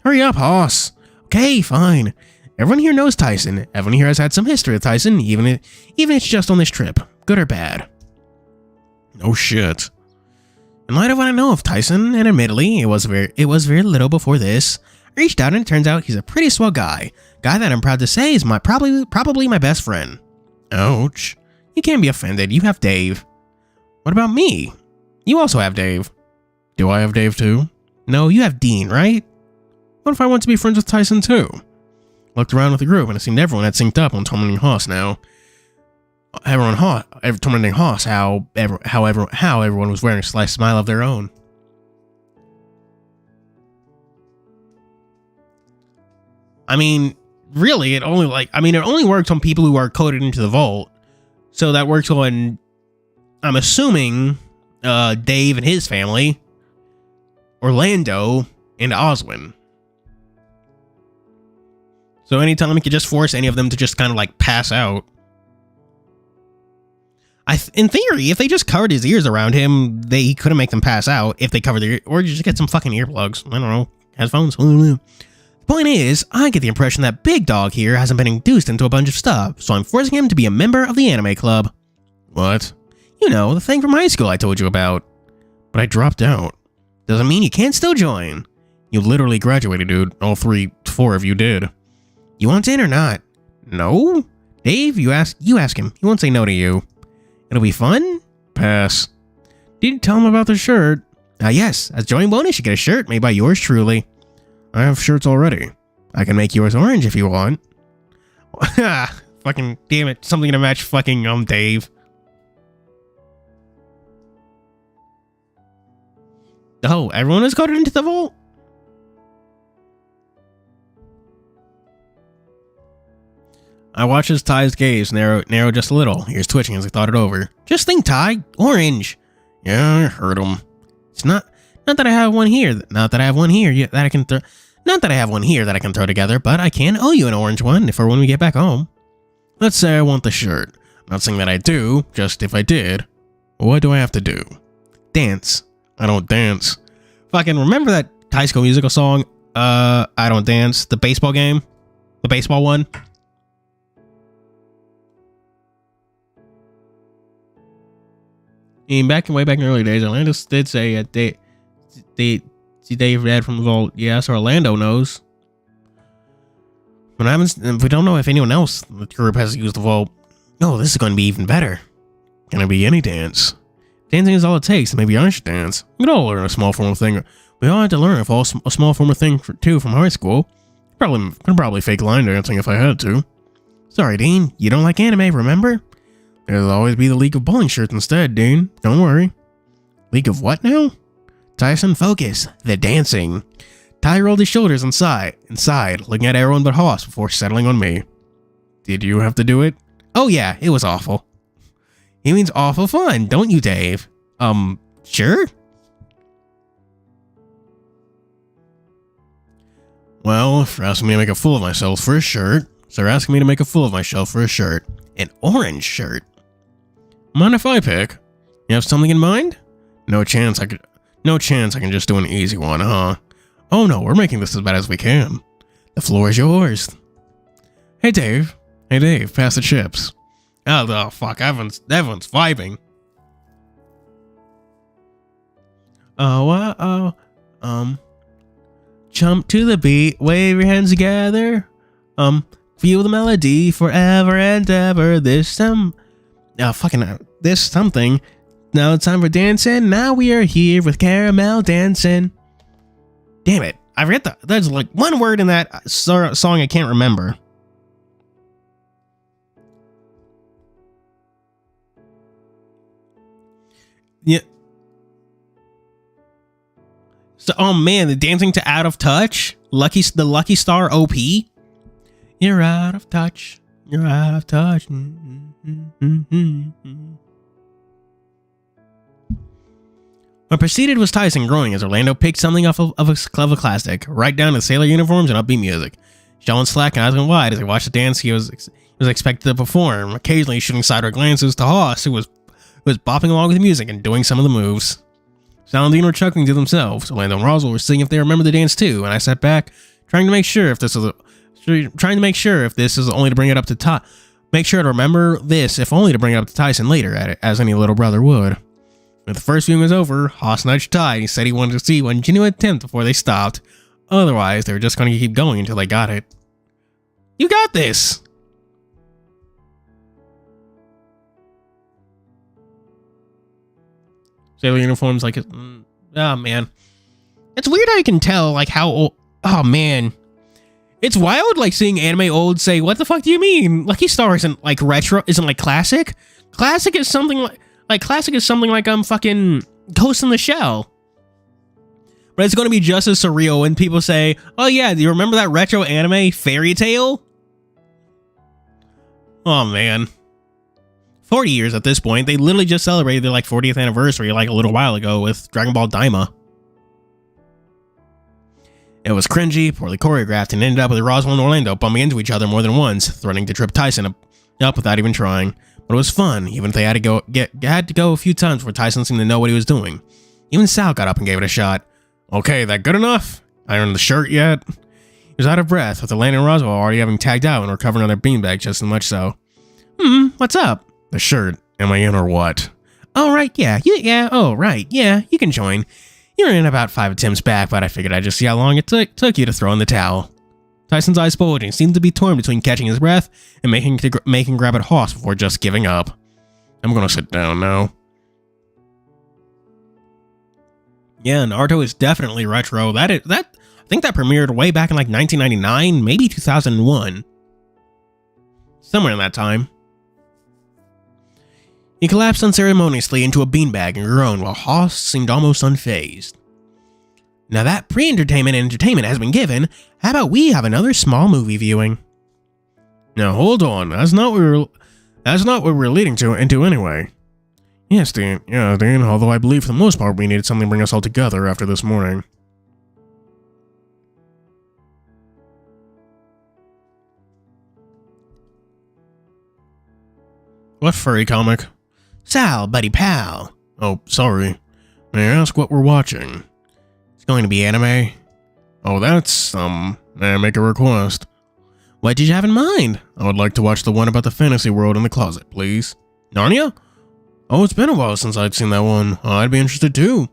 Hurry up, Hoss. Okay, fine. Everyone here knows Tyson. Everyone here has had some history with Tyson, even if it's just on this trip, good or bad. Oh shit. In light of what I know of Tyson, and admittedly, it was very little before this, I reached out and it turns out he's a pretty swell guy. Guy that I'm proud to say is probably my best friend. Ouch. You can't be offended, you have Dave. What about me? You also have Dave. Do I have Dave too? No, you have Dean, right? What if I want to be friends with Tyson too? Looked around with the group and it seemed everyone had synced up on tormenting Haas now. Tormenting Haas, how everyone was wearing a slight smile of their own. I mean, really, it only works on people who are coded into the vault. So that works on, I'm assuming, Dave and his family, Orlando, and Oswin. So anytime we could just force any of them to just kind of like pass out. In theory, if they just covered his ears around him, he couldn't make them pass out if they covered their ears, or just get some fucking earplugs. I don't know, headphones. The Point is, I get the impression that Big Dog here hasn't been induced into a bunch of stuff, so I'm forcing him to be a member of the anime club. What? You know, the thing from high school I told you about. But I dropped out. Doesn't mean you can't still join. You literally graduated, dude. All four of you did. You want in or not? No? Dave, you ask him. He won't say no to you. It'll be fun? Pass. Did you tell him about the shirt? Yes. As join bonus, you get a shirt made by yours truly. I have shirts already. I can make yours orange if you want. Fucking damn it. Something to match fucking, Dave. Oh, everyone is coded into the vault? I watched as Ty's gaze narrow just a little. He was twitching as he thought it over. Just think, Ty. Orange. Yeah, I heard him. It's not that I have one here. Not that I have one here that I can throw. Not that I have one here that I can throw together, but I can owe you an orange one for when we get back home. Let's say I want the shirt. I'm not saying that I do, just if I did. What do I have to do? Dance. I don't dance. Fucking remember that High School Musical song? I don't dance. The baseball game? The baseball one? Way back in the early days, Orlando did say they see Dave Dad from the vault. Yes, Orlando knows. But we don't know if anyone else in the group has used the vault. No, this is going to be even better. Can it be any dance? Dancing is all it takes. Maybe I should dance. We can all learn a small form of thing. We all had to learn a small form of thing too from high school. Could probably fake line dancing if I had to. Sorry, Dean. You don't like anime, remember? There'll always be the League of Bowling shirts instead, Dean. Don't worry. League of what now? Tyson, focus. The dancing. Ty rolled his shoulders inside, looking at everyone but Hoss before settling on me. Did you have to do it? Oh yeah, it was awful. He means awful fun, don't you, Dave? Sure? Well, if you're asking me to make a fool of myself for a shirt, so you're asking me to make a fool of myself for a shirt. An orange shirt. Mind if I pick? You have something in mind? No chance I can just do an easy one, huh? Oh no, we're making this as bad as we can. The floor is yours. Hey Dave, pass the chips. Oh fuck, everyone's vibing. Jump to the beat, wave your hands together. Feel the melody forever and ever. This something. Now it's time for dancing. Now we are here with caramel dancing. Damn it. I forget that. There's like one word in that song I can't remember. Yeah. So, oh man, the dancing to Out of Touch. The Lucky Star OP. You're out of touch. You're out of touch. What preceded was Tyson growing as Orlando picked something off of a classic, right down to sailor uniforms and upbeat music. Showing slack and eyes went wide as he watched the dance he was expected to perform, occasionally shooting sideward glances to Hoss, who was bopping along with the music and doing some of the moves. Sal and Dean were chuckling to themselves. Orlando and Roswell were seeing if they remembered the dance too, and I sat back, trying to make sure if this is only to bring it up to make sure to remember this, if only to bring it up to Tyson later, as any little brother would. When the first viewing was over, Hoss nudged Ty and he said he wanted to see one genuine attempt before they stopped. Otherwise, they were just going to keep going until they got it. You got this! Sailor uniforms, like, oh man. It's weird how you can tell, like, how old, oh man. It's wild, like, seeing anime old say, what the fuck do you mean? Lucky Star isn't, like, retro, isn't, like, classic? Classic is something like fucking Ghost in the Shell. But it's going to be just as surreal when people say, oh yeah, do you remember that retro anime Fairy Tail? Oh man. 40 years at this point. They literally just celebrated their, like, 40th anniversary, like, a little while ago with Dragon Ball Daima. It was cringy, poorly choreographed, and ended up with Roswell and Orlando bumping into each other more than once, threatening to trip Tyson up without even trying. But it was fun, even if they had to go a few times before Tyson seemed to know what he was doing. Even Sal got up and gave it a shot. Okay, that good enough? I earned the shirt yet? was out of breath, with Elena and Roswell already having tagged out and recovering on their beanbag just as much so. What's up? The shirt. Am I in or what? Oh, right, yeah, oh, right, yeah, you can join. You're in about 5 attempts back, but I figured I'd just see how long it took you to throw in the towel. Tyson's eyes bulging, seemed to be torn between catching his breath and making grab at Hoss before just giving up. I'm gonna sit down now. Yeah, Naruto is definitely retro. I think that premiered way back in like 1999, maybe 2001. Somewhere in that time. He collapsed unceremoniously into a beanbag and groaned while Hoss seemed almost unfazed. Now that pre-entertainment and entertainment has been given, how about we have another small movie viewing? Now hold on, that's not what we're leading into anyway. Yes, Dean. Yeah, Dean, although I believe for the most part we needed something to bring us all together after this morning. What furry comic? Sal, buddy pal. Oh, sorry. May I ask what we're watching? It's going to be anime. Oh, that's, may I make a request? What did you have in mind? I would like to watch the one about the fantasy world in the closet, please. Narnia? Oh, it's been a while since I'd seen that one. I'd be interested too.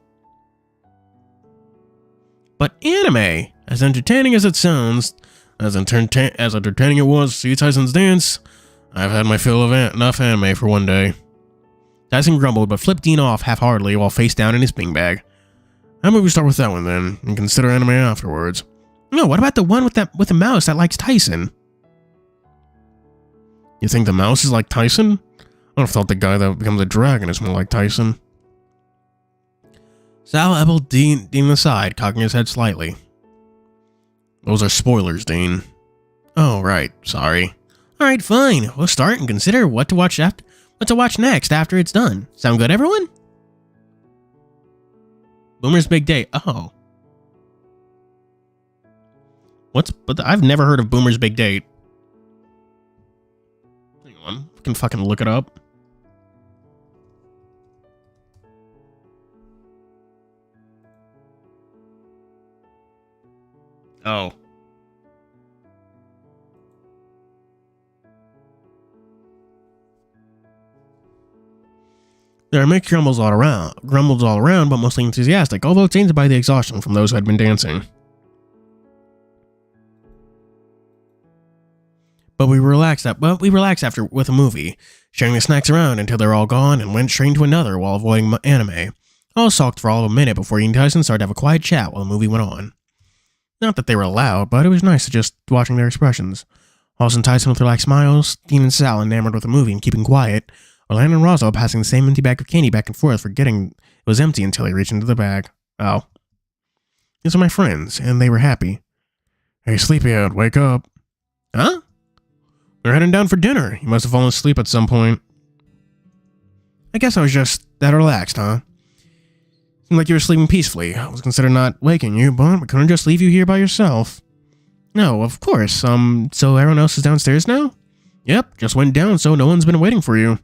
But anime, as entertaining as it sounds, as entertaining it was to see Tyson's dance, I've had my fill of enough anime for one day. Tyson grumbled, but flipped Dean off half-heartedly while face down in his beanbag. How about we start with that one then, and consider anime afterwards? No, what about the one with the mouse that likes Tyson? You think the mouse is like Tyson? I would have thought the guy that becomes a dragon is more like Tyson. Sal elbowed Dean aside, cocking his head slightly. Those are spoilers, Dean. Oh, right. Sorry. Alright, fine. We'll start and consider what to watch next after it's done. Sound good, everyone? Boomer's Big Date. Oh. I've never heard of Boomer's Big Date. Hang on. I can fucking look it up. Oh. There are mixed grumbles all around, but mostly enthusiastic, although tainted by the exhaustion from those who had been dancing. But we relaxed after with a movie, sharing the snacks around until they were all gone and went straight into another while avoiding anime. All sulked for all of a minute before he and Tyson started to have a quiet chat while the movie went on. Not that they were loud, but it was nice to just watching their expressions. Hoss and Tyson with relaxed smiles, Dean and Sal enamored with the movie and keeping quiet, Orlando and Roswell passing the same empty bag of candy back and forth, forgetting it was empty until he reached into the bag. Oh. These are my friends, and they were happy. Hey, sleepyhead, wake up. Huh? We're heading down for dinner. You must have fallen asleep at some point. I guess I was just that relaxed, huh? Seemed like you were sleeping peacefully. I was considering not waking you, but we couldn't just leave you here by yourself. No, of course. So everyone else is downstairs now? Yep, just went down, so no one's been waiting for you.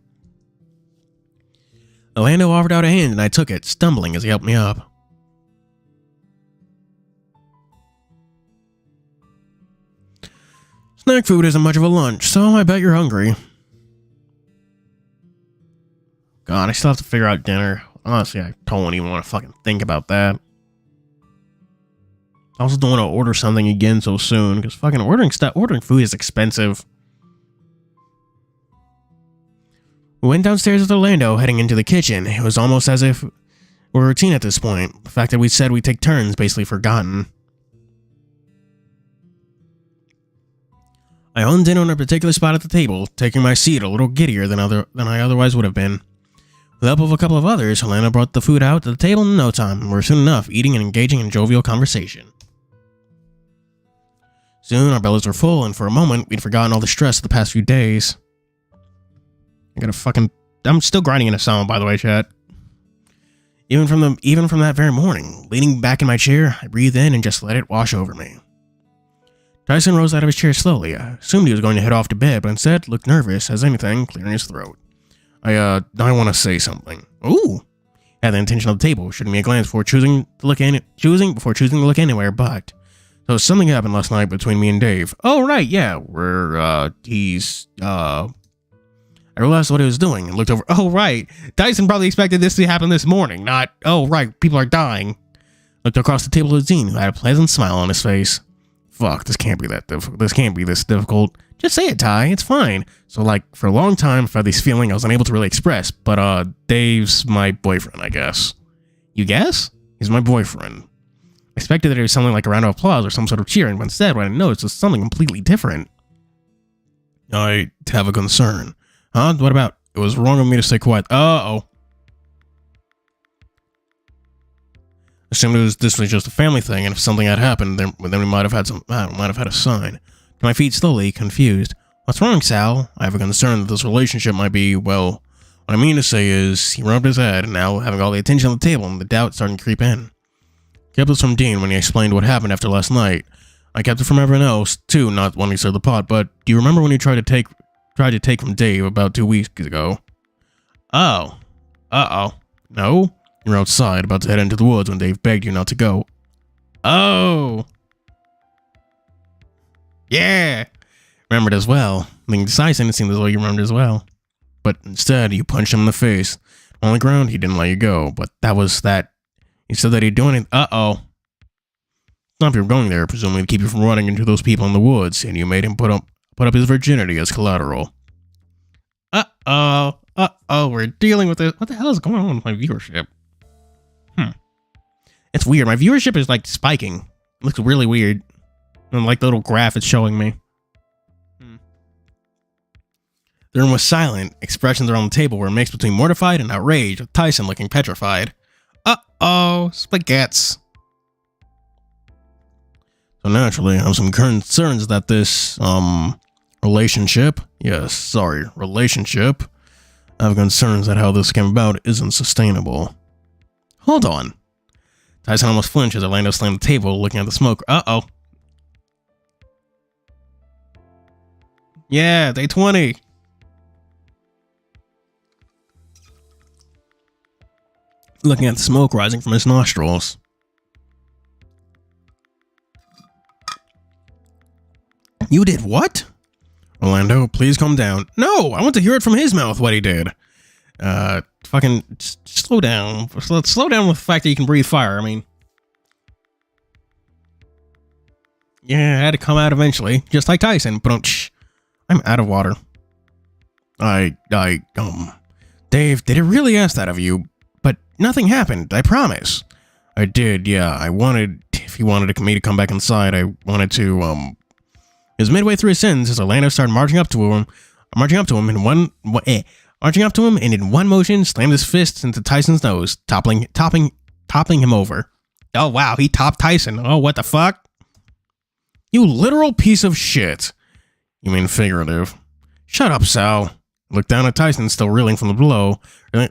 Orlando offered out a hand, and I took it, stumbling as he helped me up. Snack food isn't much of a lunch, so I bet you're hungry. God, I still have to figure out dinner. Honestly, I don't even want to fucking think about that. I also don't want to order something again so soon, because fucking ordering food is expensive. We went downstairs with Orlando, heading into the kitchen. It was almost as if we're routine at this point. The fact that we said we'd take turns basically forgotten. I honed in on a particular spot at the table, taking my seat a little giddier than I otherwise would have been. With the help of a couple of others, Orlando brought the food out to the table in no time, and we were soon enough eating and engaging in jovial conversation. Soon, our bellies were full, and for a moment, we'd forgotten all the stress of the past few days. I'm still grinding in a song, by the way, chat. Even from that very morning, leaning back in my chair, I breathed in and just let it wash over me. Tyson rose out of his chair slowly. I assumed he was going to head off to bed, but instead looked nervous as anything, clearing his throat. I want to say something. Ooh! Had the intention of the table, shooting me a glance before choosing to look anywhere, but So something happened last night between me and Dave. Oh, right, yeah, I realized what he was doing and looked over. Oh, right. Dyson probably expected this to happen this morning, not, oh, right, people are dying. Looked across the table at Zine, who had a pleasant smile on his face. Fuck, this can't be that difficult. This can't be this difficult. Just say it, Ty. It's fine. So, like, for a long time, I've had this feeling I was unable to really express, but, Dave's my boyfriend, I guess. You guess? He's my boyfriend. I expected that it was something like a round of applause or some sort of cheering, but instead, what I noticed was something completely different. I have a concern. Huh? What about? It was wrong of me to stay quiet. Uh-oh. Assumed this was just a family thing, and if something had happened, then we might have had a sign. To my feet slowly, confused. What's wrong, Sal? I have a concern that this relationship might be, well, what I mean to say is, he rubbed his head, and now having all the attention on the table, and the doubt starting to creep in. Kept this from Dean when he explained what happened after last night. I kept it from everyone else, too, not when he stirred the pot, but do you remember when you tried to take from Dave about 2 weeks ago? Oh. Uh-oh. No? You're outside, about to head into the woods when Dave begged you not to go. Oh! Yeah! Remembered as well. Being decisive, it seemed as though you remembered as well. But instead, you punched him in the face. On the ground, he didn't let you go, but that was that. He said that he'd do anything. Uh-oh. Not if you were going there, presumably to keep you from running into those people in the woods, and you made him put up his virginity as collateral. Uh-oh. Uh-oh, we're dealing with it. What the hell is going on with my viewership? It's weird. My viewership is, like, spiking. It looks really weird. And, like, the little graph it's showing me. The room was silent. Expressions around the table were a mix between mortified and outraged, with Tyson looking petrified. Uh-oh, spaghettis. So naturally, I have some concerns that this, relationship, I have concerns that how this came about isn't sustainable. Hold on. Tyson almost flinched as Orlando slammed the table, looking at the smoke. Uh-oh. Yeah, day 20. Looking at the smoke rising from his nostrils. You did what? Orlando, please calm down. No, I want to hear it from his mouth what he did. Fucking slow down. Let's slow down with the fact that you can breathe fire. I mean, yeah, it had to come out eventually, just like Tyson. But I'm out of water. Dave, did it really ask that of you? But nothing happened, I promise. I did, yeah. If he wanted me to come back inside, I wanted to, It was midway through his sentence as Orlando started marching up to him and in one motion slammed his fists into Tyson's nose, toppling him over. Oh wow, he topped Tyson. Oh, what the fuck? You literal piece of shit. You mean figurative. Shut up, Sal. Looked down at Tyson, still reeling from the blow, and I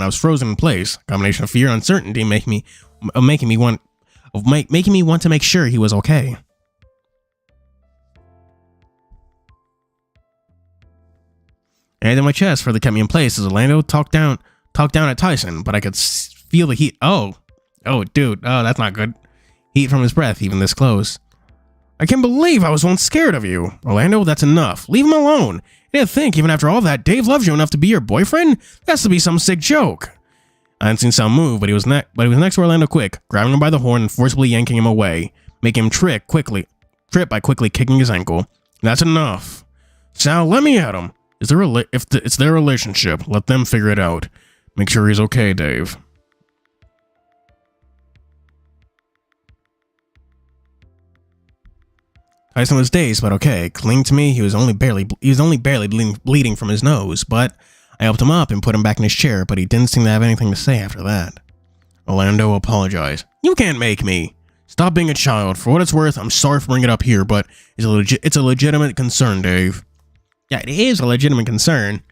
was frozen in place. A combination of fear and uncertainty making me want to make sure he was okay. I had in my chest further kept me in place as Orlando talked down at Tyson, but I could feel the heat. Oh, dude. Oh, that's not good. Heat from his breath, even this close. I can't believe I was once scared of you. Orlando, that's enough. Leave him alone. You didn't think, even after all that, Dave loves you enough to be your boyfriend? That has to be some sick joke. I hadn't seen Sal move, but he was next to Orlando quick, grabbing him by the horn and forcibly yanking him away, making him trip by quickly kicking his ankle. That's enough. Sal, let me at him. If it's their relationship, let them figure it out. Make sure he's okay, Dave. Tyson was dazed, but okay. Clinging to me, he was only barely bleeding from his nose, but I helped him up and put him back in his chair, but he didn't seem to have anything to say after that. Orlando apologized. You can't make me. Stop being a child. For what it's worth, I'm sorry for bringing it up here, but it's a legitimate concern, Dave. Yeah, it is a legitimate concern.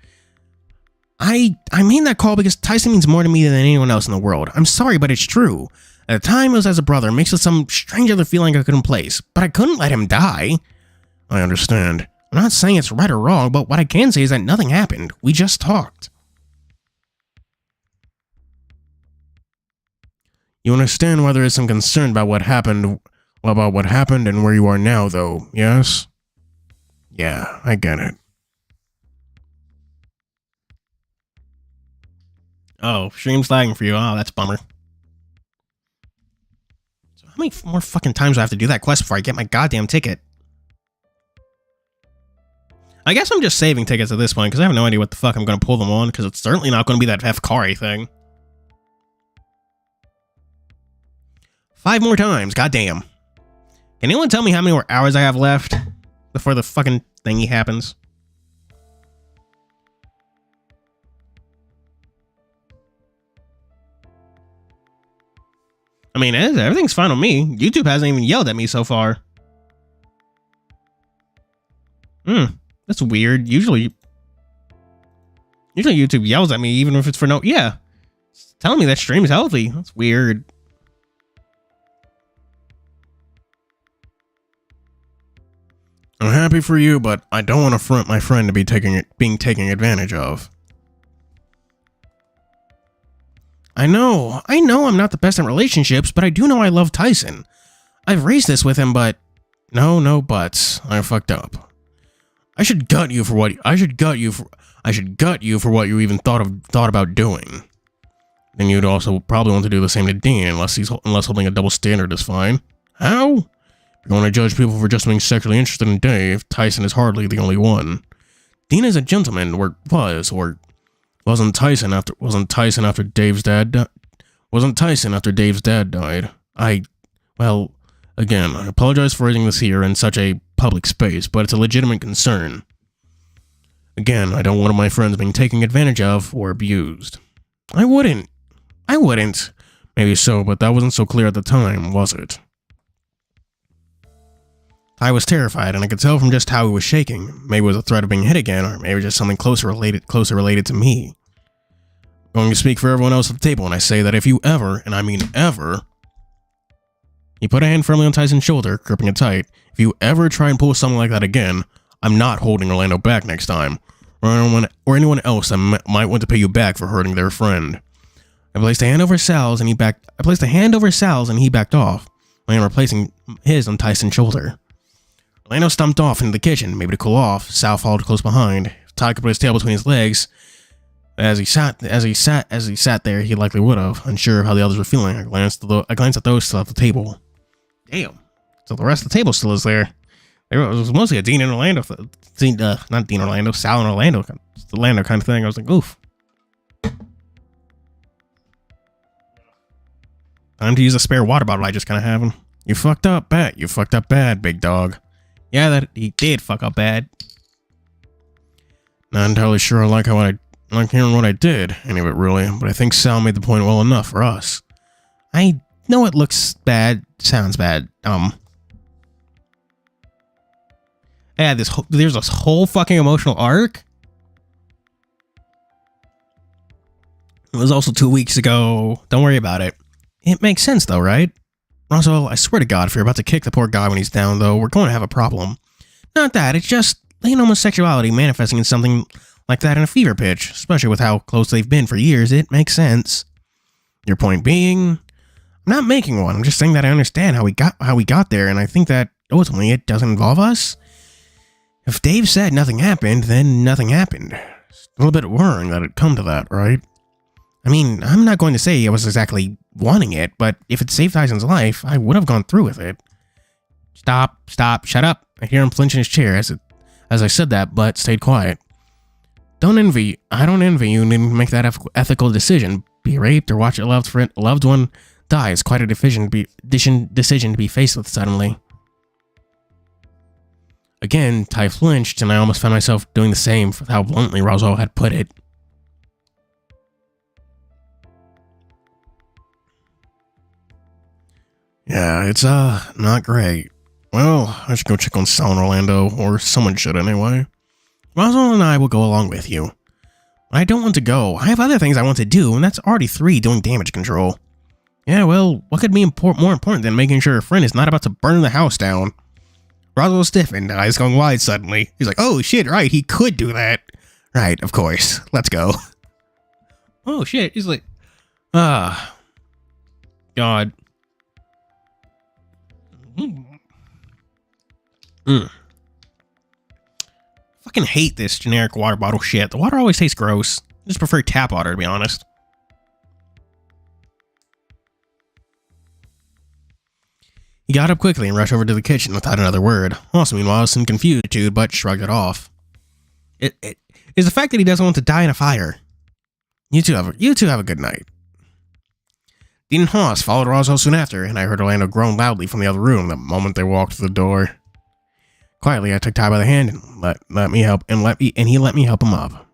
I made that call because Tyson means more to me than anyone else in the world. I'm sorry, but it's true. At the time, it was as a brother. It makes it some strange other feeling I couldn't place. But I couldn't let him die. I understand. I'm not saying it's right or wrong, but what I can say is that nothing happened. We just talked. You understand why there is some concern about what happened About what happened and where you are now, though, yes? Yeah, I get it. Oh, stream's lagging for you. Oh, that's a bummer. So how many more fucking times do I have to do that quest before I get my goddamn ticket? I guess I'm just saving tickets at this point, because I have no idea what the fuck I'm going to pull them on, because it's certainly not going to be that F-Kari thing. 5 more times, goddamn. Can anyone tell me how many more hours I have left before the fucking thingy happens? I mean, everything's fine with me. YouTube hasn't even yelled at me so far. That's weird. Usually YouTube yells at me even if it's for no... Yeah. It's telling me that stream's healthy. That's weird. I'm happy for you, but I don't want to front my friend to be being taken advantage of. I know I'm not the best in relationships, but I do know I love Tyson. I've raised this with him, but... No buts. I fucked up. I should gut you for what you even thought about doing. Then you'd also probably want to do the same to Dean, unless holding a double standard is fine. How? You're going to judge people for just being sexually interested in Dave. Tyson is hardly the only one. Dean is a gentleman, wasn't Tyson after Dave's dad died. Well, again, I apologize for raising this here in such a public space, but it's a legitimate concern. Again, I don't want my friends being taken advantage of or abused. I wouldn't. Maybe so, but that wasn't so clear at the time, was it? I was terrified, and I could tell from just how he was shaking. Maybe it was a threat of being hit again, or maybe just something closer related to me. I'm going to speak for everyone else at the table, and I say that if you ever, and I mean ever... He put a hand firmly on Tyson's shoulder, gripping it tight. If you ever try and pull something like that again, I'm not holding Orlando back next time. Or anyone else that might want to pay you back for hurting their friend. I placed a hand over Sal's, and he backed off, and replacing his on Tyson's shoulder. Orlando stumped off into the kitchen, maybe to cool off. Sal followed close behind. If Ty could put his tail between his legs, as he sat there, he likely would have, unsure of how the others were feeling. I glanced at those still at the table. Damn. So the rest of the table still is there. It was mostly a Dean and Orlando, not Dean Orlando, Sal and Orlando kind of thing. I was like, oof. Time to use a spare water bottle I just kind of have him. You fucked up bad, big dog. Yeah, that he did fuck up bad. Not entirely sure I like hearing what I did, any of it really, but I think Sal made the point well enough for us. I know it looks bad, sounds bad, Yeah, there's this whole fucking emotional arc. It was also 2 weeks ago. Don't worry about it. It makes sense though, right? Roswell, I swear to God, if you're about to kick the poor guy when he's down, though, we're going to have a problem. Not that, it's just latent homosexuality manifesting in something like that in a fever pitch, especially with how close they've been for years. It makes sense. Your point being, I'm not making one. I'm just saying that I understand how we got there, and I think that ultimately it doesn't involve us. If Dave said nothing happened, then nothing happened. It's a little bit worrying that it'd come to that, right? I mean, I'm not going to say I was exactly wanting it, but if it saved Tyson's life, I would have gone through with it. Stop, shut up. I hear him flinch in his chair as I said that, but stayed quiet. I don't envy you needing to make that ethical decision. Be raped or watch a loved one die is quite a decision to be faced with suddenly. Again, Ty flinched, and I almost found myself doing the same for how bluntly Roswell had put it. Yeah, it's, not great. Well, I should go check on Sal and Orlando, or someone should anyway. Roswell and I will go along with you. I don't want to go. I have other things I want to do, and that's already 3 doing damage control. Yeah, well, what could be more important than making sure a friend is not about to burn the house down? Roswell stiffened, eyes going wide suddenly. He's like, oh shit, right, he could do that. Right, of course. Let's go. Oh shit, he's like, God. Fucking hate this generic water bottle shit. The water always tastes gross. I just prefer tap water, to be honest. He got up quickly and rushed over to the kitchen without another word. Also, meanwhile, seemed confused too, but shrugged it off. It is the fact that he doesn't want to die in a fire. You two have a good night. Dean and Haas followed Roswell soon after, and I heard Orlando groan loudly from the other room the moment they walked through the door. Quietly, I took Ty by the hand and he let me help him up.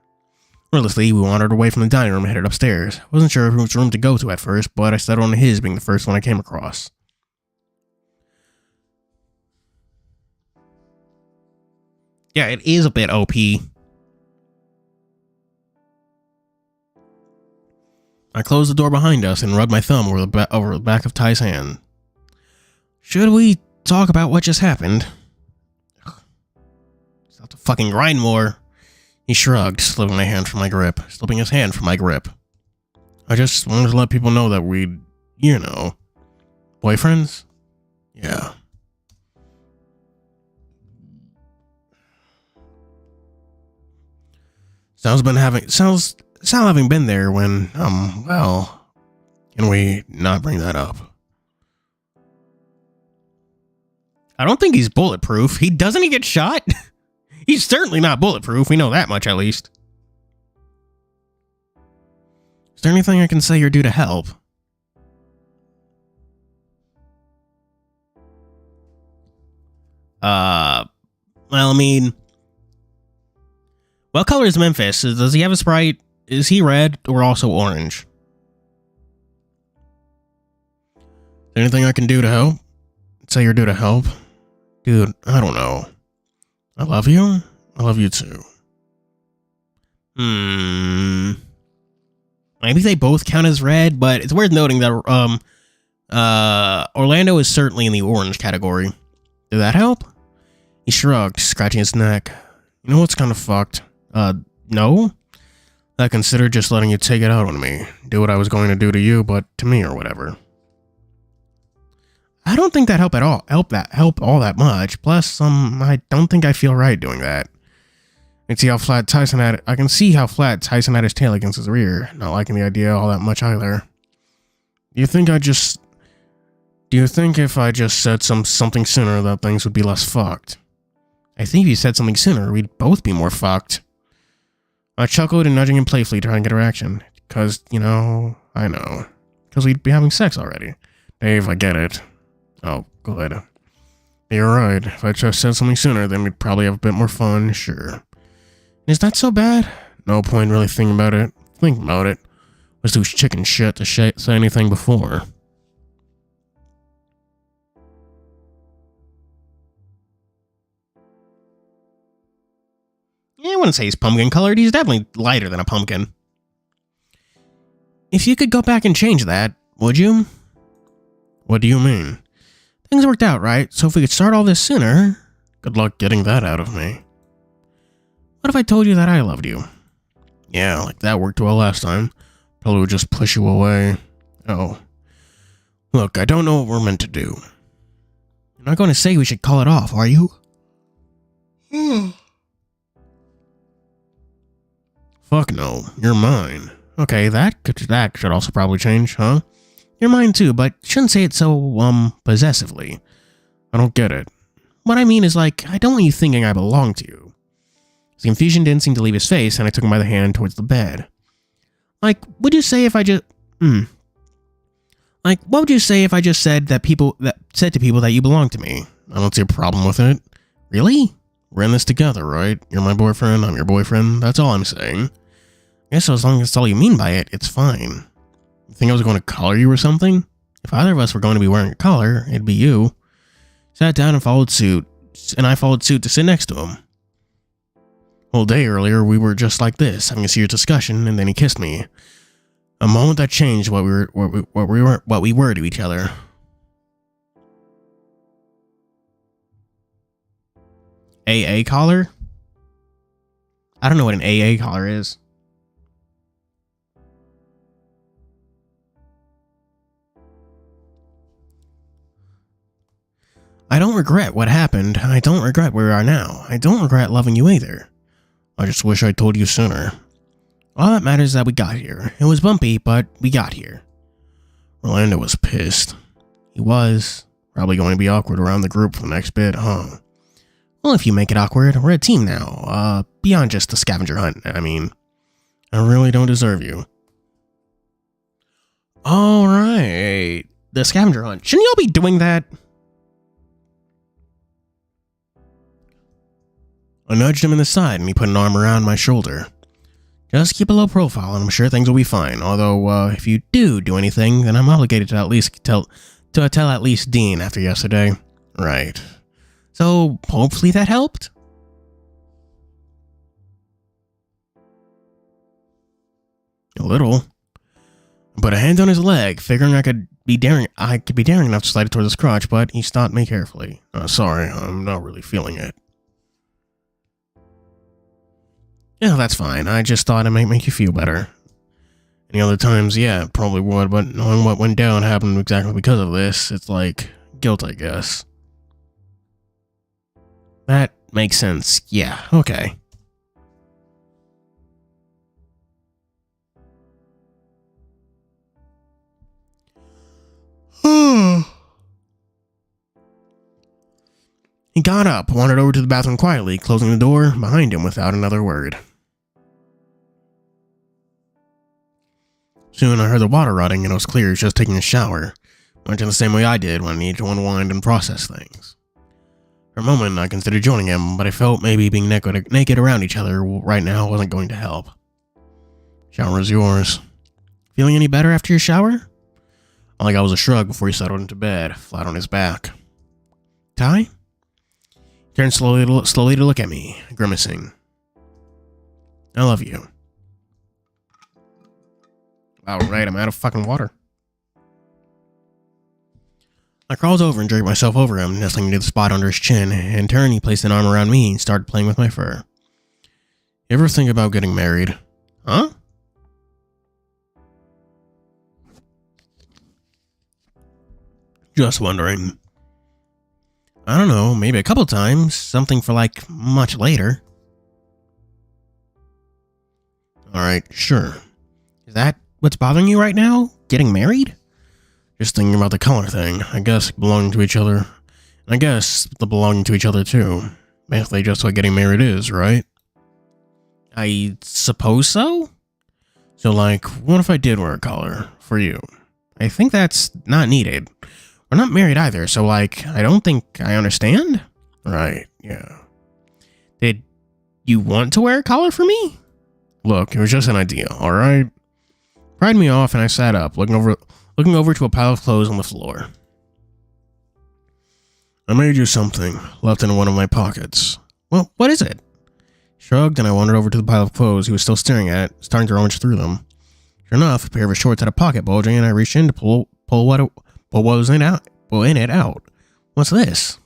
Wordlessly, we wandered away from the dining room and headed upstairs. Wasn't sure which room to go to at first, but I settled on his being the first one I came across. Yeah, it is a bit OP. I closed the door behind us and rubbed my thumb over the back of Ty's hand. Should we talk about what just happened? Just have to fucking grind more. He shrugged, slipping his hand from my grip. I just wanted to let people know that we'd, boyfriends? Yeah. Sal's having been there when, well, can we not bring that up? I don't think he's bulletproof. Doesn't he get shot? He's certainly not bulletproof. We know that much, at least. Is there anything I can say or do to help? Well, I mean, what color is Memphis? Does he have a Sprite? Is he red or also orange? Is there anything I can do to help? Say or do to help? Dude, I don't know. I love you. I love you too. Maybe they both count as red, but it's worth noting that Orlando is certainly in the orange category. Did that help? He shrugged, scratching his neck. You know what's kind of fucked? No? I considered just letting you take it out on me. Do what I was going to do to you, but to me or whatever. I don't think that helped at all. Help all that much. Plus, I don't think I feel right doing that. I can see how flat Tyson had his tail against his rear. Not liking the idea all that much either. Do you think if I just said something sooner that things would be less fucked? I think if you said something sooner, we'd both be more fucked. I chuckled and nudging him playfully, trying to get a reaction. Because, I know. Because we'd be having sex already. Dave, I get it. Oh, good. You're right. If I just said something sooner, then we'd probably have a bit more fun, sure. Is that so bad? No point really thinking about it. Was too chicken shit to say anything before. Yeah, I wouldn't say he's pumpkin colored. He's definitely lighter than a pumpkin. If you could go back and change that, would you? What do you mean? Things worked out, right? So if we could start all this sooner, good luck getting that out of me. What if I told you that I loved you? Yeah, like that worked well last time. Probably would just push you away. Oh. Look, I don't know what we're meant to do. You're not going to say we should call it off, are you? Fuck no, you're mine. Okay, that should also probably change, huh? You're mine too, but shouldn't say it so, possessively. I don't get it. What I mean is, I don't want you thinking I belong to you. The confusion didn't seem to leave his face, and I took him by the hand towards the bed. Would you say if I just... what would you say if I just said to people that you belong to me? I don't see a problem with it. Really? We're in this together, right? You're my boyfriend, I'm your boyfriend. That's all I'm saying. I guess as long as that's all you mean by it, it's fine. You think I was going to collar you or something? If either of us were going to be wearing a collar, it'd be you. Sat down and followed suit, and I followed suit to sit next to him. Whole day earlier, we were just like this, having a serious discussion, and then he kissed me. A moment that changed what we were to each other. AA collar? I don't know what an AA collar is. regret what happened. I don't regret where we are now. I don't regret loving you either. I just wish I told you sooner. All that matters is that we got here. It was bumpy, but we got here. Orlando was pissed. He was. Probably going to be awkward around the group for the next bit, huh? Well, if you make it awkward, we're a team now. Beyond just the scavenger hunt, I mean. I really don't deserve you. Alright. The scavenger hunt. Shouldn't y'all be doing that? I nudged him in the side and he put an arm around my shoulder. Just keep a low profile and I'm sure things will be fine. Although, if you do anything, then I'm obligated to at least tell at least Dean after yesterday. Right. So, hopefully that helped? A little. I put a hand on his leg, figuring I could be daring enough to slide it towards his crotch, but he stopped me carefully. Sorry, I'm not really feeling it. Yeah, that's fine. I just thought it might make you feel better. Any other times, yeah, probably would, but knowing what went down happened exactly because of this, it's like guilt, I guess. That makes sense. Yeah, okay. He got up, wandered over to the bathroom quietly, closing the door behind him without another word. Soon I heard the water running and it was clear he was just taking a shower, much in the same way I did when I needed to unwind and process things. For a moment I considered joining him, but I felt maybe being naked around each other right now wasn't going to help. Shower is yours. Feeling any better after your shower? All I got was a shrug before he settled into bed, flat on his back. Ty? He turned slowly to look at me, grimacing. I love you. Alright, I'm out of fucking water. I crawled over and draped myself over him, nestling to the spot under his chin. In turn, he placed an arm around me and started playing with my fur. You ever think about getting married? Huh? Just wondering. I don't know, maybe a couple times. Something for like much later. Alright, sure. Is that what's bothering you right now? Getting married? Just thinking about the color thing. I guess belonging to each other. And I guess the belonging to each other too. Basically just what getting married is, right? I suppose so? So like, what if I did wear a collar for you? I think that's not needed. We're not married either, so like, I don't think I understand? Right, yeah. Did you want to wear a collar for me? Look, it was just an idea, alright? Pried me off and I sat up, looking over to a pile of clothes on the floor. I made you something, left in one of my pockets. Well, what is it? Shrugged and I wandered over to the pile of clothes he was still staring at, starting to rummage through them. Sure enough, a pair of his shorts had a pocket bulging and I reached in to pull what was in it out. What's this?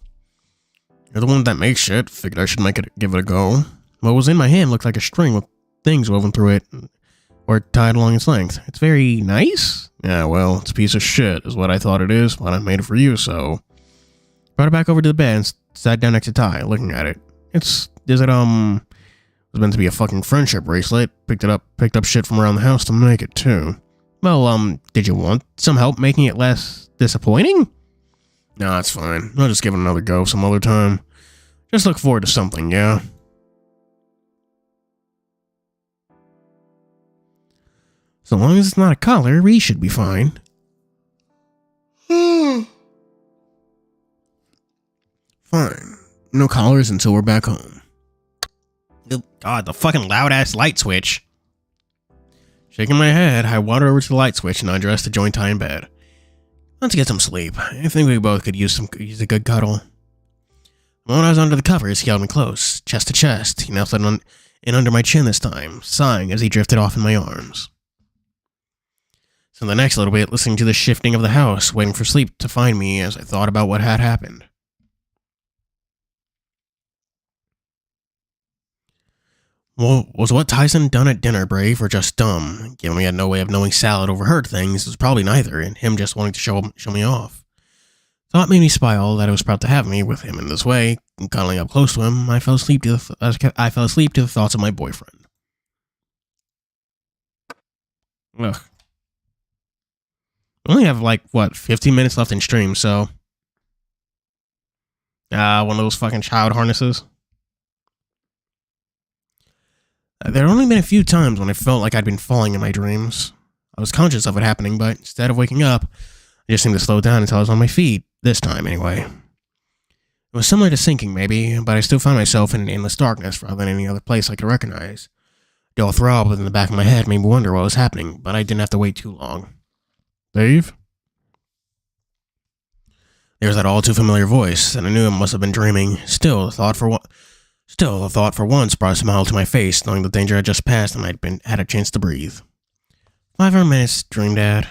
You're the one that makes shit. Figured I should give it a go. What was in my hand looked like a string with things woven through it, or tied along its length. It's very nice. Yeah, well, it's a piece of shit, is what I thought it is, but I made it for you, so. Brought it back over to the bed and sat down next to Ty, looking at it. It was meant to be a fucking friendship bracelet. Picked up shit from around the house to make it, too. Well, did you want some help making it less disappointing? Nah, it's fine. I'll just give it another go some other time. Just look forward to something, yeah? So long as it's not a collar, we should be fine. Fine. No collars until we're back home. God, the fucking loud-ass light switch. Shaking my head, I wandered over to the light switch and undressed to join Ty in bed. Let's get some sleep. I think we both could use a good cuddle. When I was under the covers, he held me close, chest to chest. He nestled in under my chin this time, sighing as he drifted off in my arms. So the next little bit, listening to the shifting of the house, waiting for sleep to find me as I thought about what had happened. Well, was what Tyson done at dinner brave or just dumb? Given we had no way of knowing Sal had overheard things, it was probably neither, and him just wanting to show me off. Thought made me smile that it was proud to have me with him in this way, and cuddling up close to him, I fell asleep to the thoughts of my boyfriend. Ugh. We only have, 15 minutes left in stream, so... one of those fucking child harnesses. There had only been a few times when I felt like I'd been falling in my dreams. I was conscious of it happening, but instead of waking up, I just seemed to slow down until I was on my feet, this time anyway. It was similar to sinking, maybe, but I still found myself in an endless darkness rather than any other place I could recognize. A dull throb in the back of my head made me wonder what was happening, but I didn't have to wait too long. Dave? There was that all-too-familiar voice, and I knew I must have been dreaming. Still, the thought for once brought a smile to my face, knowing the danger had just passed and I'd had a chance to breathe. 5 more minutes, Dream Dad.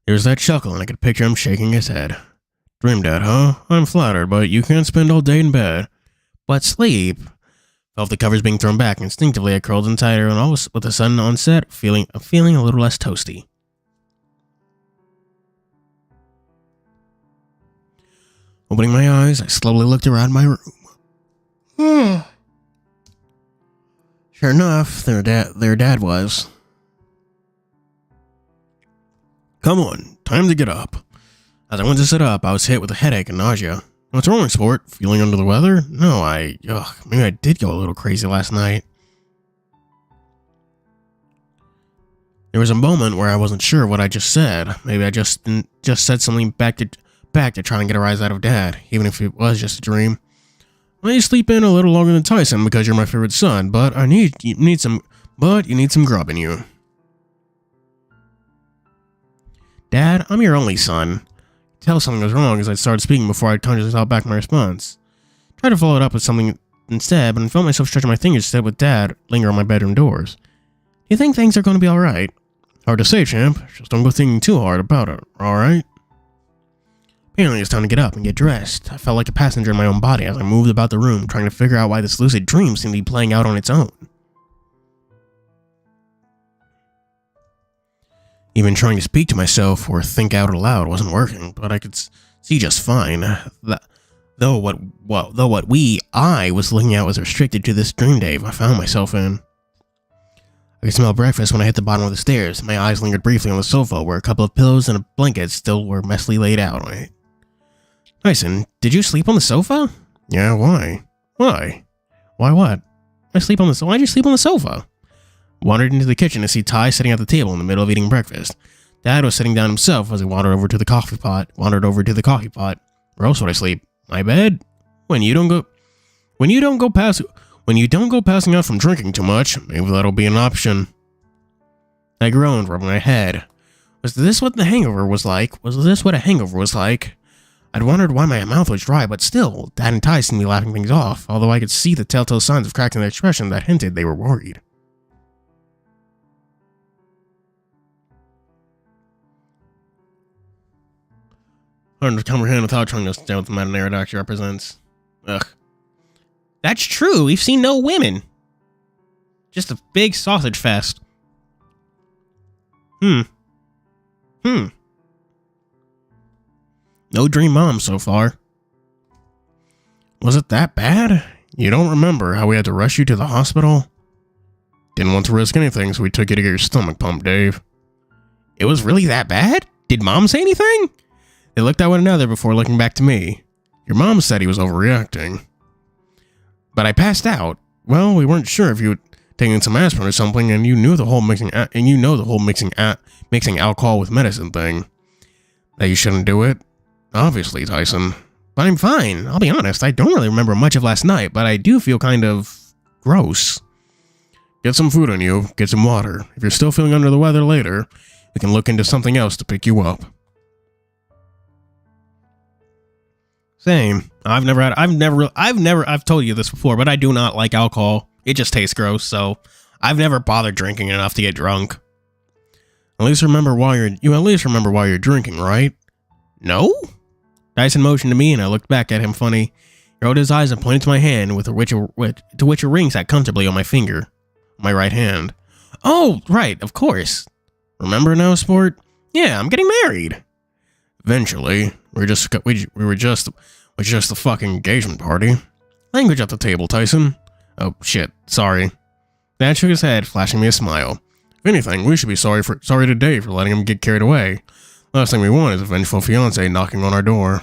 There was that chuckle, and I could picture him shaking his head. Dream Dad, huh? I'm flattered, but you can't spend all day in bed. But sleep. Felt the covers being thrown back. Instinctively, I curled in tighter, and all was with the sun on set, feeling a little less toasty. Opening my eyes, I slowly looked around my room. Sure enough, their dad was. Come on, time to get up. As I went to sit up, I was hit with a headache and nausea. What's wrong, sport? Feeling under the weather? No, maybe I did go a little crazy last night. There was a moment where I wasn't sure what I just said. Maybe I just said something back to try and get a rise out of Dad, even if it was just a dream. I may sleep in a little longer than Tyson because you're my favorite son, but you need some grub in you. Dad, I'm your only son. Tell something was wrong as I started speaking before I'd consciously held back my response. Tried to follow it up with something instead, but I felt myself stretching my fingers to sit with Dad linger on my bedroom doors. Do you think things are going to be alright? Hard to say, champ. Just don't go thinking too hard about it, alright? Apparently it's time to get up and get dressed. I felt like a passenger in my own body as I moved about the room, trying to figure out why this lucid dream seemed to be playing out on its own. Even trying to speak to myself or think out aloud wasn't working, but I could see just fine. Though what I was looking at was restricted to this dream Dave I found myself in. I could smell breakfast when I hit the bottom of the stairs. My eyes lingered briefly on the sofa where a couple of pillows and a blanket still were messily laid out on it. Tyson, did you sleep on the sofa? Yeah, why? Why? Why what? Why'd you sleep on the sofa? Wandered into the kitchen to see Ty sitting at the table in the middle of eating breakfast. Dad was sitting down himself as he wandered over to the coffee pot. Where else would I sleep? My bed? When you don't go passing out from drinking too much, maybe that'll be an option. I groaned, rubbing my head. Was this what a hangover was like? I'd wondered why my mouth was dry, but still, Dad and Ty seemed to be laughing things off, although I could see the telltale signs of cracks in their expression that hinted they were worried. Hard to comprehend without trying to understand what the meta narrative actually represents. Ugh. That's true, we've seen no women. Just a big sausage fest. No dream mom so far. Was it that bad? You don't remember how we had to rush you to the hospital? Didn't want to risk anything, so we took you to get your stomach pumped, Dave. It was really that bad? Did Mom say anything? They looked at one another before looking back to me. Your mom said he was overreacting. But I passed out. Well, we weren't sure if you had taken some aspirin or something, and you knew the whole mixing alcohol with medicine thing. That you shouldn't do it. Obviously, Tyson. But I'm fine. I'll be honest, I don't really remember much of last night, but I do feel kind of gross. Get some food on you, get some water. If you're still feeling under the weather later, we can look into something else to pick you up. Same. I've told you this before, but I do not like alcohol. It just tastes gross, so I've never bothered drinking enough to get drunk. At least remember why you're drinking, right? No? Dyson motioned to me, and I looked back at him funny. He rolled his eyes and pointed to my hand, to which a ring sat comfortably on my finger. My right hand. Oh, right, of course. Remember now, sport? Yeah, I'm getting married. Eventually, we were just a fucking engagement party. Language at the table, Tyson. Oh, shit, sorry. Dad shook his head, flashing me a smile. If anything, we should be sorry to Dave for letting him get carried away. Last thing we want is a vengeful fiancé knocking on our door.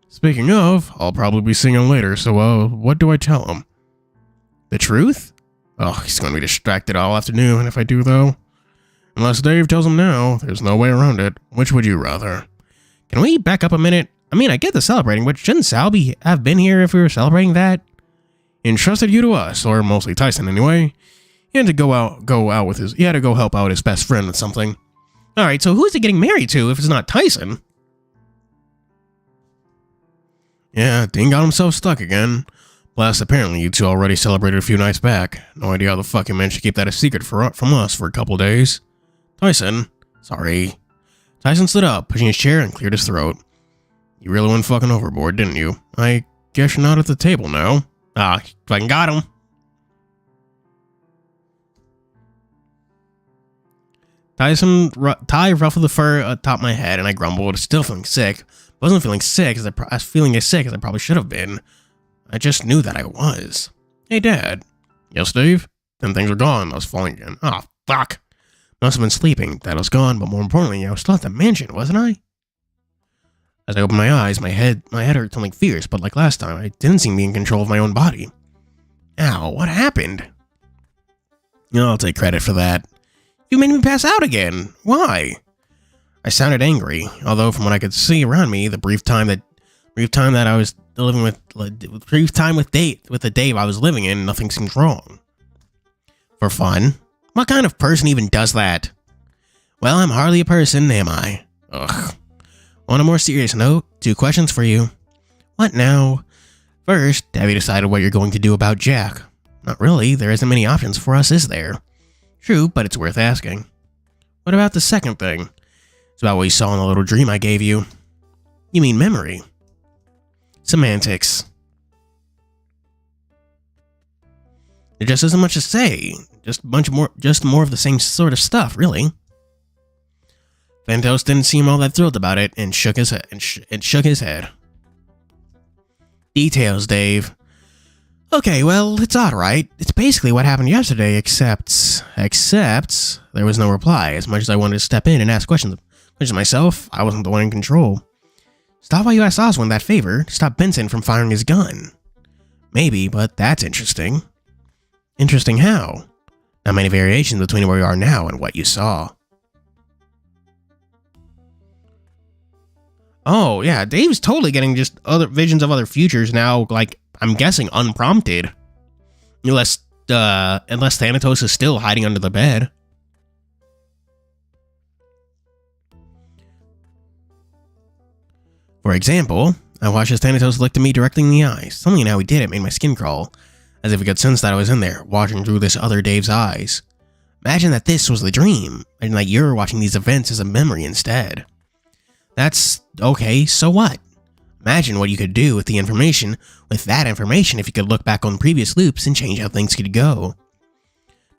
Speaking of, I'll probably be seeing him later, so, what do I tell him? The truth? Oh, he's going to be distracted all afternoon if I do, though. Unless Dave tells him now, there's no way around it. Which would you rather? Can we back up a minute? I mean, I get the celebrating, but shouldn't Sal have been here if we were celebrating that? He entrusted you to us, or mostly Tyson anyway. He had to go help out his best friend with something. Alright, so who's he getting married to if it's not Tyson? Yeah, Dean got himself stuck again. Plus, apparently you two already celebrated a few nights back. No idea how the fuck he managed to keep that a secret from us for a couple days. Tyson, sorry. Tyson stood up, pushing his chair and cleared his throat. You really went fucking overboard, didn't you? I guess you're not at the table now. Ah, fucking got him. Ty ruffled the fur atop my head, and I grumbled, still feeling sick. I wasn't feeling sick, as I was feeling as sick as I probably should have been. I just knew that I was. Hey, Dad. Yes, Dave? Then things were gone. I was falling again. Ah, fuck. Must have been sleeping. Dad was gone, but more importantly, I was still at the mansion, wasn't I? As I opened my eyes, my head hurt something fierce, but like last time, I didn't seem to be in control of my own body. Ow, what happened? I'll take credit for that. You made me pass out again. Why? I sounded angry, although from what I could see around me, the brief time that I was living with the Dave I was living in, nothing seemed wrong. For fun? What kind of person even does that? Well, I'm hardly a person, am I? Ugh. On a more serious note, 2 questions for you. What now? First, have you decided what you're going to do about Jack? Not really, there isn't many options for us, is there? True, but it's worth asking. What about the second thing? It's about what you saw in the little dream I gave you. You mean memory? Semantics. There just isn't much to say. Just more of the same sort of stuff, really. Ventos didn't seem all that thrilled about it and shook his head. Details, Dave. Okay, well, it's alright. It's basically what happened yesterday, except there was no reply. As much as I wanted to step in and ask questions myself, I wasn't the one in control. Stop while you asked Oswin that favor to stop Benson from firing his gun. Maybe, but that's interesting. Interesting how? Not many variations between where we are now and what you saw. Oh, yeah, Dave's totally getting just other visions of other futures now, like, I'm guessing unprompted. Unless Thanatos is still hiding under the bed. For example, I watched as Thanatos looked at me directly in the eyes. Something in how he did it made my skin crawl, as if he could sense that I was in there, watching through this other Dave's eyes. Imagine that this was the dream, and that you're watching these events as a memory instead. That's okay, so what? Imagine what you could do with that information if you could look back on previous loops and change how things could go.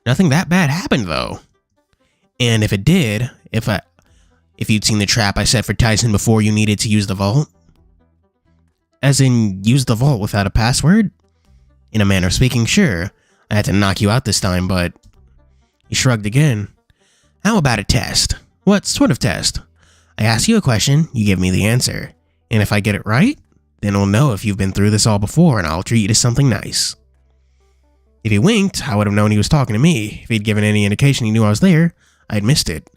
Nothing that bad happened, though. And if it did, if you'd seen the trap I set for Tyson before you needed to use the vault? As in, use the vault without a password? In a manner of speaking, sure. I had to knock you out this time, but... He shrugged again. How about a test? What sort of test? I ask you a question, you give me the answer. And if I get it right, then we'll know if you've been through this all before and I'll treat you to something nice. If he winked, I would have known he was talking to me. If he'd given any indication he knew I was there, I'd missed it.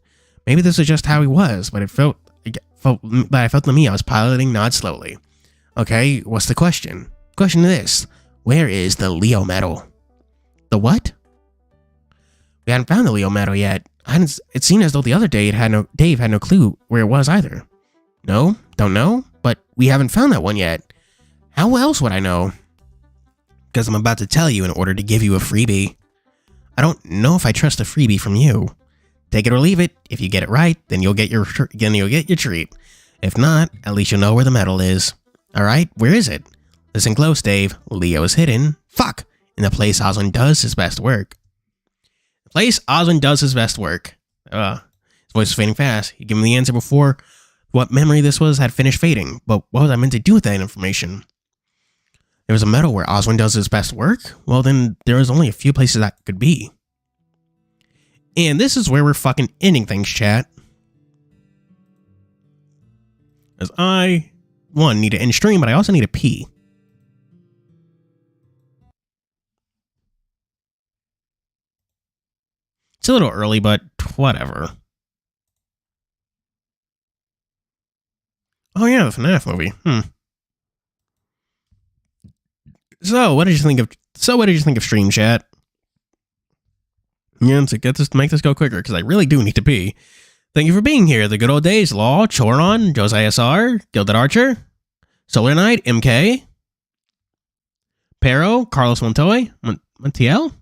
Maybe this was just how he was, but I felt to me I was piloting Nod slowly. Okay, what's the question? Question is this. Where is the Leo medal? The what? We hadn't found the Leo medal yet. It seemed as though the other Dave had no clue where it was either. No? Don't know? But we haven't found that one yet. How else would I know? Because I'm about to tell you in order to give you a freebie. I don't know if I trust a freebie from you. Take it or leave it. If you get it right, then you'll get your treat. If not, at least you'll know where the medal is. Alright, where is it? Listen close, Dave. Leo is hidden. Fuck! In the place Oswin does his best work. The place Oswin does his best work. His voice was fading fast. He gave me the answer before what memory this was had finished fading, but what was I meant to do with that information? There was a meadow where Oswin does his best work? Well, then there was only a few places that could be. And this is where we're fucking ending things, chat. As I, one, need to end stream, but I also need to pee. It's a little early, but whatever. Oh yeah, the FNAF movie. So, what did you think of stream, chat? Yeah, to make this go quicker, because I really do need to pee. Thank you for being here. The good old days, Law, Choron, Josiah SR, Gilded Archer, Solar Knight, MK, Pero, Carlos Montoy, Montiel?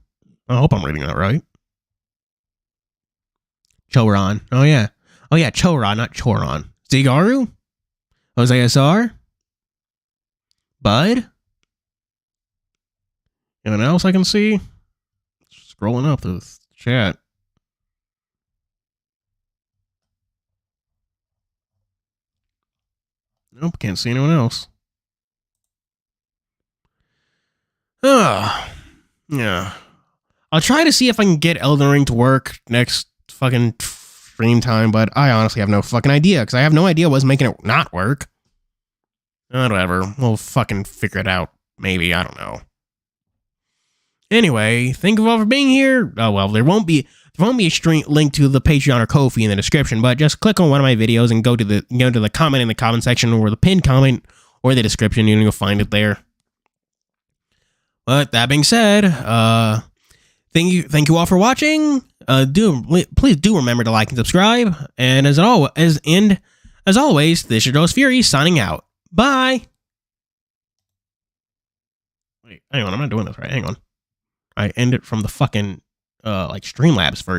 I hope I'm reading that right. Choron. Oh yeah, Choron, not Choron. Zigaru, Jose SR, Bud. Anyone else I can see? Scrolling up the chat. Nope, can't see anyone else. Yeah. I'll try to see if I can get Elden Ring to work next fucking stream time, but I honestly have no fucking idea, because I have no idea what's making it not work. Whatever. We'll fucking figure it out. Maybe. I don't know. Anyway, thank you all for being here. Oh, well, there won't be a stream link to the Patreon or Ko-fi in the description, but just click on one of my videos and go to the comment in the comment section, or the pinned comment or the description, and you'll find it there. But that being said, thank you all for watching. Please do remember to like and subscribe. And as always, this is Rose Fury signing out. Bye. Wait, hang on, I'm not doing this right. Hang on. I end it from the fucking like Streamlabs version.